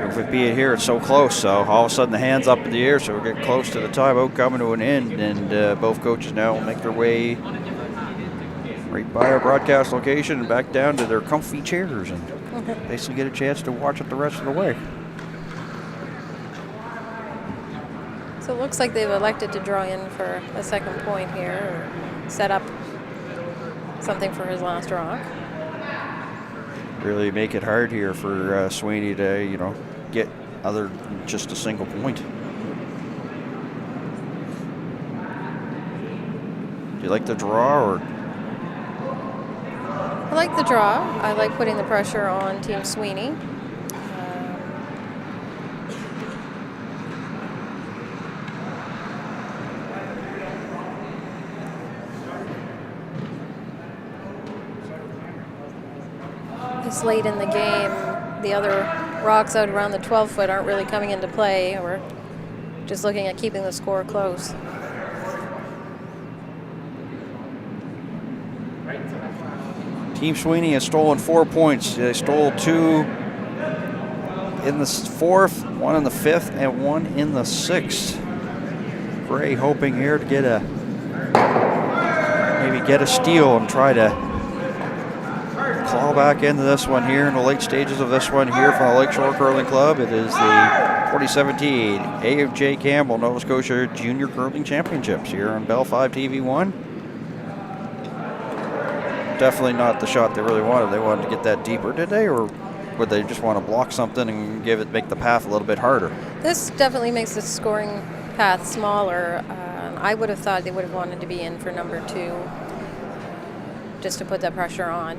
if it being here, it's so close, so all of a sudden the hand's up in the air, so we get close to the timeout coming to an end, and both coaches now will make their way right by our broadcast location and back down to their comfy chairs and basically get a chance to watch it the rest of the way. So it looks like they've elected to draw in for a second point here, or set up something for his last rock. Really make it hard here for Sweeney to, get other than just a single point. Do you like the draw, or? I like the draw. I like putting the pressure on Team Sweeney. It's late in the game. The other rocks out around the 12-foot aren't really coming into play. We're just looking at keeping the score close. Team Sweeney has stolen 4 points. They stole 2 in the 4th, 1 in the 5th, and 1 in the 6th. Gray hoping here to maybe get a steal and try to claw back into this one here in the late stages of this one here from the Lakeshore Curling Club. It is the 2017 AMJ Campbell Nova Scotia Junior Curling Championships here on Bell 5 TV1. Definitely not the shot they really wanted. They wanted to get that deeper, did they? Or would they just want to block something and make the path a little bit harder? This definitely makes the scoring path smaller. I would have thought they would have wanted to be in for number 2, just to put that pressure on.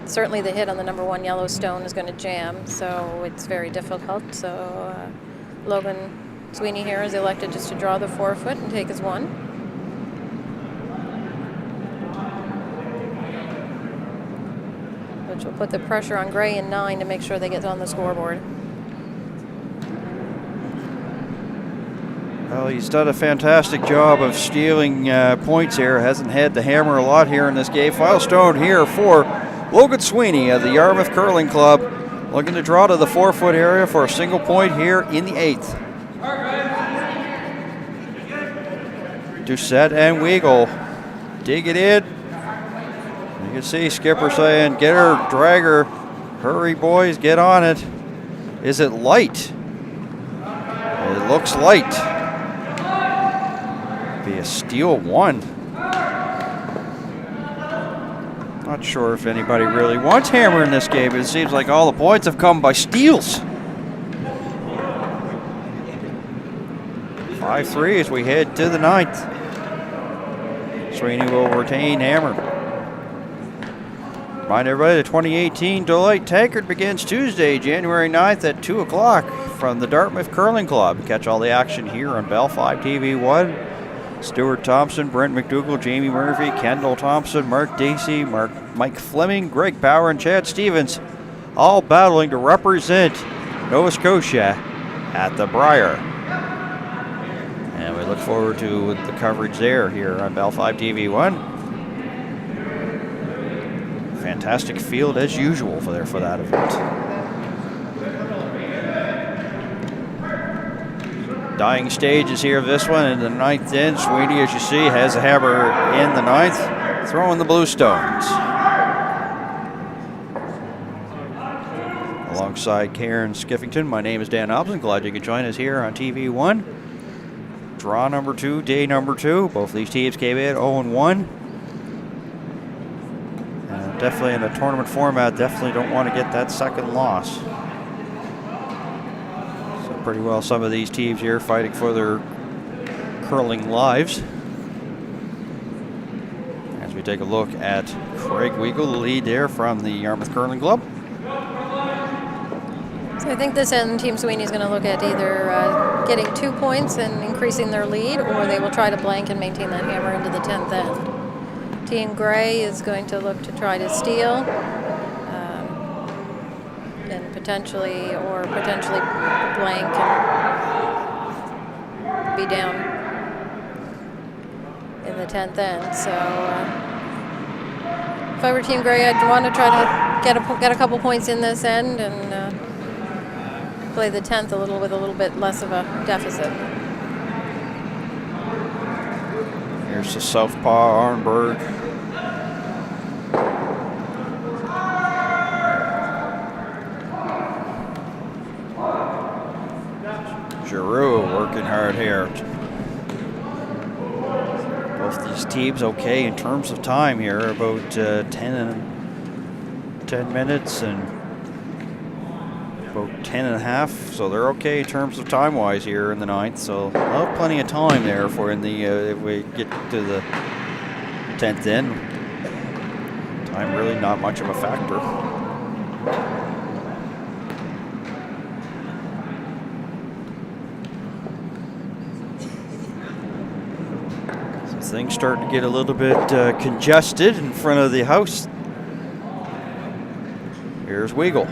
Certainly the hit on the number 1 Yellowstone is going to jam, so it's very difficult. So Logan Sweeney here is elected just to draw the 4-foot and take his 1. Which will put the pressure on Gray in 9 to make sure they get on the scoreboard. Well, he's done a fantastic job of stealing points here. Hasn't had the hammer a lot here in this game. Final stone here for Logan Sweeney of the Yarmouth Curling Club, looking to draw to the 4-foot area for a single point here in the 8th. Doucette and Weagle dig it in. You can see Skipper saying, get her, drag her, hurry boys, get on it. Is it light? It looks light. Be a steal 1. Not sure if anybody really wants hammer in this game. It seems like all the points have come by steals. 5-3 as we head to the 9th. Sweeney will retain hammer. Remind everybody, the 2018 Delight Tankard begins Tuesday, January 9th at 2 o'clock from the Dartmouth Curling Club. Catch all the action here on Bell 5 TV1. Stuart Thompson, Brent McDougall, Jamie Murphy, Kendall Thompson, Mark Dacey, Mike Fleming, Greg Power, and Chad Stevens, all battling to represent Nova Scotia at the Briar. And we look forward to the coverage there here on Bell 5 TV1. Fantastic field as usual for that event. Dying stages here of this one in the 9th inning. Sweeney, as you see, has a hammer in the 9th, throwing the blue stones. Alongside Karen Skiffington, my name is Dan Hobson. Glad you could join us here on TV1. Draw number 2, day number 2. Both of these teams came in 0-1. And definitely in a tournament format, definitely don't want to get that second loss. So pretty well some of these teams here fighting for their curling lives. As we take a look at Craig Weigel, the lead there from the Yarmouth Curling Club. So I think this end, Team Sweeney is going to look at either getting 2 points and increasing their lead, or they will try to blank and maintain that hammer into the 10th end. Team Gray is going to look to try to steal and potentially blank and be down in the 10th end. So if I were Team Gray, I'd want to try to get a couple points in this end and play the 10th with a little bit less of a deficit. Here's the southpaw Arnberg. Giroux working hard here. Both these teams okay in terms of time here, about 10 minutes and about 10 and a half, so they're okay in terms of time-wise here in the 9th. So well, plenty of time there for in the if we get to the 10th end. Time really not much of a factor. So things start to get a little bit congested in front of the house. Here's Weigel.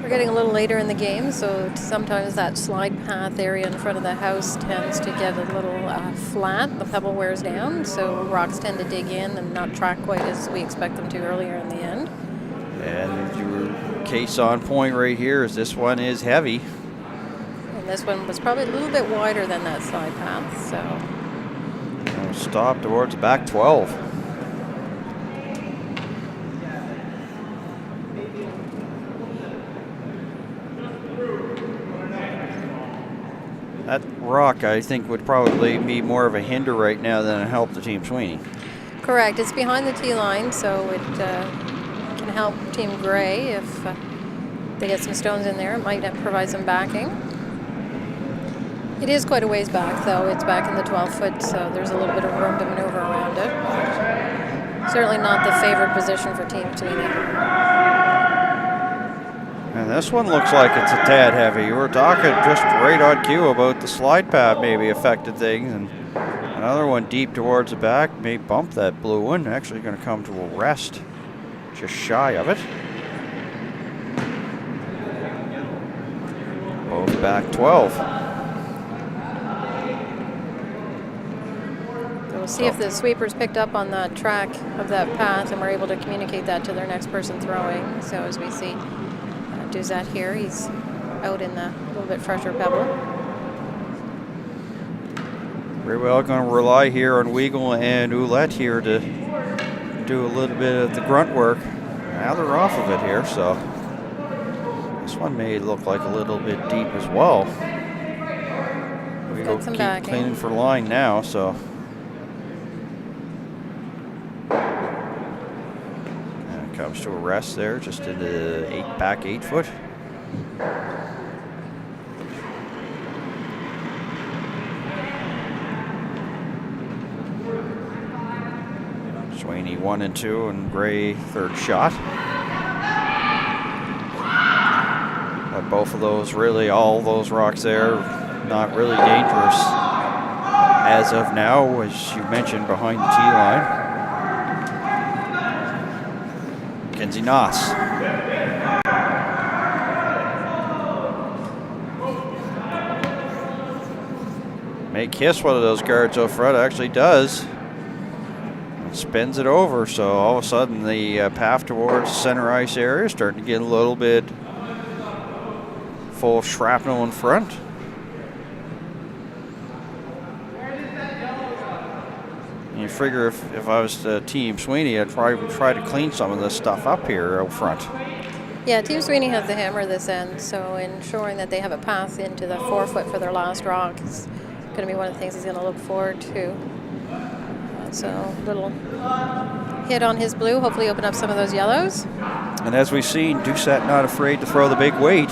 We're getting a little later in the game, so sometimes that slide path area in front of the house tends to get a little flat. The pebble wears down, so rocks tend to dig in and not track quite as we expect them to earlier in the end. And your case on point right here is this one is heavy. And this one was probably a little bit wider than that slide path, so. Stop towards the back 12. That rock, I think, would probably be more of a hinder right now than a help to Team Sweeney. Correct. It's behind the tee line, so it can help Team Gray if they get some stones in there. It might provide some backing. It is quite a ways back, though. It's back in the 12 foot, so there's a little bit of room to maneuver around it. Certainly not the favored position for Team Sweeney. And this one looks like it's a tad heavy. You were talking just right on cue about the slide path maybe affected things, and another one deep towards the back may bump that blue one. Actually going to come to a rest just shy of it. Both back 12. We'll see if the sweepers picked up on that track of that path and were able to communicate that to their next person throwing. So as we see Duzette here, he's out in the little bit fresher pebble. Very well going to rely here on Weigel and Ouellette here to do a little bit of the grunt work. Now they're off of it here, so this one may look like a little bit deep as well. Weigel keep cleaning for line now, so. Comes to a rest there, just in the back 8 foot. Sweeney 1 and 2, and Gray third shot. But both of those, really, all those rocks there, not really dangerous as of now, as you mentioned, behind the tee line. Kenzie Noss. May kiss one of those guards up front, actually does. And spins it over, so all of a sudden the path towards center ice area is starting to get a little bit full of shrapnel in front. You figure if I was the Team Sweeney, I'd probably try to clean some of this stuff up here out front. Yeah, Team Sweeney has the hammer this end, so ensuring that they have a path into the 4 foot for their last rock is going to be one of the things he's going to look forward to. So little hit on his blue, hopefully open up some of those yellows. And as we've seen, Doucette not afraid to throw the big weight.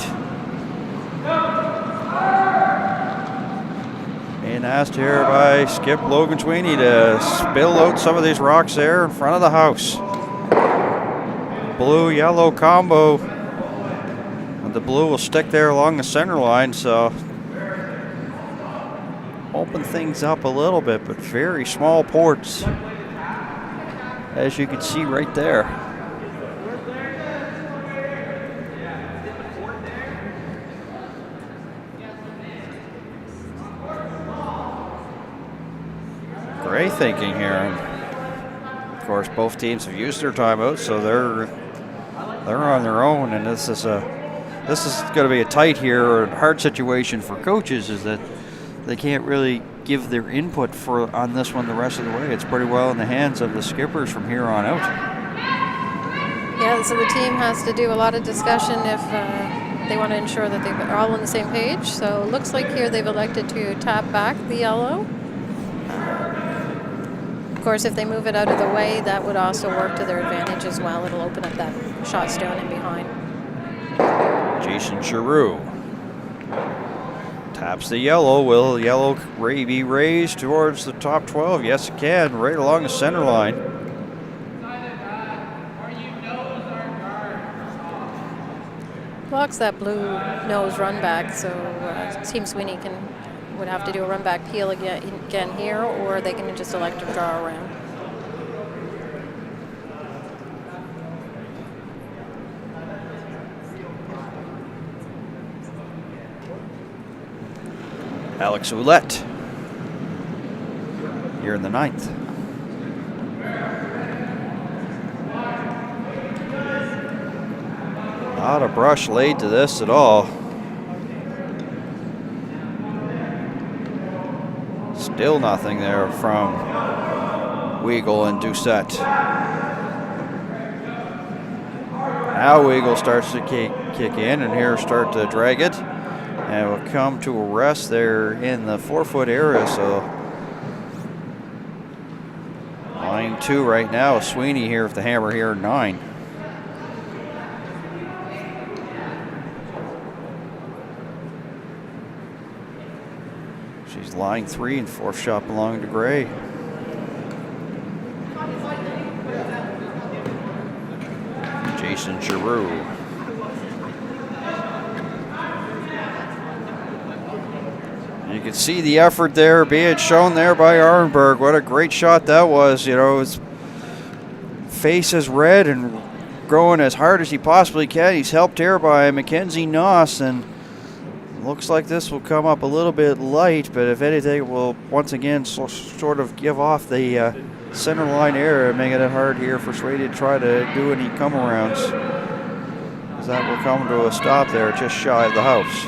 Being asked here by Skip Logan Sweeney to spill out some of these rocks there in front of the house. Blue-yellow combo. And the blue will stick there along the center line, so open things up a little bit, but very small ports, as you can see right there. Great thinking here. And of course, both teams have used their timeout, so they're on their own, and this is going to be a tight here, or a hard situation for coaches, is that they can't really give their input on this one the rest of the way. It's pretty well in the hands of the skippers from here on out. Yeah, so the team has to do a lot of discussion if they want to ensure that they're all on the same page. So it looks like here they've elected to tap back the yellow. Of course, if they move it out of the way, that would also work to their advantage as well. It'll open up that shot stone in behind. Jason Giroux taps the yellow. Will the yellow be raised towards the top 12? Yes, it can, right along the center line. Blocks that blue nose run back, so Team Sweeney would have to do a run back peel again here, or they can just elect to draw around. Alex Ouellette here in the 9th. Not a brush laid to this at all. Still nothing there from Weagle and Doucette. Now Weagle starts to kick in, and here start to drag it. And it will come to a rest there in the 4-foot area, so line 2 right now. Sweeney here with the hammer here, 9. She's line 3 and 4th shot belonging to Gray. Jason Giroux. You can see the effort there being shown there by Arenberg. What a great shot that was. You know, his face is red and going as hard as he possibly can. He's helped here by Mackenzie Noss, and looks like this will come up a little bit light, but if anything, it will once again sort of give off the center line area, making it hard here for Sweeney to try to do any come-arounds, as that will come to a stop there just shy of the house.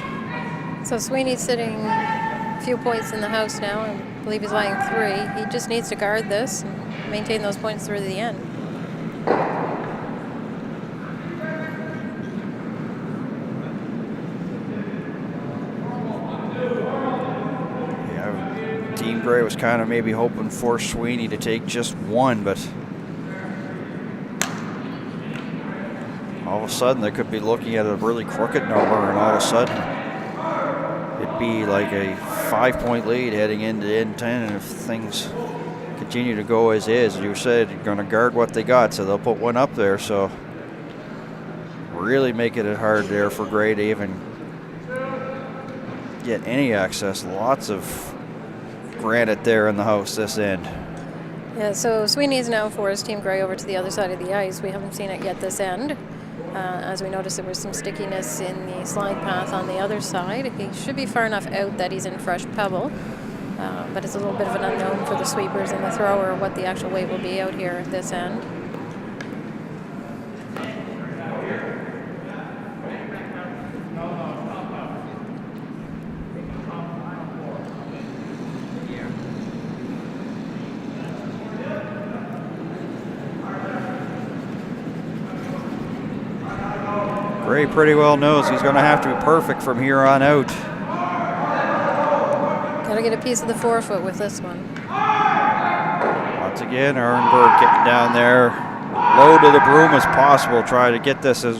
So Sweeney's sitting a few points in the house now. I believe he's lying 3. He just needs to guard this and maintain those points through the end. Yeah, Team Gray was kind of maybe hoping for Sweeney to take just 1, but all of a sudden they could be looking at a really crooked number, and all of a sudden it'd be like a 5-point lead heading into N10, and if things continue to go as is, you said, you're going to guard what they got, so they'll put 1 up there, so really making it hard there for Gray to even get any access. Lots of granite there in the house this end. Yeah, so Sweeney's now forced Team Gray over to the other side of the ice. We haven't seen it yet this end. As we noticed, there was some stickiness in the slide path on the other side. He should be far enough out that he's in fresh pebble, but it's a little bit of an unknown for the sweepers and the thrower what the actual weight will be out here at this end. Gray pretty well knows he's going to have to be perfect from here on out. Got to get a piece of the 4-foot with this one. Once again, Ehrenberg getting down there, low to the broom as possible, try to get this as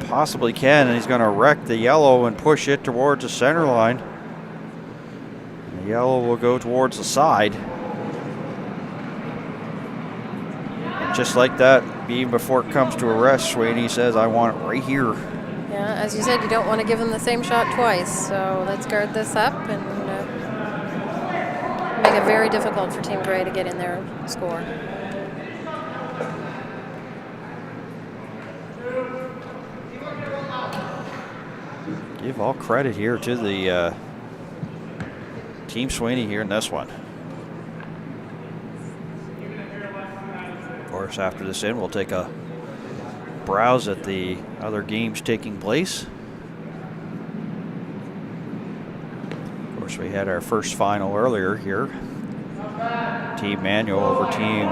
possibly can, and he's going to wreck the yellow and push it towards the center line. The yellow will go towards the side. And just like that, even before it comes to a rest, Sweeney says, I want it right here. Yeah, as you said, you don't want to give him the same shot twice, so let's guard this up and make it very difficult for Team Gray to get in there and score. Give all credit here to the Team Sweeney here in this one. Of course, after this we'll take a browse at the other games taking place. Of course, we had our first final earlier here. Team Manual over Team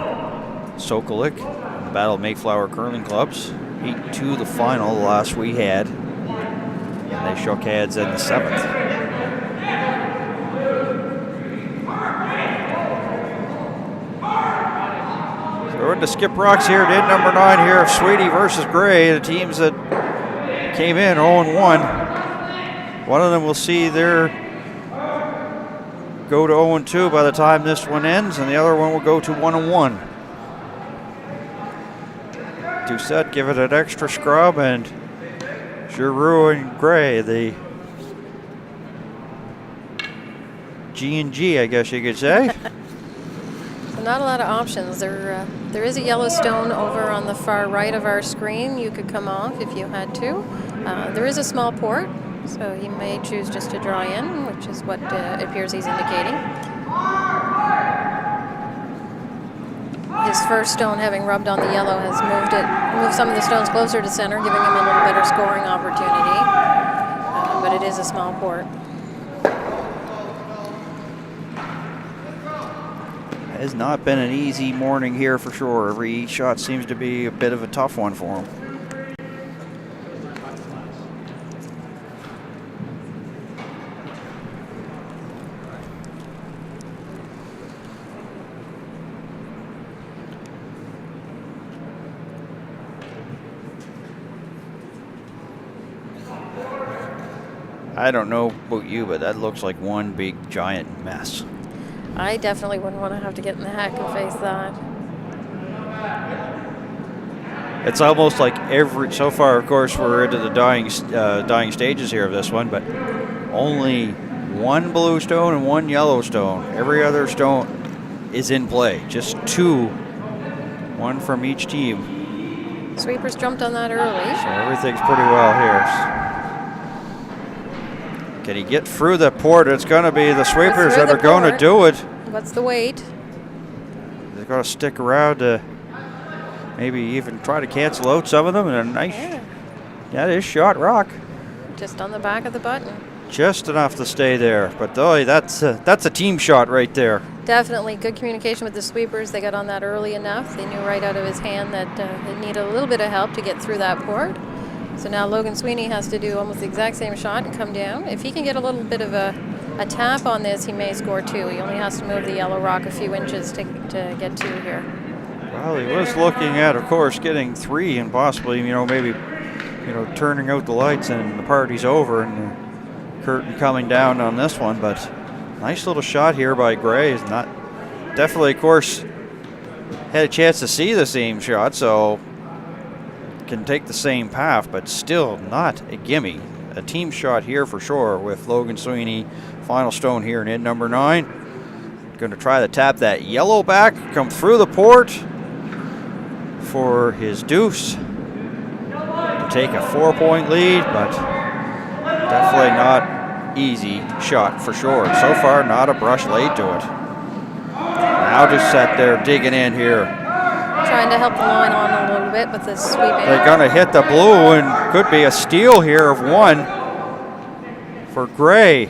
Sokolik in the Battle of Mayflower Curling Clubs. 8-2 the final, the last we had. And they shook heads in the 7th. So we're into Skip Rocks here at end number 9 here of Sweeney versus Gray, the teams that came in 0-1. One of them will see their go to 0-2 by the time this one ends, and the other one will go to 1-1. Doucette give it an extra scrub, and Giroux and Gray, the G&G, I guess you could say. So not a lot of options. There is a yellow stone over on the far right of our screen. You could come off if you had to. There is a small port, so he may choose just to draw in, which is what it appears he's indicating. His first stone, having rubbed on the yellow, has moved some of the stones closer to center, giving him a little better scoring opportunity. But it is a small port. Has not been an easy morning here for sure. Every shot seems to be a bit of a tough one for him. I don't know about you, but that looks like one big giant mess. I definitely wouldn't want to have to get in the heck and face that. It's almost like so far, of course, we're into the dying stages here of this one, but only one blue stone and one yellow stone. Every other stone is in play. Just 2, one from each team. Sweepers jumped on that early. So everything's pretty well here. Can he get through the port? It's going to be the sweepers that are going to do it. What's the weight? They're going to stick around to maybe even try to cancel out some of them. And a nice, that is shot rock. Just on the back of the button. Just enough to stay there. But boy, that's a team shot right there. Definitely good communication with the sweepers. They got on that early enough. They knew right out of his hand that they needed a little bit of help to get through that port. So now Logan Sweeney has to do almost the exact same shot and come down. If he can get a little bit of a tap on this, he may score 2. He only has to move the yellow rock a few inches to get 2 here. Well, he was looking at, of course, getting 3 and possibly, maybe, turning out the lights and the party's over and the curtain coming down on this one. But nice little shot here by Gray. Is not definitely, of course, had a chance to see the same shot, so can take the same path, but still not a gimme. A team shot here for sure with Logan Sweeney. Final stone here in end number 9. Going to try to tap that yellow back, come through the port for his deuce to take a 4-point lead, but definitely not easy shot for sure. So far, not a brush laid to it. Now just sat there digging in here. Trying to help the line on a little bit with this sweep in. They're going to hit the blue, and could be a steal here of 1 for Gray.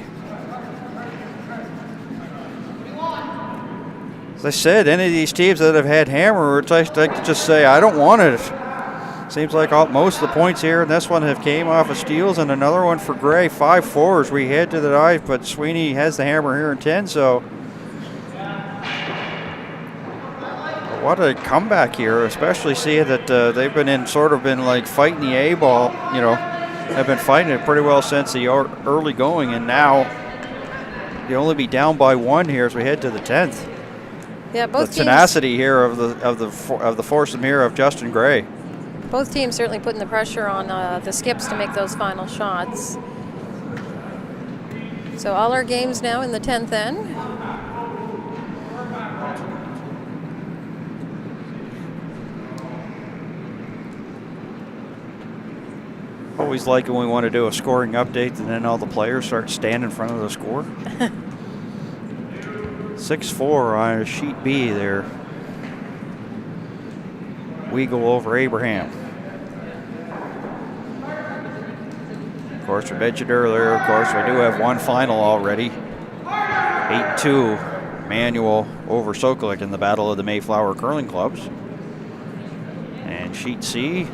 As I said, any of these teams that have had hammer, I'd like to just say, I don't want it. Seems like most of the points here in this one have came off of steals, and another one for Gray. 5 4s we head to the dive, but Sweeney has the hammer here in 10, so what a comeback here, especially seeing that they've been like fighting the A ball, you know, have been fighting it pretty well since the early going, and now they only be down by 1 here as we head to the 10th. Yeah, both the teams, tenacity here of the foursome here of Justin Gray. both teams certainly putting the pressure on the skips to make those final shots. So all our games now in the 10th end. Always like when we want to do a scoring update and then all the players start standing in front of the score. 6-4 on sheet B there. Weagle over Abraham. Of course, we mentioned earlier, of course, we do have one final already. 8-2 Manual over Sokolik in the Battle of the Mayflower Curling Clubs. And sheet C.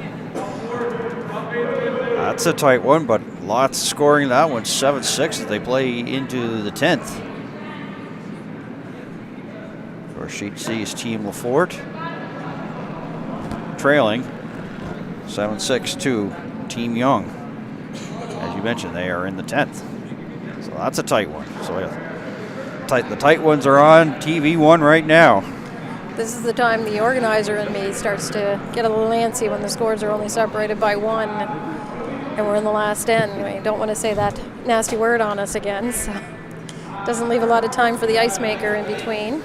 That's a tight one, but lots of scoring. That one 7-6 as they play into the 10th. For sheet C is Team Lafort, trailing 7-6 to Team Young. As you mentioned, they are in the 10th. So that's a tight one. So the tight ones are on TV1 right now. This is the time the organizer in me starts to get a little antsy when the scores are only separated by 1 and we're in the last end. We don't want to say that nasty word on us again, so it doesn't leave a lot of time for the ice maker in between.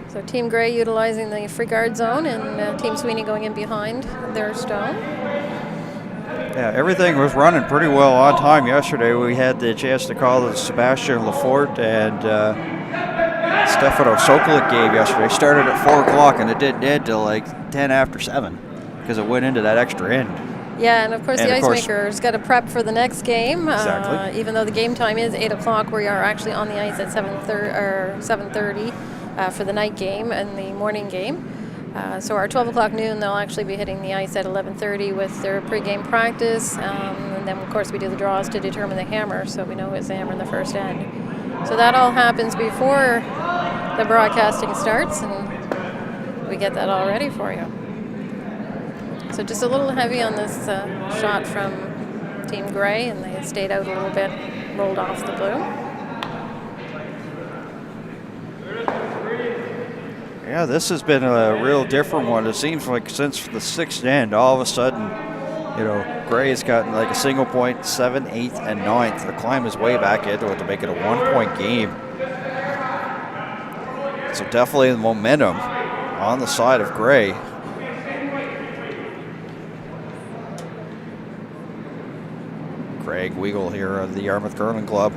So Team Gray utilizing the free guard zone, and Team Sweeney going in behind their stone. Yeah, everything was running pretty well on time yesterday. We had the chance to call the Sebastian Lafort and Stefano Sokolik game yesterday. Started at 4 o'clock and it didn't end till like 10 after 7 because it went into that extra end. Yeah, and of course the ice maker's got to prep for the next game. Exactly. Even though the game time is 8 o'clock, we are actually on the ice at 7:30 for the night game and the morning game. So our 12 o'clock noon, they'll actually be hitting the ice at 11:30 with their pregame practice. And then, of course, we do the draws to determine the hammer, so we know who's the hammer in the first end. So that all happens before the broadcasting starts, and we get that all ready for you. So just a little heavy on this shot from Team Gray, and they stayed out a little bit, rolled off the blue. Yeah, this has been a real different one. It seems like since the 6th end, all of a sudden, you know, Gray has gotten like a single point, 7th, 8th, and 9th. The climb is way back into it to make it a 1-point game. So definitely the momentum on the side of Gray. Craig Weagle here of the Yarmouth Curling Club.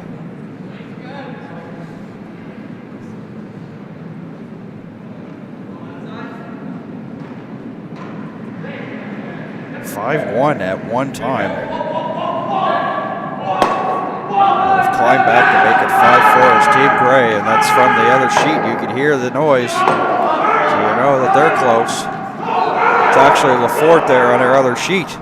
5-1 at one time. They've climbed back to make it 5-4 as Team Gray, and that's from the other sheet. You can hear the noise, so you know that they're close. It's actually Lafort there on their other sheet.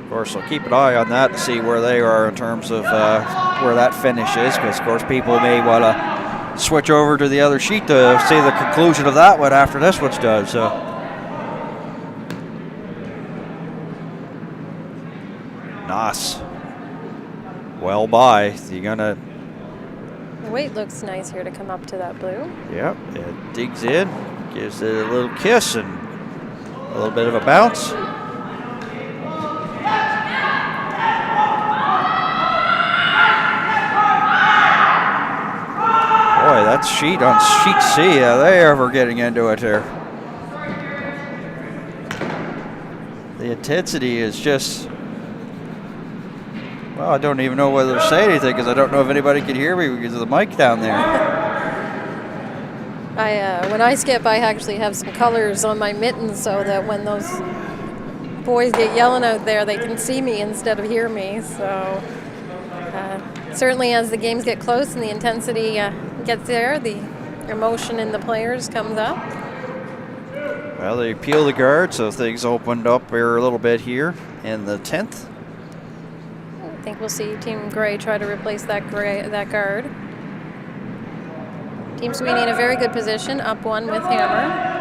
Of course, so keep an eye on that to see where they are in terms of where that finish is, because of course people may want to switch over to the other sheet to see the conclusion of that one after this one's done. So Nas, well by. You gonna? The weight looks nice here to come up to that blue. Yep, it digs in, gives it a little kiss and a little bit of a bounce. Boy, that's sheet on sheet C. Are they ever getting into it there? The intensity is just, well, I don't even know whether to say anything because I don't know if anybody can hear me because of the mic down there. When I skip, I actually have some colors on my mittens so that when those boys get yelling out there, they can see me instead of hear me. So certainly as the games get close and the intensity gets there, the emotion in the players comes up. Well, they peel the guard, so things opened up here a little bit here in the 10th. I think we'll see Team Gray try to replace that guard. Team Sweeney in a very good position, up one with hammer.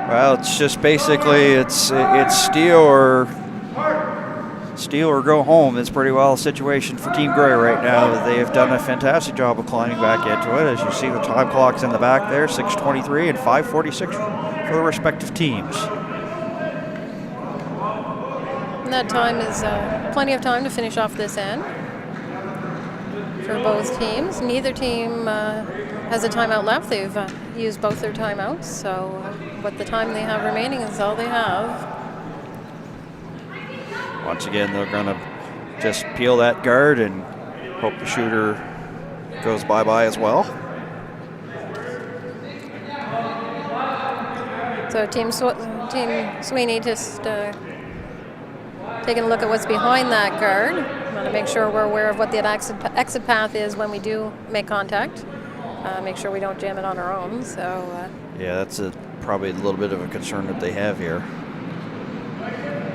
Well, it's just basically it's steal or go home. It's pretty well a situation for Team Gray right now. They have done a fantastic job of climbing back into it. As you see, the time clocks in the back there, 6:23 and 5:46 for the respective teams. And that time is plenty of time to finish off this end for both teams. Neither team has a timeout left. They've used both their timeouts, so but the time they have remaining is all they have. Once again, they're going to just peel that guard and hope the shooter goes bye-bye as well. So Team Sweeney just taking a look at what's behind that guard. Want to make sure we're aware of what the exit path is when we do make contact. Make sure we don't jam it on our own. So yeah, that's probably a little bit of a concern that they have here.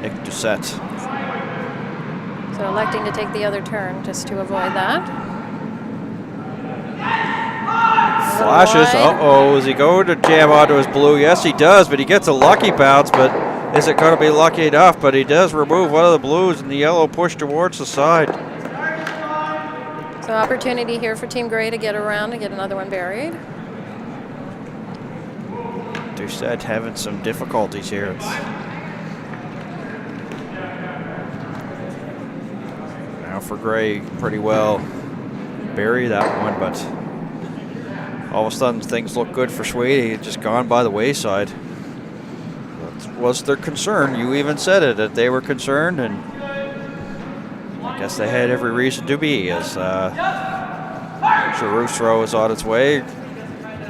Nick Doucette. So electing to take the other turn just to avoid that. Flashes. Uh-oh, is he going to jam onto his blue? Yes, he does, but he gets a lucky bounce, but is it going to be lucky enough? But he does remove one of the blues, and the yellow push towards the side. So opportunity here for Team Gray to get around and get another one buried. Doucette having some difficulties here. Now for Gray, pretty well bury that one, but all of a sudden things look good for Sweeney. It's just gone by the wayside. That was their concern. You even said it, that they were concerned, and I guess they had every reason to be, as Giroux's throw is on its way.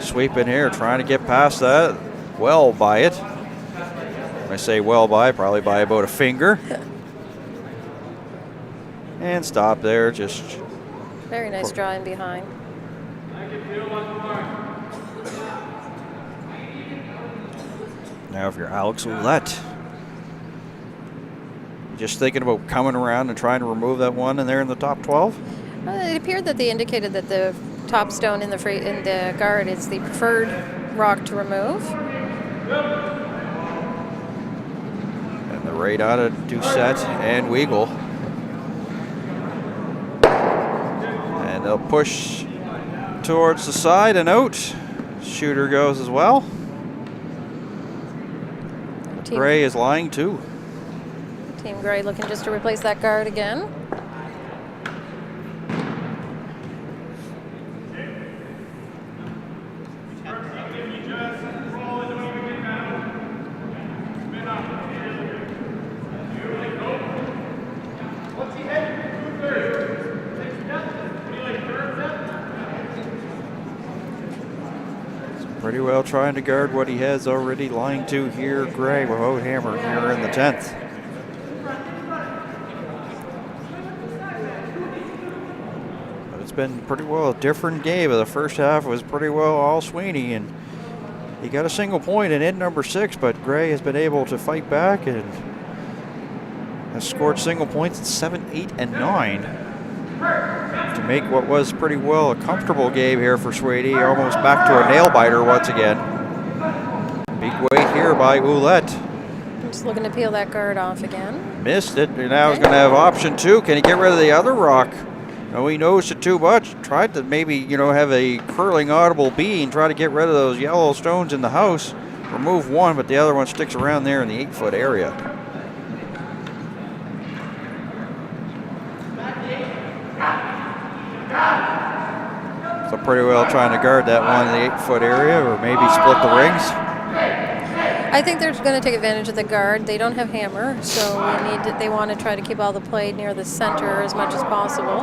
Sweep in here, trying to get past that. Well by it. When I say well by, probably by about a finger. And stop there, just. Very nice draw in behind. Now if you're Alex Ouellette, just thinking about coming around and trying to remove that one and they're in the top 12? It appeared that they indicated that the top stone in the guard is the preferred rock to remove. And the right out of Doucette and Weagle. And they'll push towards the side and out. Shooter goes as well. Gray is lying too. Team Gray looking just to replace that guard again. Pretty well trying to guard what he has already lying to here. Gray without hammer here in the 10th. But it's been pretty well a different game. The first half was pretty well all Sweeney, and he got a single point in end number 6, but Gray has been able to fight back and has scored single points in 7, 8, and 9. To make what was pretty well a comfortable game here for Sweeney, almost back to a nail biter once again. Big weight here by Ouellette. Just looking to peel that guard off again. Missed it, and now he's going to have option 2. Can he get rid of the other rock? No, he knows it too much. Tried to maybe, have a curling audible B and try to get rid of those yellow stones in the house. Remove one, but the other one sticks around there in the 8-foot area. So pretty well trying to guard that one in the 8-foot area, or maybe split the rings. I think they're going to take advantage of the guard. They don't have hammer, so they want to try to keep all the play near the center as much as possible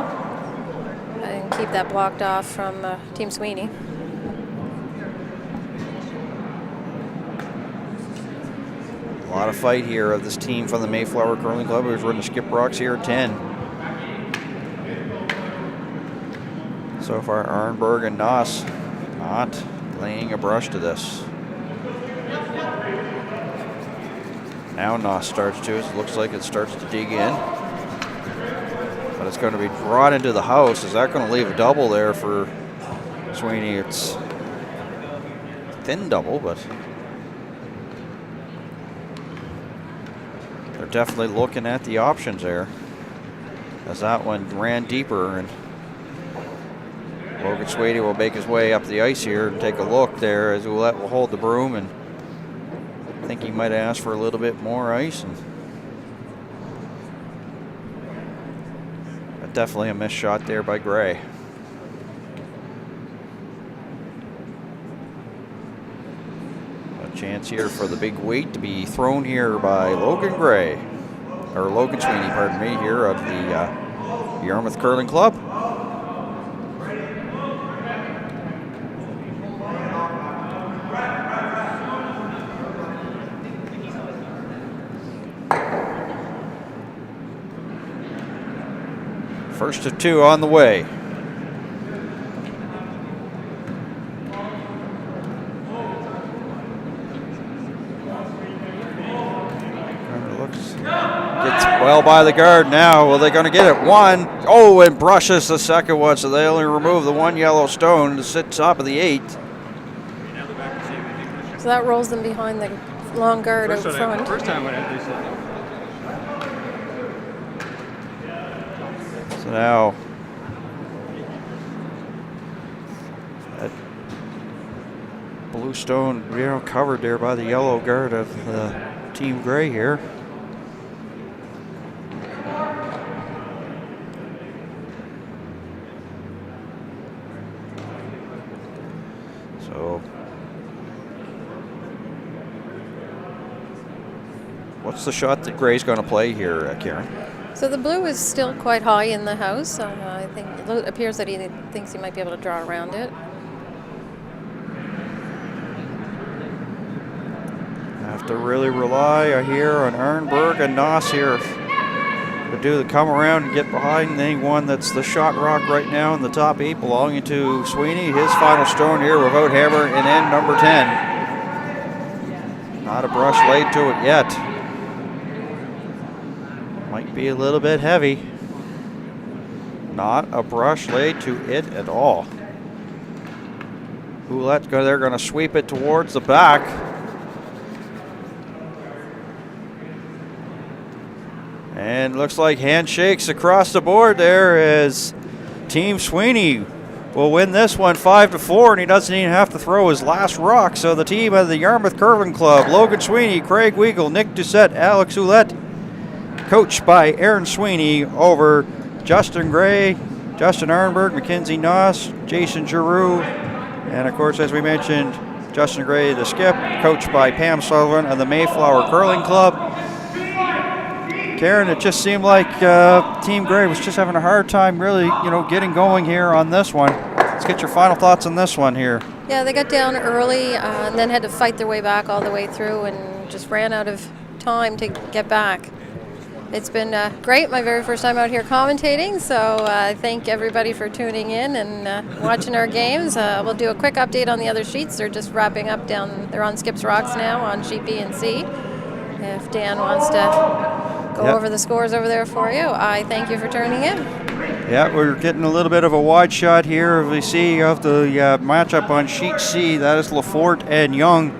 and keep that blocked off from Team Sweeney. A lot of fight here of this team from the Mayflower Curling Club, who's running the Skip Rocks here at 10. So far, Arnberg and Noss not laying a brush to this. Now Noss starts to. It looks like it starts to dig in. But it's going to be brought into the house. Is that going to leave a double there for Sweeney? It's thin double, but they're definitely looking at the options there, as that one ran deeper, and Logan Sweeney will make his way up the ice here and take a look there as Ouellette will hold the broom, and I think he might ask for a little bit more ice. And but definitely a missed shot there by Gray. A chance here for the big weight to be thrown here by Logan Gray, or Logan Sweeney, pardon me, here of the Yarmouth Curling Club. First of two on the way. Gets well by the guard now. Well, they're going to get it. One. Oh, and brushes the second one, so they only remove the one yellow stone to sit top of the 8. So that rolls them behind the long guard out front. First time when they said So now that blue stone, covered there by the yellow guard of Team Gray here. So what's the shot that Gray's going to play here, Karen? So the blue is still quite high in the house. I think it appears that he thinks he might be able to draw around it. Have to really rely here on Ehrenberg and Noss here to do the come around and get behind anyone that's the shot rock right now in the top 8 belonging to Sweeney. His final stone here without hammer and end number 10. Not a brush laid to it yet. Might be a little bit heavy. Not a brush laid to it at all. Ouellette, they're going to sweep it towards the back. And looks like handshakes across the board there as Team Sweeney will win this one 5-4, and he doesn't even have to throw his last rock. So the team of the Yarmouth Curling Club, Logan Sweeney, Craig Weigel, Nick Doucette, Alex Ouellette, coached by Aaron Sweeney, over Justin Gray, Justin Ehrenberg, Mackenzie Noss, Jason Giroux, and of course, as we mentioned, Justin Gray, the skip, coached by Pam Sullivan of the Mayflower Curling Club. Karen, it just seemed like Team Gray was just having a hard time really, getting going here on this one. Let's get your final thoughts on this one here. Yeah, they got down early and then had to fight their way back all the way through and just ran out of time to get back. It's been great, my very first time out here commentating, so I thank everybody for tuning in and watching our games. We'll do a quick update on the other sheets. They're just wrapping up they're on Skips Rocks now on sheet B and C. If Dan wants to go over the scores over there for you, I thank you for tuning in. Yeah, we're getting a little bit of a wide shot here. We see of the matchup on sheet C, that is Lafort and Young.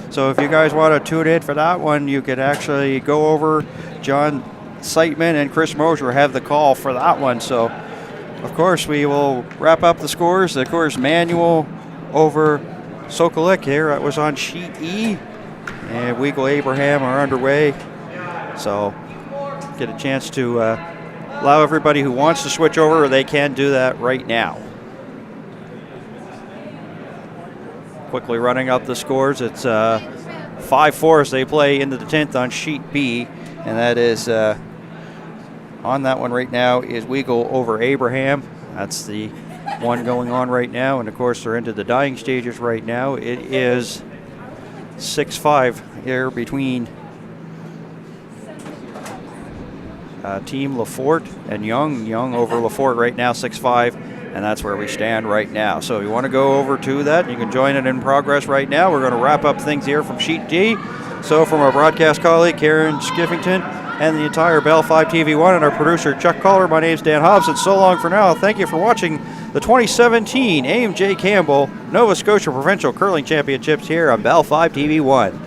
So if you guys want to tune in for that one, you could actually go over. John Seitman and Chris Mosier have the call for that one. So, of course, we will wrap up the scores. Of course, Manuel over Sokolik here. That was on sheet E. And Weigel Abraham are underway. So, get a chance to allow everybody who wants to switch over, they can do that right now. Quickly running up the scores. It's 5-4 as they play into the 10th on sheet B. And that is, on that one right now, is Weigel over Abraham. That's the one going on right now. And, of course, they're into the dying stages right now. It is 6-5 here between Team Lafort and Young. Young over Lafort right now, 6-5. and that's where we stand right now. So if you want to go over to that, you can join it in progress right now. We're going to wrap up things here from Sheet D. So from our broadcast colleague, Karen Skiffington, and the entire Bell 5 TV1 and our producer, Chuck Collar, my name's Dan Hobson. So long for now. Thank you for watching the 2017 AMJ Campbell Nova Scotia Provincial Curling Championships here on Bell 5 TV1.